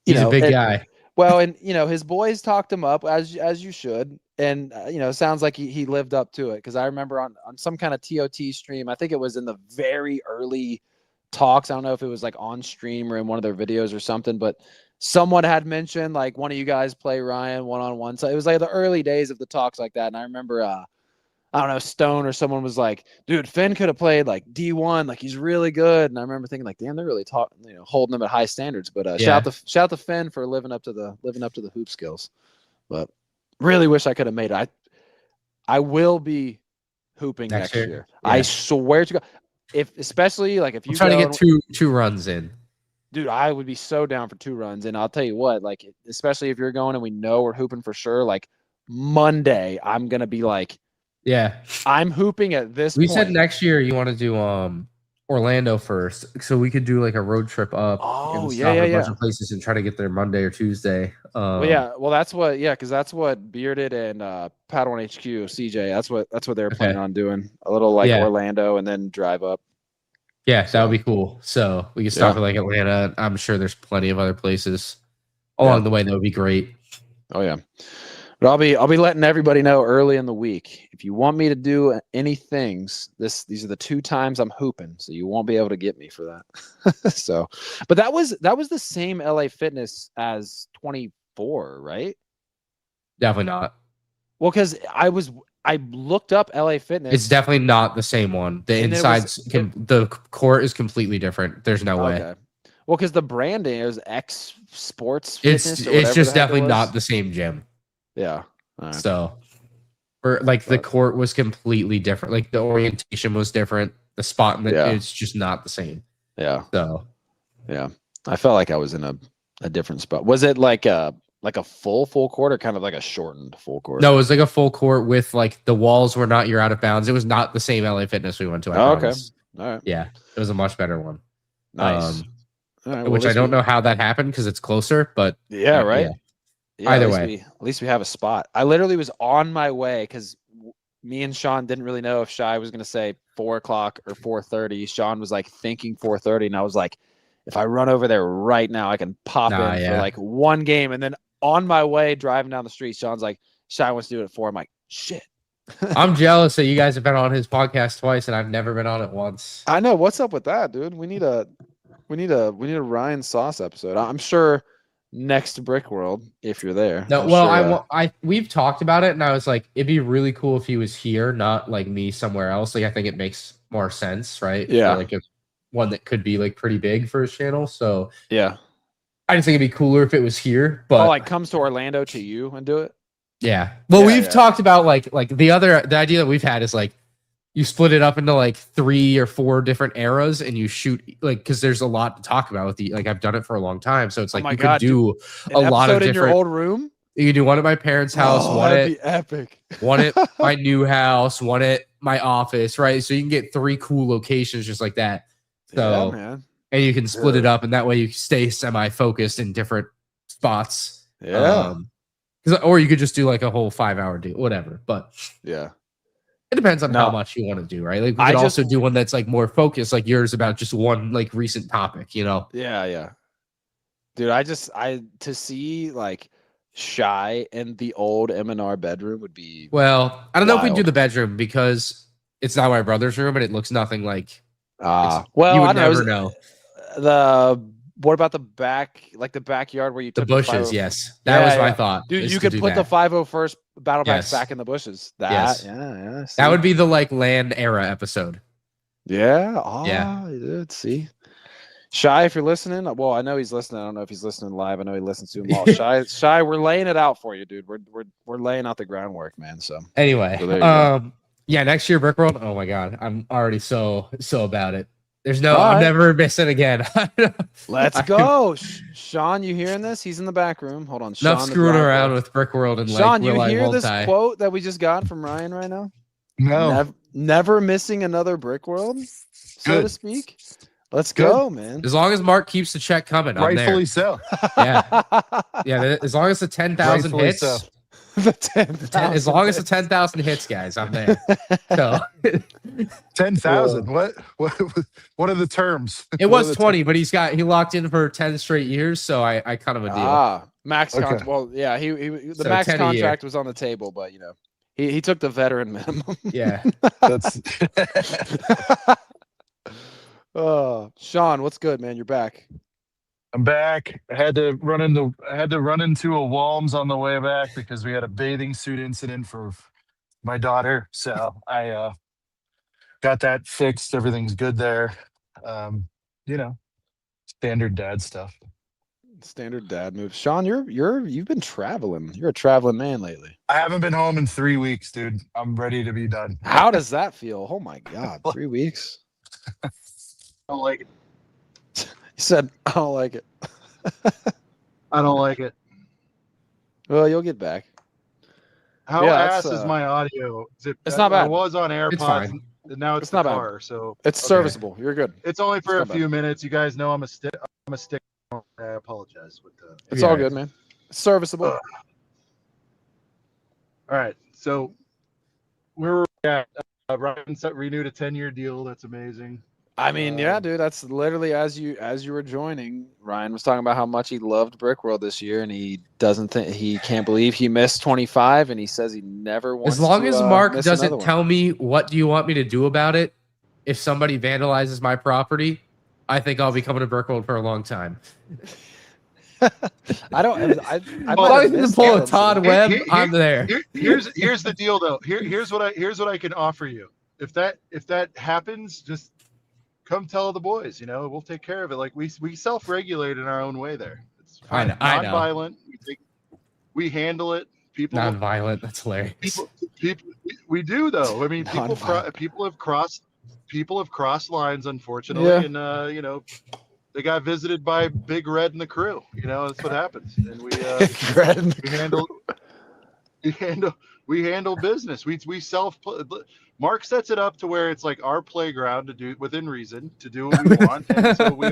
big guy. Well, and his boys talked him up as you should, and sounds like he lived up to it, because I remember on some kind of TOT stream, I think it was in the very early talks. I don't know if it was like on stream or in one of their videos or something, but someone had mentioned like one of you guys play Ryan one-on-one. So it was like the early days of the talks like that, and I remember I don't know, Stone or someone was like, dude, Finn could have played like D1, like he's really good. And I remember thinking like, damn, they're really holding him at high standards. But shout out to Finn for living up to the hoop skills. But really wish I could have made it. I will be hooping next year. Yeah. I swear to God. Especially if you try to get two runs in. Dude, I would be so down for 2 runs. And I'll tell you what, like, especially if you're going and we know we're hooping for sure, like Monday, I'm gonna be like, yeah, I'm hooping at this point. We said next year you want to do Orlando first, so we could do like a road trip up. Oh, stop at a bunch of places and try to get there Monday or Tuesday. Well, that's what, because that's what Bearded and Padawan HQ CJ. That's what they're planning on doing. A little Orlando and then drive up. Yeah, that would be cool. So we can stop at like Atlanta. I'm sure there's plenty of other places along the way that would be great. Oh yeah. But I'll be letting everybody know early in the week. If you want me to do any things, these are the 2 times I'm hooping, so you won't be able to get me for that. So, but that was the same LA Fitness as 24, right? Definitely not. Well, because I looked up LA Fitness. It's definitely not the same one. The the court is completely different. There's no way. Well, because the branding is X Sports Fitness. It's just definitely not the same gym. Yeah. Right. So, the court was completely different. Like the orientation was different. The spot in it's just not the same. Yeah. So, yeah, I felt like I was in a different spot. Was it like a full court or kind of like a shortened full court? No, it was like a full court with like the walls were not your out of bounds. It was not the same LA Fitness we went to. Okay. All right. Yeah, it was a much better one. Nice. All right, which I don't know how that happened because it's closer, but yeah, right. Yeah. Yeah, either way, at least we have a spot. I literally was on my way because me and Sean didn't really know if Shai was going to say 4 o'clock or 4:30. Sean was like thinking 4:30, and I was like, if I run over there right now, I can pop in for like one game. And then on my way driving down the street, Sean's like, Shai wants to do it at 4. I'm like, shit. I'm jealous that you guys have been on his podcast twice and I've never been on it once. I know. What's up with that, dude? We need a Ryan Sauce episode. I'm sure next to Brickworld, if you're there. No, well, sure, we've talked about it, and I was like, it'd be really cool if he was here, not like me somewhere else. Like, I think it makes more sense, right? Yeah, like it's one that could be like pretty big for his channel. So yeah, I just think it'd be cooler if it was here. But like comes to Orlando to you and do it. Yeah. Well, we've talked about like the idea that we've had is like you split it up into like 3 or 4 different eras and you shoot like, because there's a lot to talk about with the, like I've done it for a long time. So it's like could do a lot of different. In your old room? You could do one at my parents' house, one that'd be epic. One at my new house, one at my office, right? So you can get 3 cool locations just like that. So man. And you can split it up and that way you stay semi-focused in different spots. Yeah. Or you could just do like a whole 5-hour deal, whatever. But yeah. It depends on how much you want to do, right? Like we could also do one that's like more focused, like yours about just one like recent topic, you know? Yeah, yeah. Dude, to see like Shai in the old M&R bedroom would be well, I don't know if we wild. do the bedroom because it's not my brother's room and it looks nothing like well, you would I never know. What about the back, like the backyard where you took the bushes? Yes, that was my thought. Dude, you could put the 501st battle packs back in the bushes. That would be the like land era episode. Yeah. Yeah. He did. See. Shy, if you're listening, well, I know he's listening. I don't know if he's listening live. I know he listens to them all. Shy, we're laying it out for you, dude. We're laying out the groundwork, man. So Anyway, there you go. yeah, next year Brickworld. Oh my god, I'm already so about it. There's no, All I'm right. never missing again. Let's go, Sean. You hearing this? He's in the back room. Hold on, Sean. Enough screwing around with Brickworld and Sean, like. you Will I, hear won't this I? quote that we just got from Ryan right now? No. Never missing another Brickworld, so Good. to speak. Let's Good. go, man. As long as Mark keeps the check coming, I'm Rightfully there. so. Yeah, yeah. As long as the 10,000 Rightfully hits, so. The 10,000 as long as the 10,000 hits, guys, I'm there. So 10,000. What are the terms? it What are was the 20, but he locked in for 10 straight years, so I kind of a deal. Max Okay. contract. Well, yeah, the So max 10 a year. contract was on the table, but he took the veteran minimum. Yeah. That's Oh, Sean, what's good, man? You're back. I'm back. I had to run into a Walm's on the way back because we had a bathing suit incident for my daughter. So I got that fixed. Everything's good there. Standard dad stuff. Standard dad move. Sean, you've been traveling. You're a traveling man lately. I haven't been home in 3 weeks, dude. I'm ready to be done. How does that feel? Oh my God, 3 weeks. I don't like it. He said, I don't like it. I don't like it. Well, you'll get back. How Yeah, ass that's, is my audio? it's not I bad. was on AirPods. fine. And now it's It's the not bad. car. So It's okay. serviceable. You're good. It's only for a not bad. few minutes. You guys know I'm a stick. I apologize with that. It's Yeah. all good, man. It's serviceable. All right. So where were we at? Ryan renewed a 10-year deal. That's amazing. I mean, yeah, dude, that's literally as you were joining, Ryan was talking about how much he loved Brickworld this year, and he can't believe he missed 25, and he says he never wants. As long to, as Mark miss another doesn't one. tell me what do you want me to do about it, if somebody vandalizes my property, I think I'll be coming to Brickworld for a long time. I don't. I As long as you can pull a Todd Webb, I'm there. Here's the deal though. Here's what I can offer you. If that happens, just come tell the boys. We'll take care of it. Like we self-regulate in our own way there. It's fine. I know. Non-violent. We handle it. People Non-violent. That's hilarious. people we do though. I mean, Non-violent. people have crossed lines, unfortunately, Yeah. and they got visited by Big Red and the crew. That's what happens. And we handle business. We Mark sets it up to where it's like our playground to do within reason to do what we want, and so we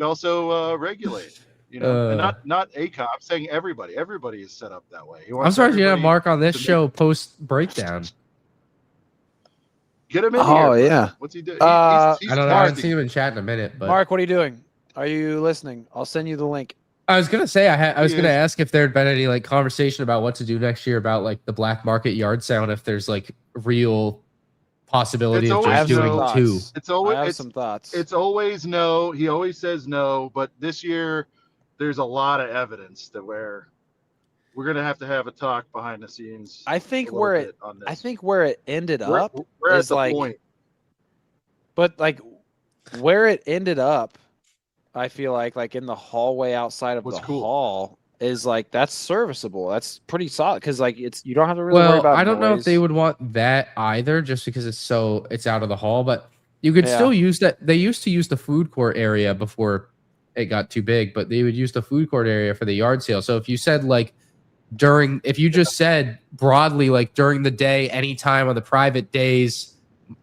also regulate. And not a cop. I'm saying everybody is set up that way. I'm sorry you have Mark on this show post breakdown. Get him in Oh, here. yeah. What's he doing? I I don't know. I haven't testing. seen him in chat in a minute, but Mark, what are you doing? Are you listening? I'll send you the link. I was gonna say I was He gonna is. ask if there had been any like conversation about what to do next year about like the black market yard sale, and if there's like real possibility It's of always just doing no- two. It's I always have it's, some thoughts. it's always no. He always says no, but this year there's a lot of evidence that we're gonna have to have a talk behind the scenes. I think a little where bit it. on this. I think where it ended we're, up we're at is the like, point. but like where it ended up, I feel like in the hallway outside of What's the cool? hall is like that's serviceable. That's pretty solid because like you don't have to really worry Well, about. I don't know if noise. they would want that either, just because it's out of the hall. But you could Yeah. still use that. They used to use the food court area before it got too big, but they would use the food court area for the yard sale. So if you said like if you just said broadly like during the day, anytime on the private days,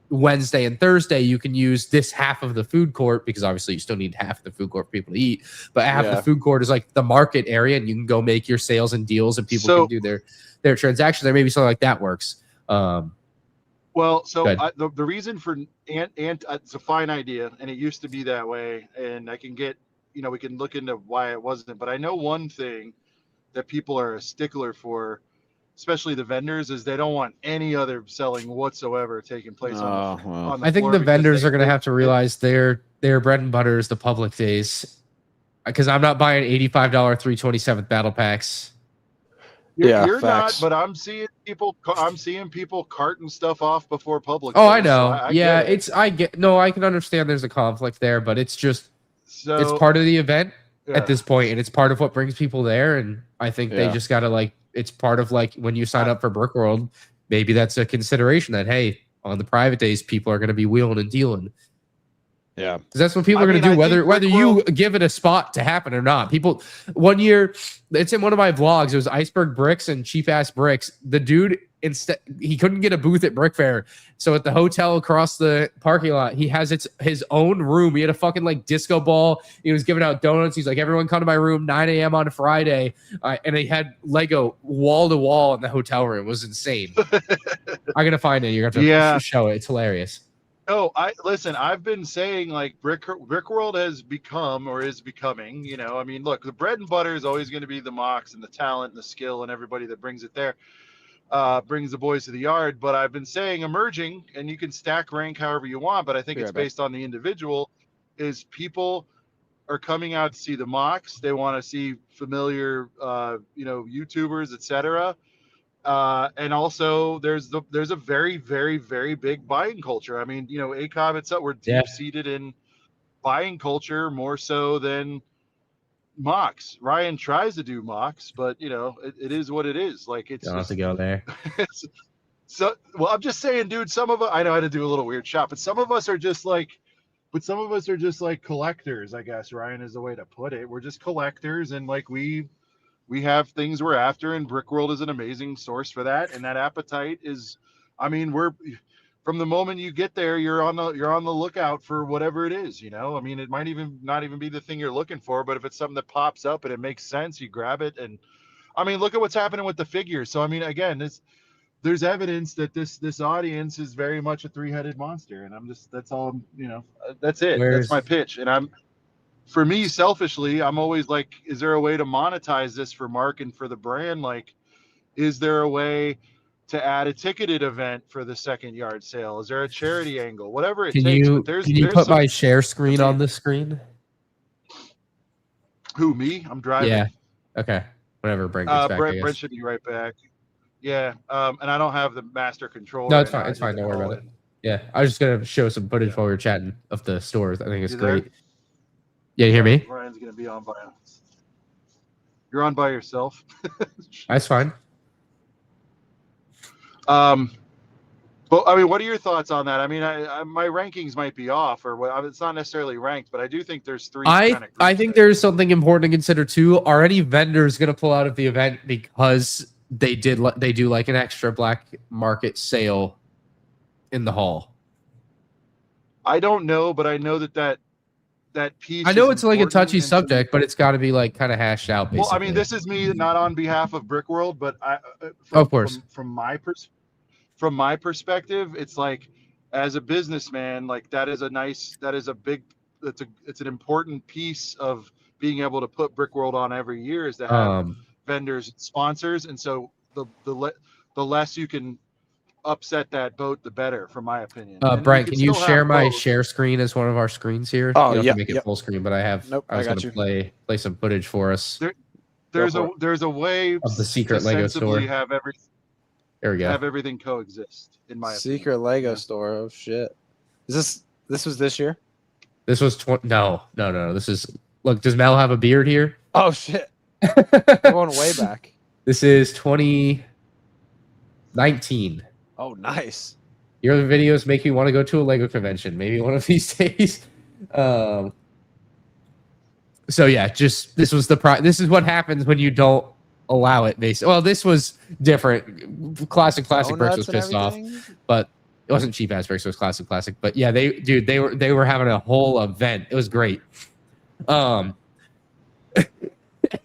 Wednesday and Thursday, you can use this half of the food court, because obviously you still need half of the food court for people to eat, but half Yeah. the food court is like the market area, and you can go make your sales and deals, and people So- can do their transactions there. Maybe something like that works. Well, so Good. the reason for and it's a fine idea, and it used to be that way, and I can get we can look into why it wasn't, but I know one thing that people are a stickler for, especially the vendors, is they don't want any other selling whatsoever taking place on Oh, well. the I think floor the because vendors they- are going to have to realize their bread and butter is the public days, because I'm not buying $85 327th battle packs. You're facts. not, but I'm seeing people. I'm seeing people carting stuff off before public. Oh, I place, so know. I Yeah, get it. I can understand there's a conflict there, but it's just So it's part of the event yeah. at this point, and it's part of what brings people there. And I think they Yeah. just gotta like it's part of like when you sign up for Brickworld, maybe that's a consideration that hey, on the private days, people are gonna be wheeling and dealing. Yeah. Because that's what people I are going to mean, do, I think whether you give it a spot to happen or not. People, one year, it's in one of my vlogs. It was Iceberg Bricks and Cheap Ass Bricks. The dude, instead, he couldn't get a booth at Brick Fair. So at the hotel across the parking lot, he has his own room. He had a fucking like disco ball. He was giving out donuts. He's like, everyone come to my room 9 a.m. on a Friday. And he had Lego wall to wall in the hotel room. It was insane. I'm going to find it. You're going to have to show it. It's hilarious. Oh, I've been saying like Brickworld has become or is becoming, you know, I mean, look, the bread and butter is always going to be the mocks and the talent and the skill and everybody that brings it there, brings the boys to the yard. But I've been saying emerging, and you can stack rank however you want, but I think it's based on the individual, is people are coming out to see the mocks. They want to see familiar, YouTubers, etc. And also there's a very, very, very big buying culture. I mean, ACOB itself, we're deep seated in buying culture more so than mocks. Ryan tries to do mocks, but it is what it is. Like it's Don't have to go there. Well, I'm just saying, dude, some of us, I know how to do a little weird shot, but some of us are just like collectors, I guess. Ryan is the way to put it. We're just collectors, and like we have things we're after, and Brickworld is an amazing source for that. And that appetite is, I mean, we're from the moment you get there, you're on the lookout for whatever it is. I mean, it might even not even be the thing you're looking for, but if it's something that pops up and it makes sense, you grab it. And I mean, look at what's happening with the figures. So I mean, again, there's evidence that this audience is very much a three-headed monster, and that's all. That's it. That's my pitch, and for me, selfishly, I'm always like, is there a way to monetize this for Mark and for the brand? Like, is there a way to add a ticketed event for the second yard sale? Is there a charity angle? Whatever it takes. Can you put my share screen on the screen? Who, me? I'm driving. Yeah. Okay. Whatever. Brent gets back. Brent should be right back. Yeah. And I don't have the master controller. No, it's fine. It's fine. Don't worry about it. Yeah. I was just going to show some footage while we were chatting of the stores. I think it's great. There? Yeah, you hear me? Ryan's gonna be on by. You're on by yourself. That's fine. But I mean, what are your thoughts on that? I mean, my rankings might be off, or what? It's not necessarily ranked, but I do think there's three. I think there's something important to consider too. Are any vendors gonna pull out of the event because they do like an extra black market sale in the hall? I don't know, but I know that piece. I know it's like a touchy subject, but it's got to be like kind of hashed out. Basically. Well, I mean, this is me not on behalf of Brickworld, but of course, from my perspective, it's like as a businessman, like it's an important piece of being able to put Brickworld on every year is to have vendors, and sponsors, and so the less you can upset that boat, the better, from my opinion. Brent, can you share my share screen as one of our screens here? Oh, you don't have to make it full screen, but I was going to play some footage for us. There's a way of the secret Lego store. Have there we go. Have everything coexist in my secret opinion. Lego store. Oh shit! This was this year? This was no. This is does Mel have a beard here? Oh shit! Going way back. This is 2019. Oh, nice. Your videos make me want to go to a Lego convention. Maybe one of these days. So yeah, just this is what happens when you don't allow it. Basically, well, this was different. Classic Bricks was pissed off, but it wasn't Cheap Ass Bricks. It was Classic. But yeah, they were having a whole event. It was great.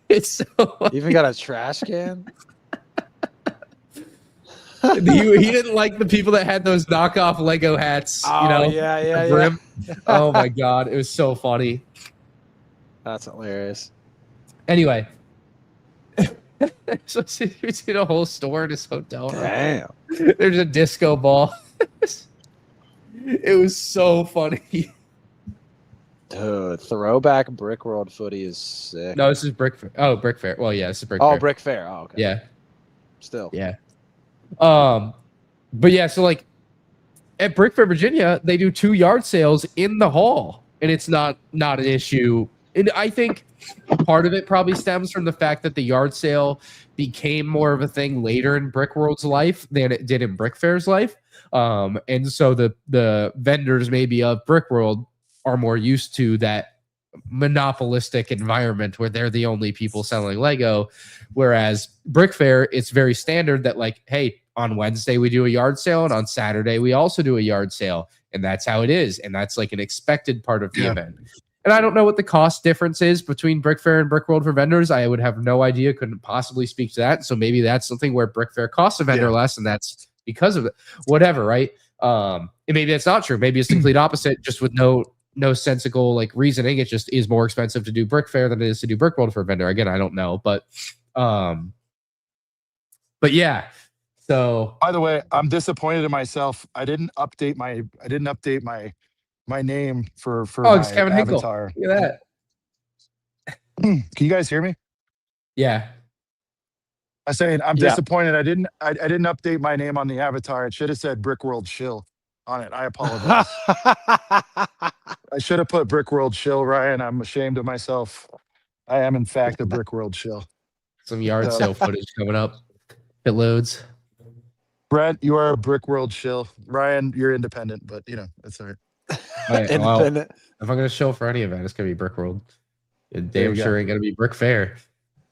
It's so even got a trash can. he didn't like the people that had those knockoff Lego hats. Oh, yeah. Oh my god, it was so funny. That's hilarious. Anyway, so we've seen a whole store in this hotel. Damn. There's a disco ball. It was so funny. Dude, throwback Brickworld footy is sick. No, this is Brick Fair. Oh, Brick Fair. Well, yeah, this is Brick Fair. Fair. Brick Fair. Oh, okay. Yeah. Still. Yeah. But yeah, so like at Brick Fair, Virginia, they do 2 yard sales in the hall, and it's not an issue. And I think part of it probably stems from the fact that the yard sale became more of a thing later in Brickworld's life than it did in Brick Fair's life. And so the vendors maybe of Brickworld are more used to that monopolistic environment where they're the only people selling Lego, whereas Brick Fair, it's very standard that like, hey, on Wednesday we do a yard sale, and on Saturday we also do a yard sale, and that's how it is, and that's like an expected part of the event. And I don't know what the cost difference is between Brick Fair and Brickworld for vendors. I would have no idea, couldn't possibly speak to that. So maybe that's something where Brick Fair costs a vendor less, and that's because of it. Whatever, right? And maybe that's not true. Maybe it's the complete opposite, just with no sensical like reasoning. It just is more expensive to do Brick Fair than it is to do Brickworld for a vendor. Again, I don't know, but yeah. So by the way, I'm disappointed in myself. I didn't update my name for my it's Kevin Hinkle. avatar. Look at that. Can you guys hear me? Yeah. I'm saying I'm disappointed. I didn't update my name on the avatar. It should have said Brickworld Shill on it. I apologize. I should have put Brickworld Shill, Ryan. I'm ashamed of myself. I am in fact a Brickworld Shill. Some yard sale footage coming up. It loads. Brent, you are a Brickworld Shill. Ryan, you're independent, but that's all right. Independent. If I'm gonna show for any event, it's gonna be Brickworld. It damn sure ain't gonna be Brick Fair.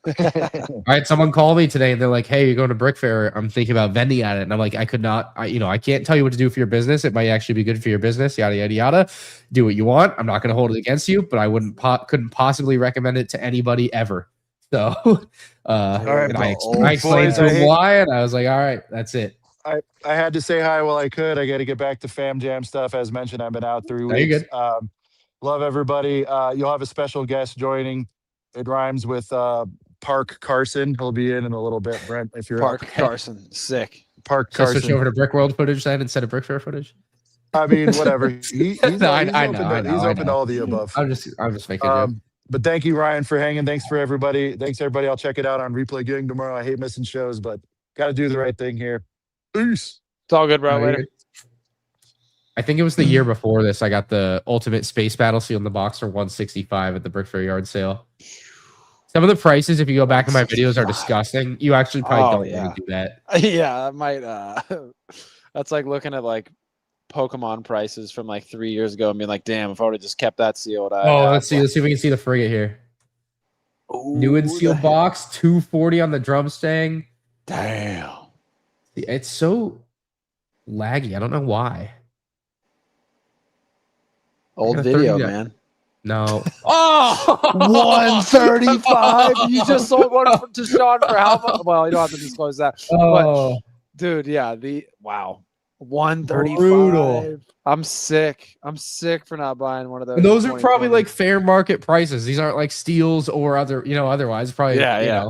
All right, someone called me today and they're like, "Hey, you're going to Brick Fair. I'm thinking about vending at it." And I'm like, I can't tell you what to do for your business. It might actually be good for your business. Yada yada yada. Do what you want. I'm not going to hold it against you, but I couldn't possibly recommend it to anybody ever. So, all right, I explained to him why, and I was like, "All right, that's it." I had to say hi while I could. I got to get back to Fam Jam stuff. As mentioned, I've been out 3 weeks. You're good. Love everybody. You'll have a special guest joining. It rhymes with Park Carson. He'll be in a little bit, Brent, if you're Park Carson. Sick. Park So Carson. switch over to Brickworld footage then instead of Brick Fair footage. I mean, whatever. He's open to all the above. I'm just making a joke. But thank you, Ryan, for hanging. Thanks for everybody. Thanks, everybody. I'll check it out on Replay Gang tomorrow. I hate missing shows, but got to do the right thing here. Peace. It's all good, bro. Later. I think it was the year before this. I got the Ultimate Space Battle Seal in the box for $165 at the Brick Fair yard sale. Some of the prices, if you go back in my videos, are disgusting. You actually probably don't want to do that. Yeah, I might. That's like looking at like Pokemon prices from like 3 years ago and being like, damn, if I would have just kept that sealed. Let's see if we can see the frigate here. Ooh, New and sealed box, $240 on the drum stang. Damn. It's so laggy. I don't know why. Old video, man. No. Oh, 135. You just sold one to Sean for how much? Well, you don't have to disclose that. Oh, but, dude, yeah. 135. Brutal. I'm sick. I'm sick for not buying one of those. And those are probably like fair market prices. These aren't like steals or otherwise. Probably, yeah.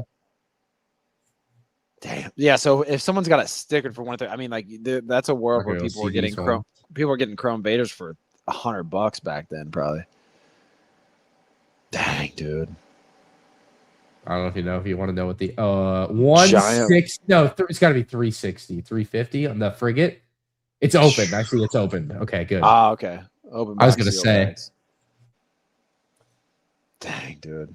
Damn. Yeah. So if someone's got a sticker for $130, I mean, like that's a world where people are getting chrome. People are getting Chrome Vaders for $100 back then, probably. Dang, dude. I don't know if you want to know what the 160. No, it's got to be 360, 350 on the frigate. It's open. I see it's open. Okay, good. Okay. Open. I was gonna say. Bags. Dang, dude.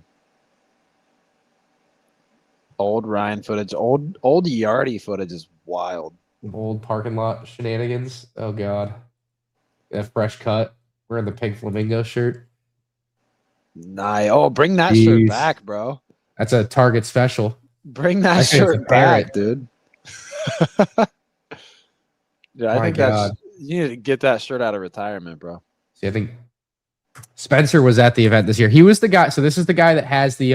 Old Ryan footage, old Yardy footage is wild. Old parking lot shenanigans. Oh god. That fresh cut. We're in the pink flamingo shirt. Nice. Oh, bring that shirt back, bro. That's a Target special. Bring that shirt back, dude. Dude, I think you need to get that shirt out of retirement, bro. See, I think Spencer was at the event this year. He was the guy. So this is the guy that has the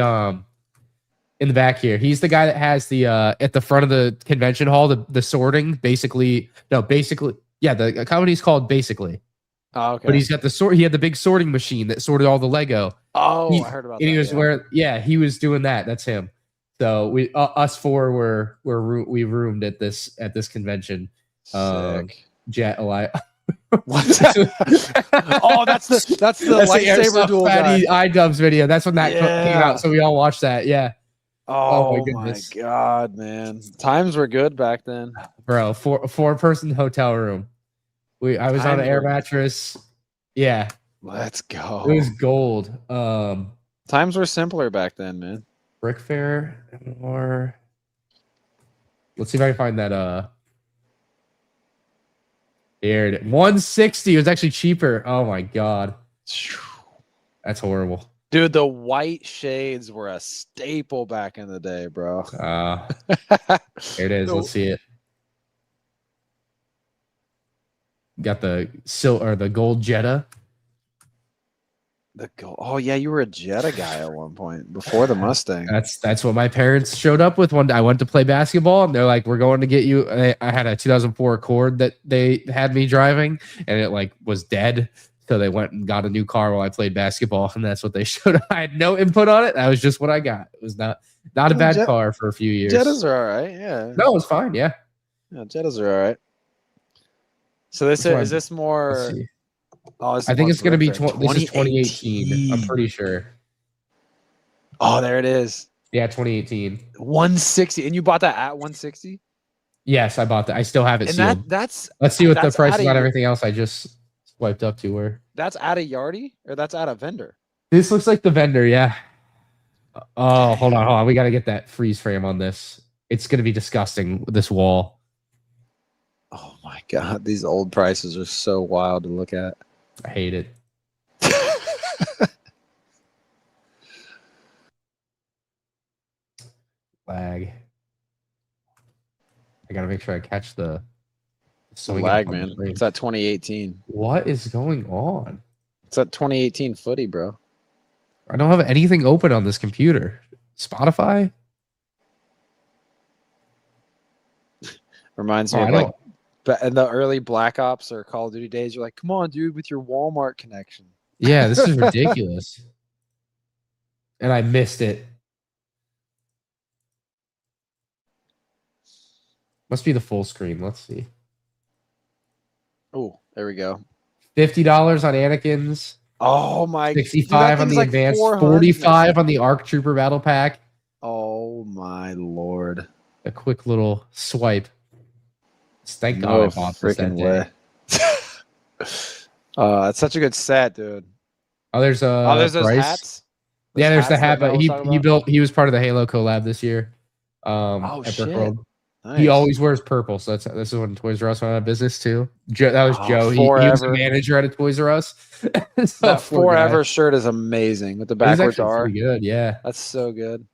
in the back here. He's the guy that has the at the front of the convention hall, the sorting. The company's called Basically. Oh, okay. But he's got he had the big sorting machine that sorted all the Lego. Oh, I heard about that. And he was he was doing that. That's him. So we us four we roomed at this convention. Sick. Jet Alive. What's that? Oh, that's the lightsaber duel guy. iDubbbz video. That's when that came out. So we all watched that. Yeah. Oh my Oh my goodness. god, man! Times were good back then. Bro, four-person hotel room. I was on an Times air were. mattress. Yeah, Let's it was go. gold. Times were simpler back then, man. Brick Fair or let's see if I can find that. Here, 160. It was actually cheaper. Oh my god, that's horrible. Dude, the white shades were a staple back in the day, bro. Here it is. Let's see it. Got the the gold Jetta. Oh yeah, you were a Jetta guy at one point before the Mustang. That's what my parents showed up with one day. I went to play basketball, and they're like, "We're going to get you." I had a 2004 Accord that they had me driving, and it like was dead. So they went and got a new car while I played basketball, and that's what they showed up. I had no input on it. That was just what I got. It was not a bad car for a few years. Jettas are all right. Yeah. No, it was fine. Yeah. Yeah, Jettas are all right. So is this more? Oh, I think it's going to be this is 2018. I'm pretty sure. Oh, there it is. Yeah, 2018. 160, and you bought that at 160. Yes, I bought that. I still have it And sealed. that's Let's see what the that's prices outta on your- everything else I just swiped up to were. That's at a Yardie or that's at a vendor. This looks like the vendor, yeah. Oh, hold on. We got to get that freeze frame on this. It's going to be disgusting, this wall. Oh my god, these old prices are so wild to look at. I hate it. Lag. I got to make sure I catch the Lag, man. It's at 2018. What is going on? It's at 2018 footy, bro. I don't have anything open on this computer. Spotify? Reminds me of like in the early Black Ops or Call of Duty days. You're like, come on, dude, with your Walmart connection. Yeah, this is ridiculous. And I missed it. Must be the full screen. Let's see. Oh, there we go. $50 on Anakin's. Oh my! 65 on the advanced. 45 on the ARC Trooper Battle Pack. Oh my lord! A quick little swipe. Thank God I bought this that day. It's such a good set, dude. Oh, there's those Bryce. hats. Yeah, there's the hat, but he built. he was part of the Halo collab this year. At Brickworld. Nice. He always wears purple, so this is when Toys R Us went out of business too. That was Joe. He was a manager at a Toys R Us. So that Forever shirt is amazing with the backwards R. Pretty good, yeah. That's so good.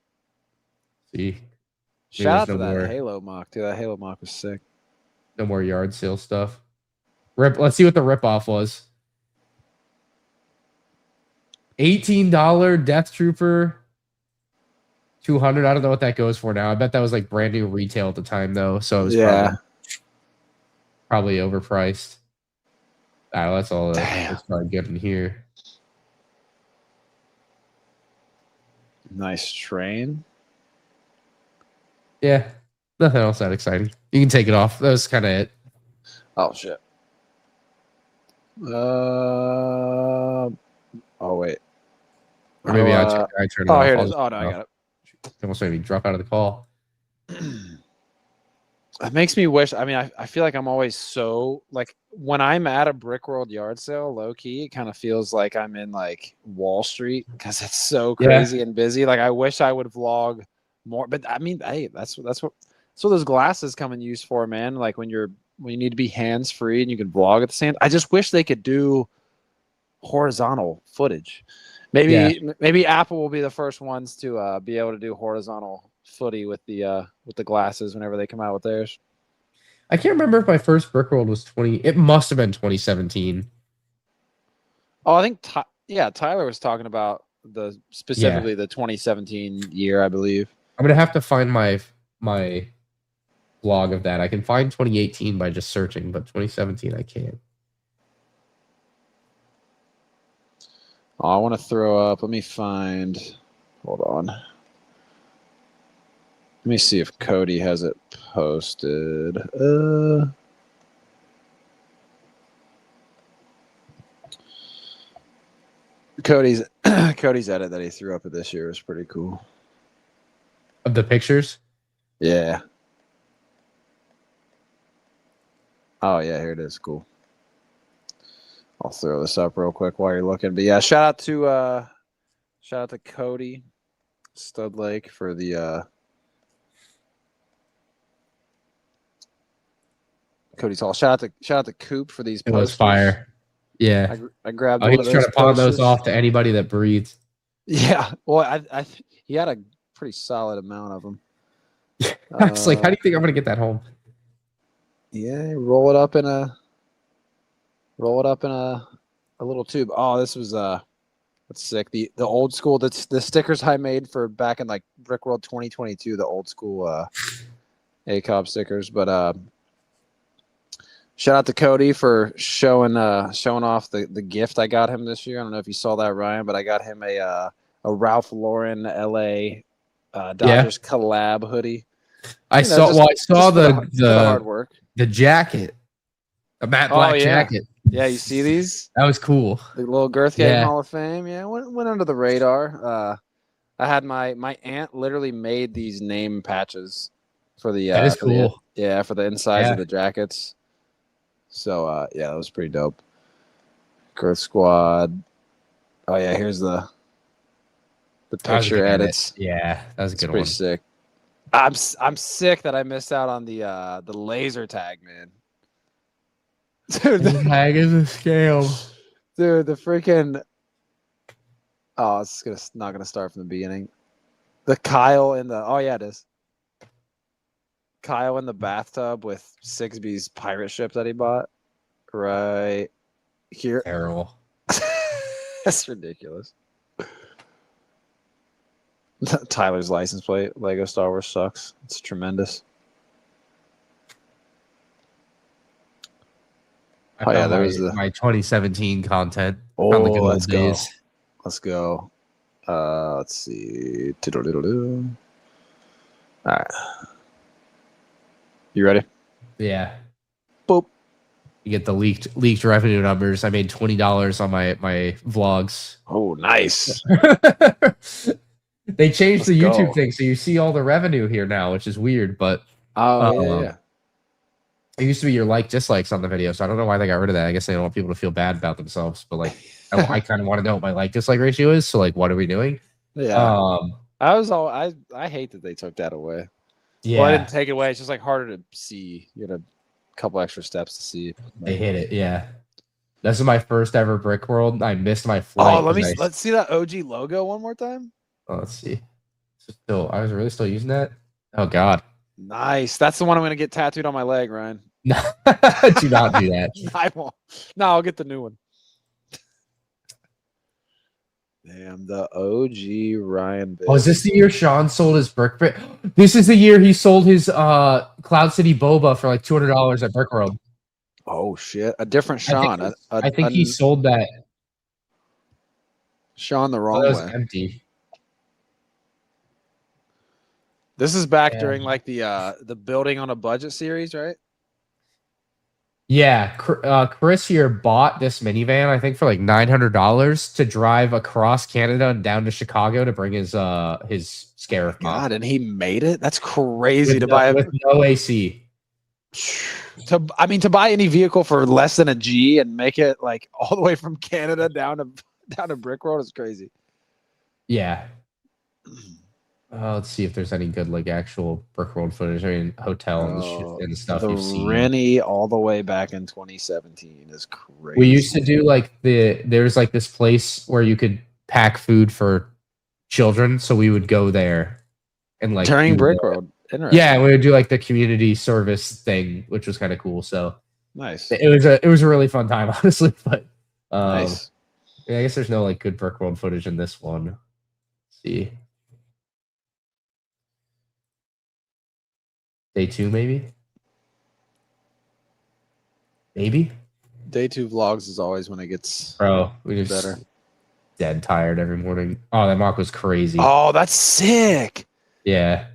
See, shout out to that Halo mock, dude. That Halo mock was sick. No more yard sale stuff. Let's see what the ripoff was. $18 Death Trooper. 200. I don't know what that goes for now. I bet that was like brand new retail at the time though, so it was probably overpriced. That's all. That's probably good in here. Nice train. Yeah, nothing else that exciting. You can take it off. That was kind of it. Oh shit. Oh wait. Or maybe I turn it off. Oh, here it is. Oh no, I got it. Almost made me drop out of the call. It makes me wish. I mean, I feel like I'm always so like when I'm at a Brickworld yard sale, low key, it kind of feels like I'm in like Wall Street because it's so crazy and busy. Like I wish I would vlog more, but I mean, hey, that's what those glasses come in use for, man. Like when you need to be hands free and you can vlog at the same. I just wish they could do horizontal footage. Maybe Apple will be the first ones to be able to do horizontal footy with the glasses whenever they come out with theirs. I can't remember if my first Brickworld was 20. It must have been 2017. Oh, I think Tyler was talking about specifically the 2017 year, I believe. I'm gonna have to find my vlog of that. I can find 2018 by just searching, but 2017 I can't. Oh, I want to throw up. Let me find. Hold on. Let me see if Cody has it posted. Cody's edit that he threw up this year was pretty cool. of the pictures. Yeah. Oh yeah, here it is. Cool. I'll throw this up real quick while you're looking. But yeah, shout out to Cody Stud Lake for the Cody's Hall. Shout out to Coop for these It posters. was fire. Yeah. I grabbed Oh, one he's of trying those to pawn those posters. off to anybody that breathes. Yeah. Well, he had a pretty solid amount of them. I was like, how do you think I'm gonna get that home? Yeah, roll it up in a little tube. Oh, this was that's sick. The old school, the stickers I made for back in like Brickworld 2022, the old school ACOB stickers. But shout out to Cody for showing off the gift I got him this year. I don't know if you saw that, Ryan, but I got him a Ralph Lauren LA Dodgers collab hoodie. I saw the hard work. The jacket. A matte black jacket. Yeah, you see these? That was cool. The little Girth Game Hall of Fame. Yeah, went under the radar. I had my aunt literally made these name patches for the that is cool. for the insides of the jackets. So yeah, that was pretty dope. Girth Squad. Oh yeah, here's the picture edits. Yeah, that was a good pretty one. Sick. I'm sick that I missed out on the laser tag, man. Dude, the tag is a scale. Dude, the freaking it's not gonna start from the beginning. The Kyle in the it is. Kyle in the bathtub with Sixby's pirate ship that he bought. Right here. Terrible. That's ridiculous. Tyler's license plate, Lego Star Wars sucks. It's tremendous. There was my 2017 content. Oh, let's go. Let's go. Let's see. All right. You ready? Yeah. Boop. You get the leaked revenue numbers. I made $20 on my vlogs. Oh, nice. They changed the YouTube thing, so you see all the revenue here now, which is weird. But yeah. It used to be your dislikes on the video, so I don't know why they got rid of that. I guess they don't want people to feel bad about themselves. But I kind of want to know what my dislike ratio is. So what are we doing? Yeah. I hate that they took that away. Yeah. Well, I didn't take it away. It's just harder to see. You had a couple extra steps to see. They hit it. Yeah. This is my first ever Brickworld. I missed my flight. Oh, let's see that OG logo one more time. Oh, let's see. I was really still using that. Oh God. Nice. That's the one I'm going to get tattooed on my leg, Ryan. Do not do that. I won't. No, I'll get the new one. Damn, the OG Ryan. Bill. Oh, is this the year Sean sold his brick? This is the year he sold his Cloud City Boba for $200 at Brickworld. Oh shit! A different Sean. I think he sold that. Sean the wrong that was way. Empty. This is back during the building on a budget series, right? Yeah, Chris here bought this minivan, I think, for $900 to drive across Canada and down to Chicago to bring his Scarif. God, and he made it. That's crazy to buy with no AC. To buy any vehicle for less than a G and make it all the way from Canada down to Brickworld is crazy. Yeah. Let's see if there's any good actual Brickworld footage. I mean, hotel and the stuff you've seen. The Rennie all the way back in 2017 is crazy. We used to do there's this place where you could pack food for children, so we would go there and during Brickworld. Yeah, we would do the community service thing, which was kind of cool. So nice. It was a really fun time, honestly. But nice. Yeah, I guess there's no good Brickworld footage in this one. Let's see. Day 2, maybe? Maybe? Day 2 vlogs is always when it gets we just better. Dead tired every morning. Oh, that mock was crazy. Oh, that's sick. Yeah.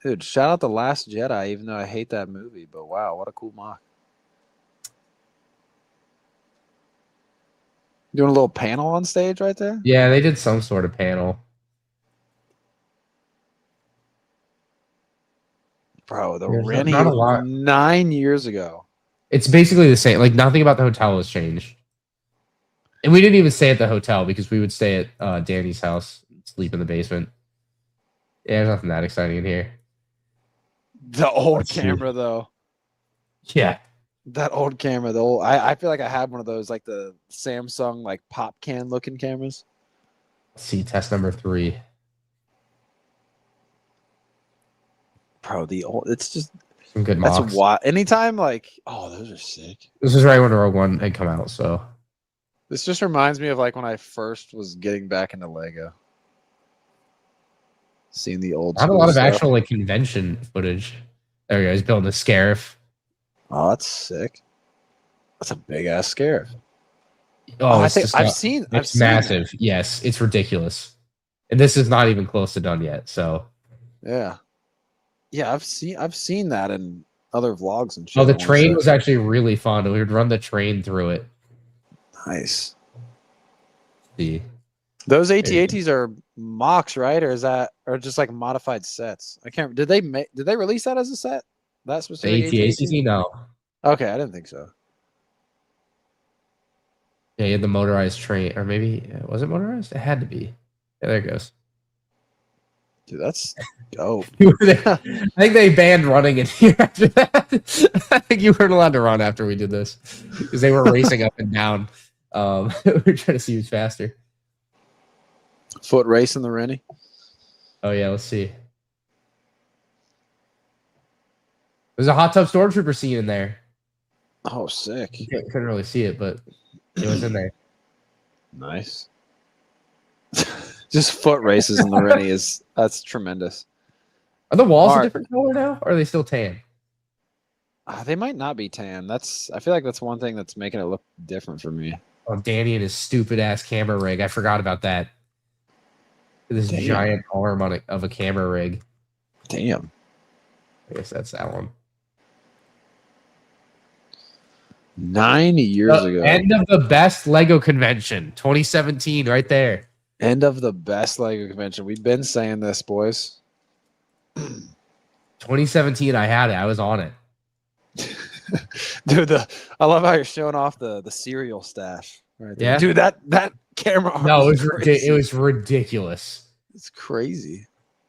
Dude, shout out The Last Jedi, even though I hate that movie. But wow, what a cool mock. Doing a little panel on stage right there? Yeah, they did some sort of panel. Bro, the There's Rennie not a lot. 9 years ago. It's basically the same. Like nothing about the hotel has changed. And we didn't even stay at the hotel because we would stay at Danny's house, sleep in the basement. Yeah, there's nothing that exciting in here. The old Let's see. camera, though. Yeah. That old camera, the old. I feel like I had one of those, like the Samsung, like pop can looking cameras. Let's see, test number 3. Bro, the old. It's just Some good that's mocks. why. Anytime, like, oh, those are sick. This is right when Rogue One had come out, so This just reminds me of like when I first was getting back into Lego. Seeing the old. not a school lot of stuff. actual like convention footage. There he is building a Scarif. Oh, that's sick. That's a big ass scare. Oh, I it's think just I've seen. I've it's seen massive. Yes, it's ridiculous. And this is not even close to done yet. So that. Yeah. I've seen that in other vlogs and shit. oh, the I wanna train say. was actually really fun. We would run the train through it. Nice. See. Those you go. AT-ATs are mocks, right? Or is that or just like modified sets? I can't. Did they release that as a set? That The specific AT-AT? No. Okay, I didn't think so. Yeah, you had the motorized train. Or maybe was it motorized? It had to be. Yeah, there it goes. Dude, that's dope. I think they banned running in here after that. I think you weren't allowed to run after we did this because they were racing up and down. We were trying to see who's faster. Foot race in the Rennie. Oh yeah, let's see. There's a hot tub stormtrooper scene in there. Oh, sick. You couldn't really see it, but it was in there. Nice. Just foot races in the Rennie that's tremendous. Are the walls Mark. a different color now, or are they still tan? They might not be tan. I feel like that's one thing that's making it look different for me. Oh, Danny and his stupid ass camera rig. I forgot about that. This Damn. giant arm on of a camera rig. Damn. I guess that's that one. 9 years ago. End of the best Lego convention, 2017, right there. End of the best Lego convention. We've been saying this, boys. 2017, I had it. I was on it. Dude, I love how you're showing off the cereal stash. Right there. Yeah. Dude, that camera arm No, is crazy. it was ridiculous. It's crazy.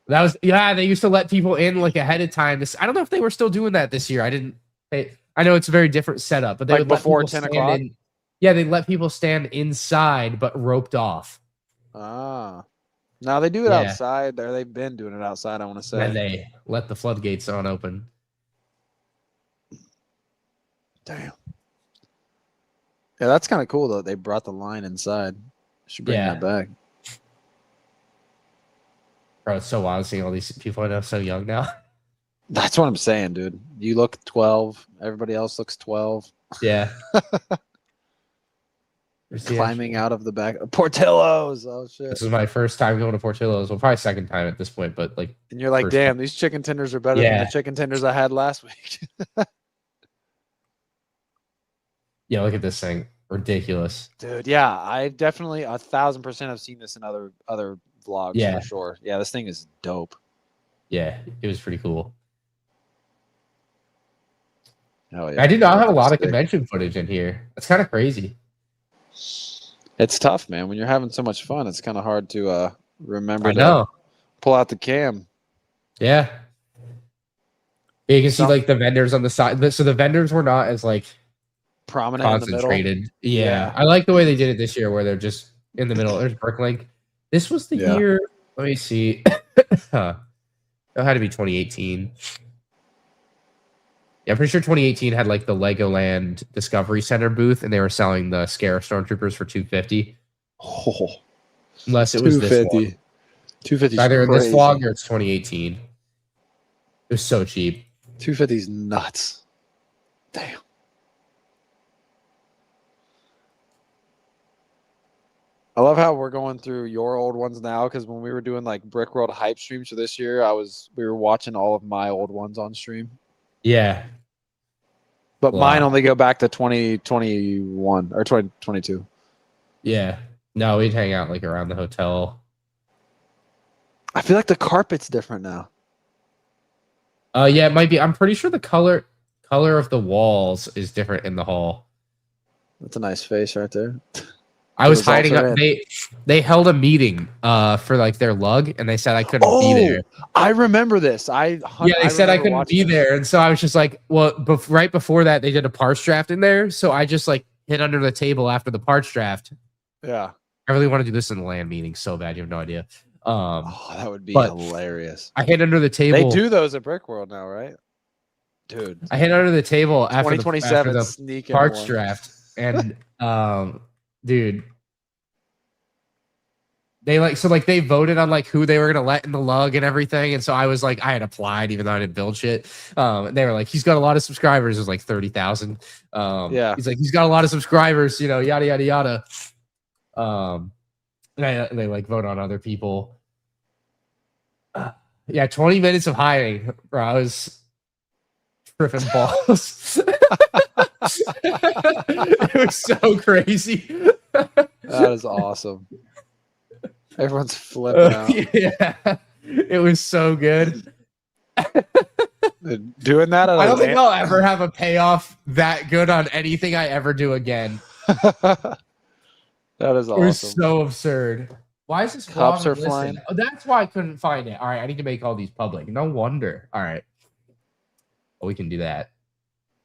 That was they used to let people in like ahead of time. I don't know if they were still doing that this year. I know it's a very different setup, but they Like would let before people 10 stand o'clock? Yeah, they let people stand inside but roped off. Ah. Now they do it Yeah. outside. They've been doing it outside, I want to say. And they let the floodgates on open. Damn. Yeah, that's kind of cool though. They brought the line inside. Should bring Yeah. that back. Bro, it's so wild seeing all these people I know so young now. That's what I'm saying, dude. You look 12. Everybody else looks 12. Yeah. Climbing out of the back. Portillo's. Oh shit. This is my first time going to Portillo's. Well, probably second time at this point, but like And you're like, first damn, time. these chicken tenders are better than Yeah. the chicken tenders I had last week. Yeah, look at this thing. Ridiculous. Dude, yeah, I definitely 1,000% have seen this in other vlogs Yeah. for sure. Yeah, this thing is dope. Yeah, it was pretty cool. Hell yeah. I did not have a lot of Sick. convention footage in here. That's kind of crazy. It's tough, man. When you're having so much fun, it's kind of hard to remember I to know. pull out the cam. Yeah. You can see Some- like the vendors on the side. So the vendors were not as like Prominent in the middle. concentrated. Yeah. Yeah. I like the way they did it this year where they're just in the middle. There's Bricklink. This was the Yeah. year. Let me see. It had to be 2018. Yeah, I'm pretty sure 2018 had like the Legoland Discovery Center booth, and they were selling the Scare Stormtroopers for $250. Oh, Unless it was this one. 250. 250 Either in this vlog or it's 2018. It was so cheap. 250 is nuts. Damn. I love how we're going through your old ones now because when we were doing like Brickworld hype streams for this year, we were watching all of my old ones on stream. Yeah. But Wow. mine only go back to 2021 or 2022. Yeah. No, we'd hang out like around the hotel. I feel like the carpet's different now. Yeah, it might be. I'm pretty sure the color of the walls is different in the hall. That's a nice face right there. I was results hiding are up. in. They held a meeting for like their lug, and they said I couldn't be there. I remember this. Yeah, they said I couldn't be there, and so I was just like, well, right before that, they did a parts draft in there, so I just like hid under the table after the parts draft. Yeah, I really want to do this in the land meeting so bad. You have no idea. that would be hilarious. I hid under the table. They do those at Brickworld now, right? Dude, I hid under the table after the 2027 sneak parts one. draft, and dude, they they voted on like who they were gonna let in the lug and everything, and so I was like, I had applied even though I didn't build shit. And they were like, he's got a lot of subscribers. It was like 30,000. Yeah, he's like, he's got a lot of subscribers, you know, yada yada yada. And they like vote on other people. Yeah, 20 minutes of hiding, bro. I was tripping balls. It was so crazy. that is awesome. Everyone's flipping out. Yeah, it was so good. Doing that, I don't think I'll ever have a payoff that good on anything I ever do again. That is It was awesome. so absurd. Why is this Cops vlog are listed? flying. Oh, that's why I couldn't find it. All right, I need to make all these public. No wonder. All right. Oh, we can do that.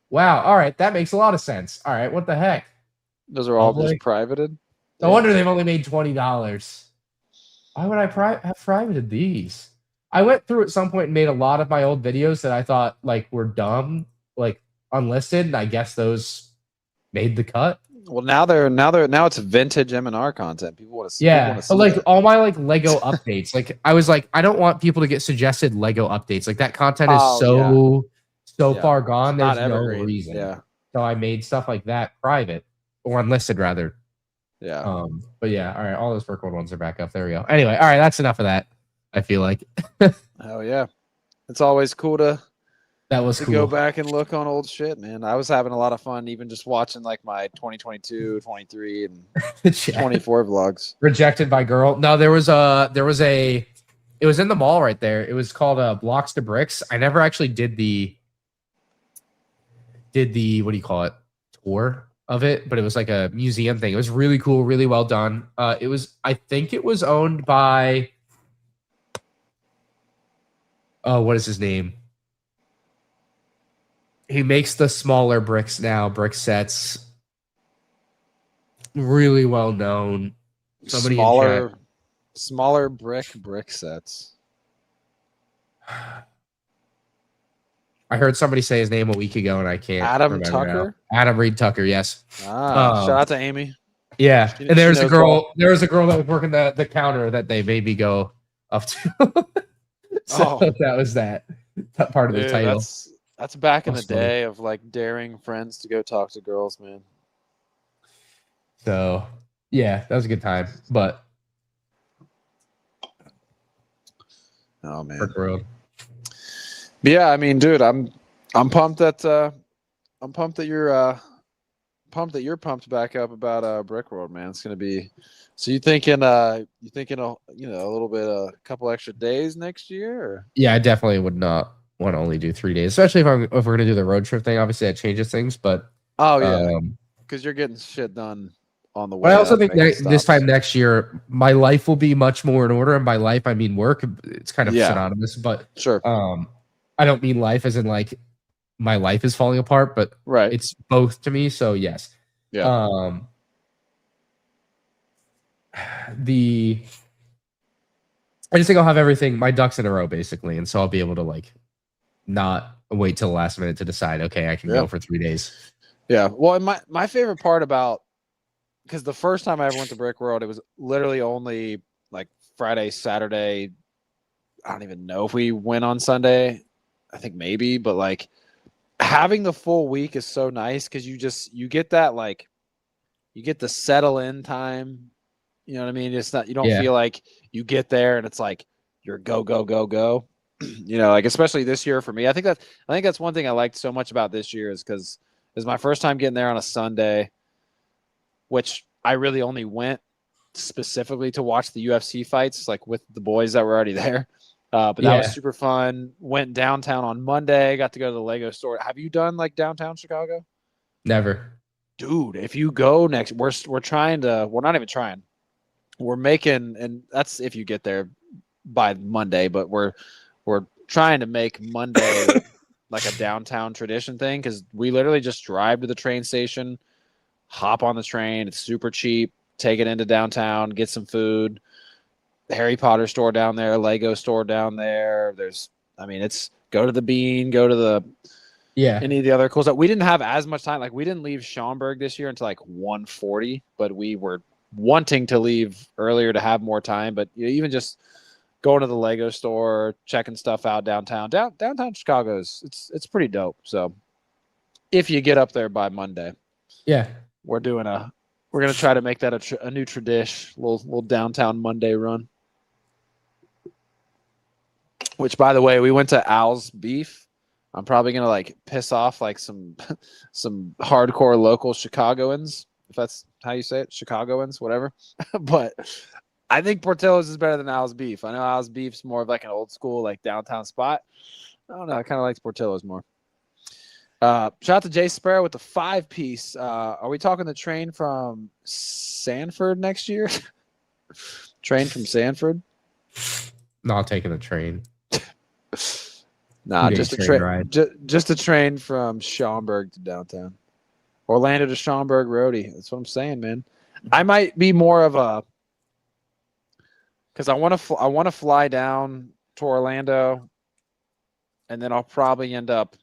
Wow. All right, that makes a lot of sense. All right, what the heck? Those are all Public. just privated. No wonder they've only made $20. Why would I have privated these? I went through at some point and made a lot of my old videos that I thought like were dumb, like unlisted, and I guess those made the cut. Well, now it's vintage M&R content. People want to see. Yeah, but like all my like Lego updates, like I was like, I don't want people to get suggested Lego updates. Like that content is so far gone. There's no reason. Yeah. So I made stuff like that private or unlisted rather. Yeah. But yeah, all right, all those Brickworld ones are back up. There we go. Anyway, all right, that's enough of that. I feel like Hell yeah. It's always cool to cool. go back and look on old shit, man. I was having a lot of fun even just watching like my 2022, 23, and 24 vlogs. Rejected by girl. No, it was in the mall right there. It was called Blocks to Bricks. I never actually did the what do you call it, tour of it, but it was like a museum thing. It was really cool, really well done. I think it was owned by what is his name? He makes the smaller bricks now, brick sets. Really well known. Somebody Smaller brick sets. I heard somebody say his name a week ago, and I can't. Adam Tucker. Now. Adam Reed Tucker. Yes. Shout out to Amy. Yeah, and there was a girl. Paul. There was a girl that was working the counter that they made me go up to. So that was that part of the title. That's back in the funny. day of like daring friends to go talk to girls, man. So yeah, that was a good time. But oh man, Brickworld. Yeah, I mean, dude, I'm pumped that you're pumped back up about Brickworld, man. It's gonna be. So you thinking a little bit a couple extra days next year? Or? Yeah, I definitely would not want to only do 3 days, especially if we're gonna do the road trip thing. Obviously, that changes things, but because you're getting shit done on the way. But I also think this time next year, my life will be much more in order, and by life I mean work. It's kind of synonymous, but sure. I don't mean life as in like my life is falling apart, but right, it's both to me. So yes, yeah. I just think I'll have everything, my ducks in a row, basically, and so I'll be able to like not wait till the last minute to decide. Okay, I can go for 3 days. Yeah. Well, and my favorite part about, because the first time I ever went to Brickworld, it was literally only like Friday, Saturday. I don't even know if we went on Sunday. I think maybe, but like having the full week is so nice because you get that like you get the settle in time. You know what I mean? It's not, you don't feel like you get there and it's like you're go. You know, like especially this year for me. I think that's one thing I liked so much about this year is because it was my first time getting there on a Sunday, which I really only went specifically to watch the UFC fights, like with the boys that were already there. But that was super fun. Went downtown on Monday. Got to go to the Lego store. Have you done like downtown Chicago? Never. Dude, if you go next, we're trying to. We're not even trying. We're making, and that's if you get there by Monday. But we're trying to make Monday like a downtown tradition thing because we literally just drive to the train station, hop on the train. It's super cheap. Take it into downtown, get some food. Harry Potter store down there, Lego store down there. It's go to the Bean, go to the any of the other cool stuff. We didn't have as much time. Like we didn't leave Schaumburg this year until like 1:40, but we were wanting to leave earlier to have more time. But even just going to the Lego store, checking stuff out downtown. Downtown Chicago's it's pretty dope. So if you get up there by Monday, we're gonna try to make that a new tradition, little downtown Monday run. Which, by the way, we went to Al's Beef. I'm probably gonna like piss off like some hardcore local Chicagoans, if that's how you say it, Chicagoans, whatever. But I think Portillo's is better than Al's Beef. I know Al's Beef's more of like an old school like downtown spot. I don't know. I kind of like Portillo's more. Shout out to Jay Sparrow with the 5-piece. Are we talking the train from Sanford next year? Train from Sanford? Not taking a train. Nah, just a train. Just a train from Schaumburg to downtown. Orlando to Schaumburg roadie. That's what I'm saying, man. I might be more of a because I want to fly down to Orlando, and then I'll probably end up.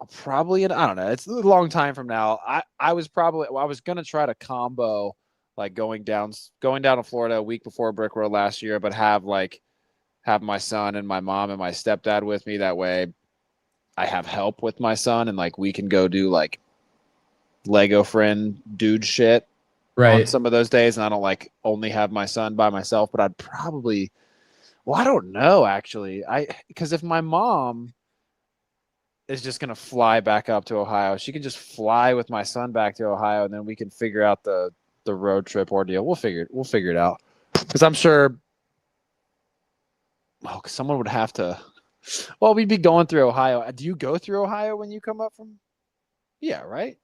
I don't know. It's a long time from now. I was gonna try to combo like going down to Florida a week before Brickworld last year, but have my son and my mom and my stepdad with me. That way I have help with my son and like we can go do like Lego friend dude shit on some of those days. And I don't like only have my son by myself, but I'd probably, I don't know actually. Because if my mom is just going to fly back up to Ohio, she can just fly with my son back to Ohio and then we can figure out the road trip ordeal. We'll figure it out. Because I'm sure because someone would have to. Well, we'd be going through Ohio. Do you go through Ohio when you come up from? Yeah, right.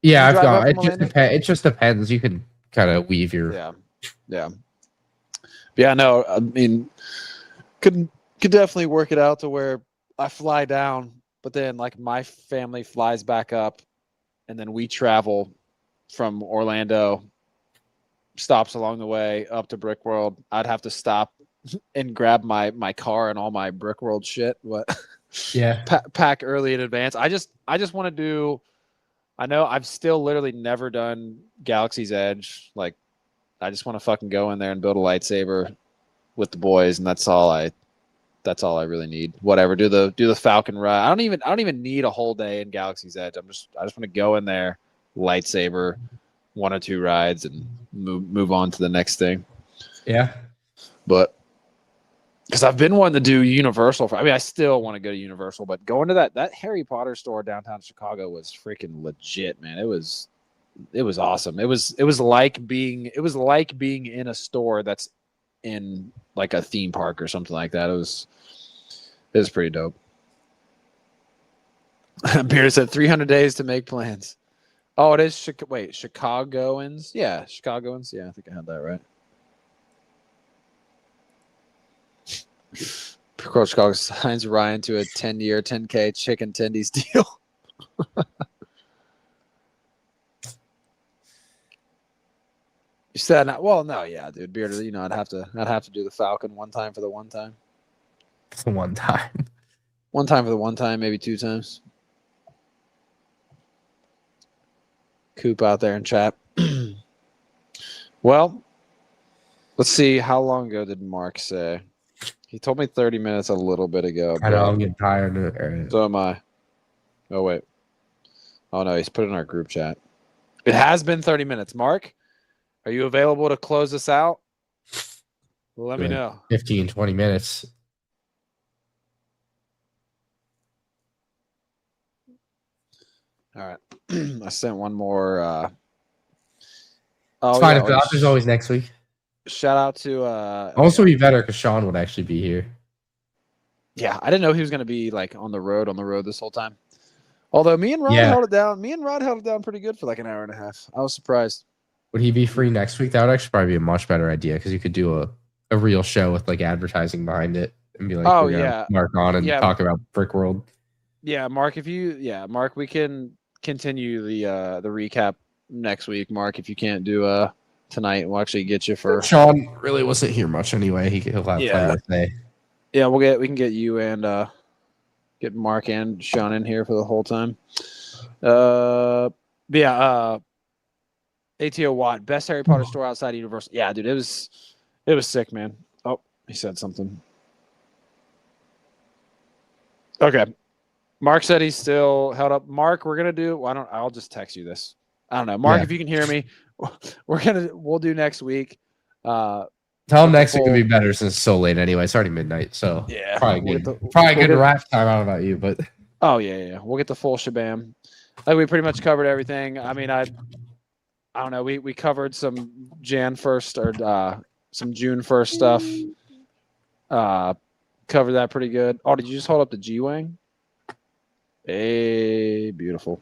Yeah, I've got. It just depends. You can kind of weave your. Yeah. No, I mean, could definitely work it out to where I fly down, but then like my family flies back up, and then we travel from Orlando. Stops along the way up to Brickworld. I'd have to stop and grab my car and all my Brickworld shit, but pack early in advance. I just want to do. I know I've still literally never done Galaxy's Edge. Like, I just want to fucking go in there and build a lightsaber with the boys, and that's all I really need. Whatever, do the Falcon ride. I don't even need a whole day in Galaxy's Edge. I just want to go in there, lightsaber, 1 or 2 rides, and move on to the next thing. Yeah, but. Because I've been wanting to do Universal. I still want to go to Universal, but going to that Harry Potter store downtown Chicago was freaking legit, man. It was awesome. It was like being in a store that's in like a theme park or something like that. It was pretty dope. Beer said 300 days to make plans. Oh, it is. Chicagoans. Yeah, Chicagoans. Yeah, I think I had that right. Chicago signs Ryan to a 10-year, 10K chicken tendies deal. You said, well, no, yeah, dude, Beard. I'd have to do the Falcon one time for the one time. One time. One time for the one time, maybe 2 times. Coop out there in chat. Well, let's see. How long ago did Mark say? He told me 30 minutes a little bit ago. I know, I'm getting tired. So am I. Oh, wait. Oh, no, he's put it in our group chat. It has been 30 minutes. Mark, are you available to close this out? Let me know. 15, 20 minutes. All right. I sent one more. It's fine. If the option's always next week. shout out to Also, be better because Sean would actually be here. yeah, I didn't know he was gonna be like on the road this whole time. Although me and Rod held it down. Me and Rod held it down pretty good for like an hour and a half. I was surprised. Would he be free next week? That would actually probably be a much better idea because you could do a real show with like advertising behind it and be like, oh we're gonna yeah, Mark on and talk about Brickworld. Yeah, Mark, Mark, we can continue the recap next week. Mark, if you can't do tonight, we'll actually get you for Sean really wasn't here much anyway. He'll have plenty to say. Yeah, we can get you and get Mark and Sean in here for the whole time. ATO Watt, best Harry Potter store outside of Universal. Yeah, dude, it was sick, man. Oh, he said something. Okay. Mark said he's still held up. Mark, we're gonna do. Well, I'll just text you this. I don't know, Mark. If you can hear me, we'll do next week. Tell him next week will be better since it's so late anyway. It's already midnight, so yeah, probably good wrap time. I don't know about you, but we'll get the full shabam. Like we pretty much covered everything. I mean, I don't know. We covered some Jan 1st or some June 1st stuff. Covered that pretty good. Oh, did you just hold up the G-Wing? Hey, beautiful.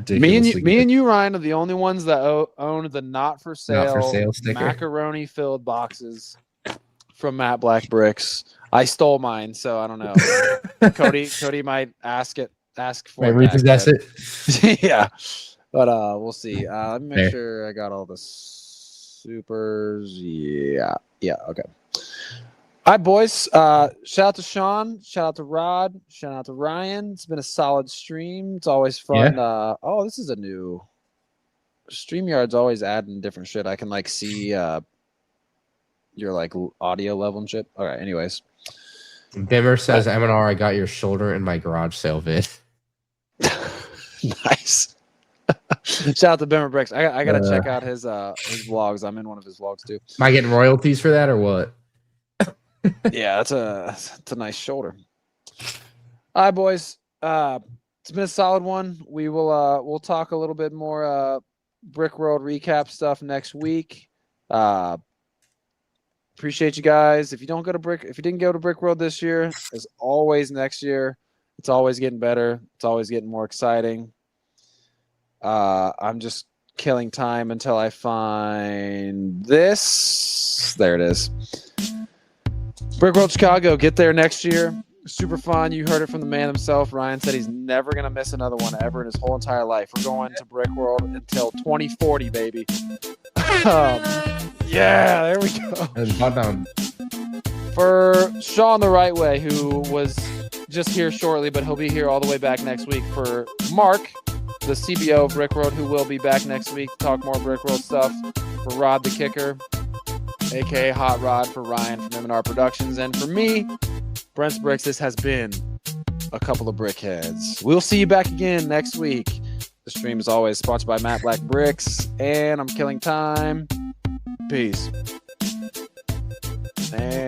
Me and you, Ryan, are the only ones that own the not for sale sticker. Macaroni filled boxes from Matt Black Bricks. I stole mine, so I don't know. Cody might ask for it. Repossess it. Yeah. But we'll see. Let me make sure I got all the supers. Yeah, okay. All right, boys. Shout out to Sean. Shout out to Rod. Shout out to Ryan. It's been a solid stream. It's always fun. Yeah. This is a new StreamYard's always adding different shit. I can like see your like audio level and shit. All right, anyways. Bimmer says, M&R, I got your shoulder in my garage sale vid. Nice. Shout out to Bimmer Bricks. I gotta check out his vlogs. I'm in one of his vlogs too. Am I getting royalties for that or what? Yeah, it's a nice shoulder. All right, boys. It's been a solid one. We'll talk a little bit more Brickworld recap stuff next week. Appreciate you guys. If you didn't go to Brickworld this year, as always next year, it's always getting better. It's always getting more exciting. I'm just killing time until I find this. There it is. Brickworld Chicago, get there next year. Super fun. You heard it from the man himself. Ryan said he's never going to miss another one ever in his whole entire life. We're going to Brickworld until 2040, baby. Yeah, there we go. And For Sean the Right Way, who was just here shortly, but he'll be here all the way back next week. For Mark, the CBO of Brickworld, who will be back next week to talk more Brickworld stuff. For Rod the Kicker, a.k.a. Hot Rod, for Ryan from M&R Productions. And for me, Brent's Bricks, this has been a couple of Brickheads. We'll see you back again next week. The stream is always sponsored by Matt Black Bricks, and I'm killing time. Peace. And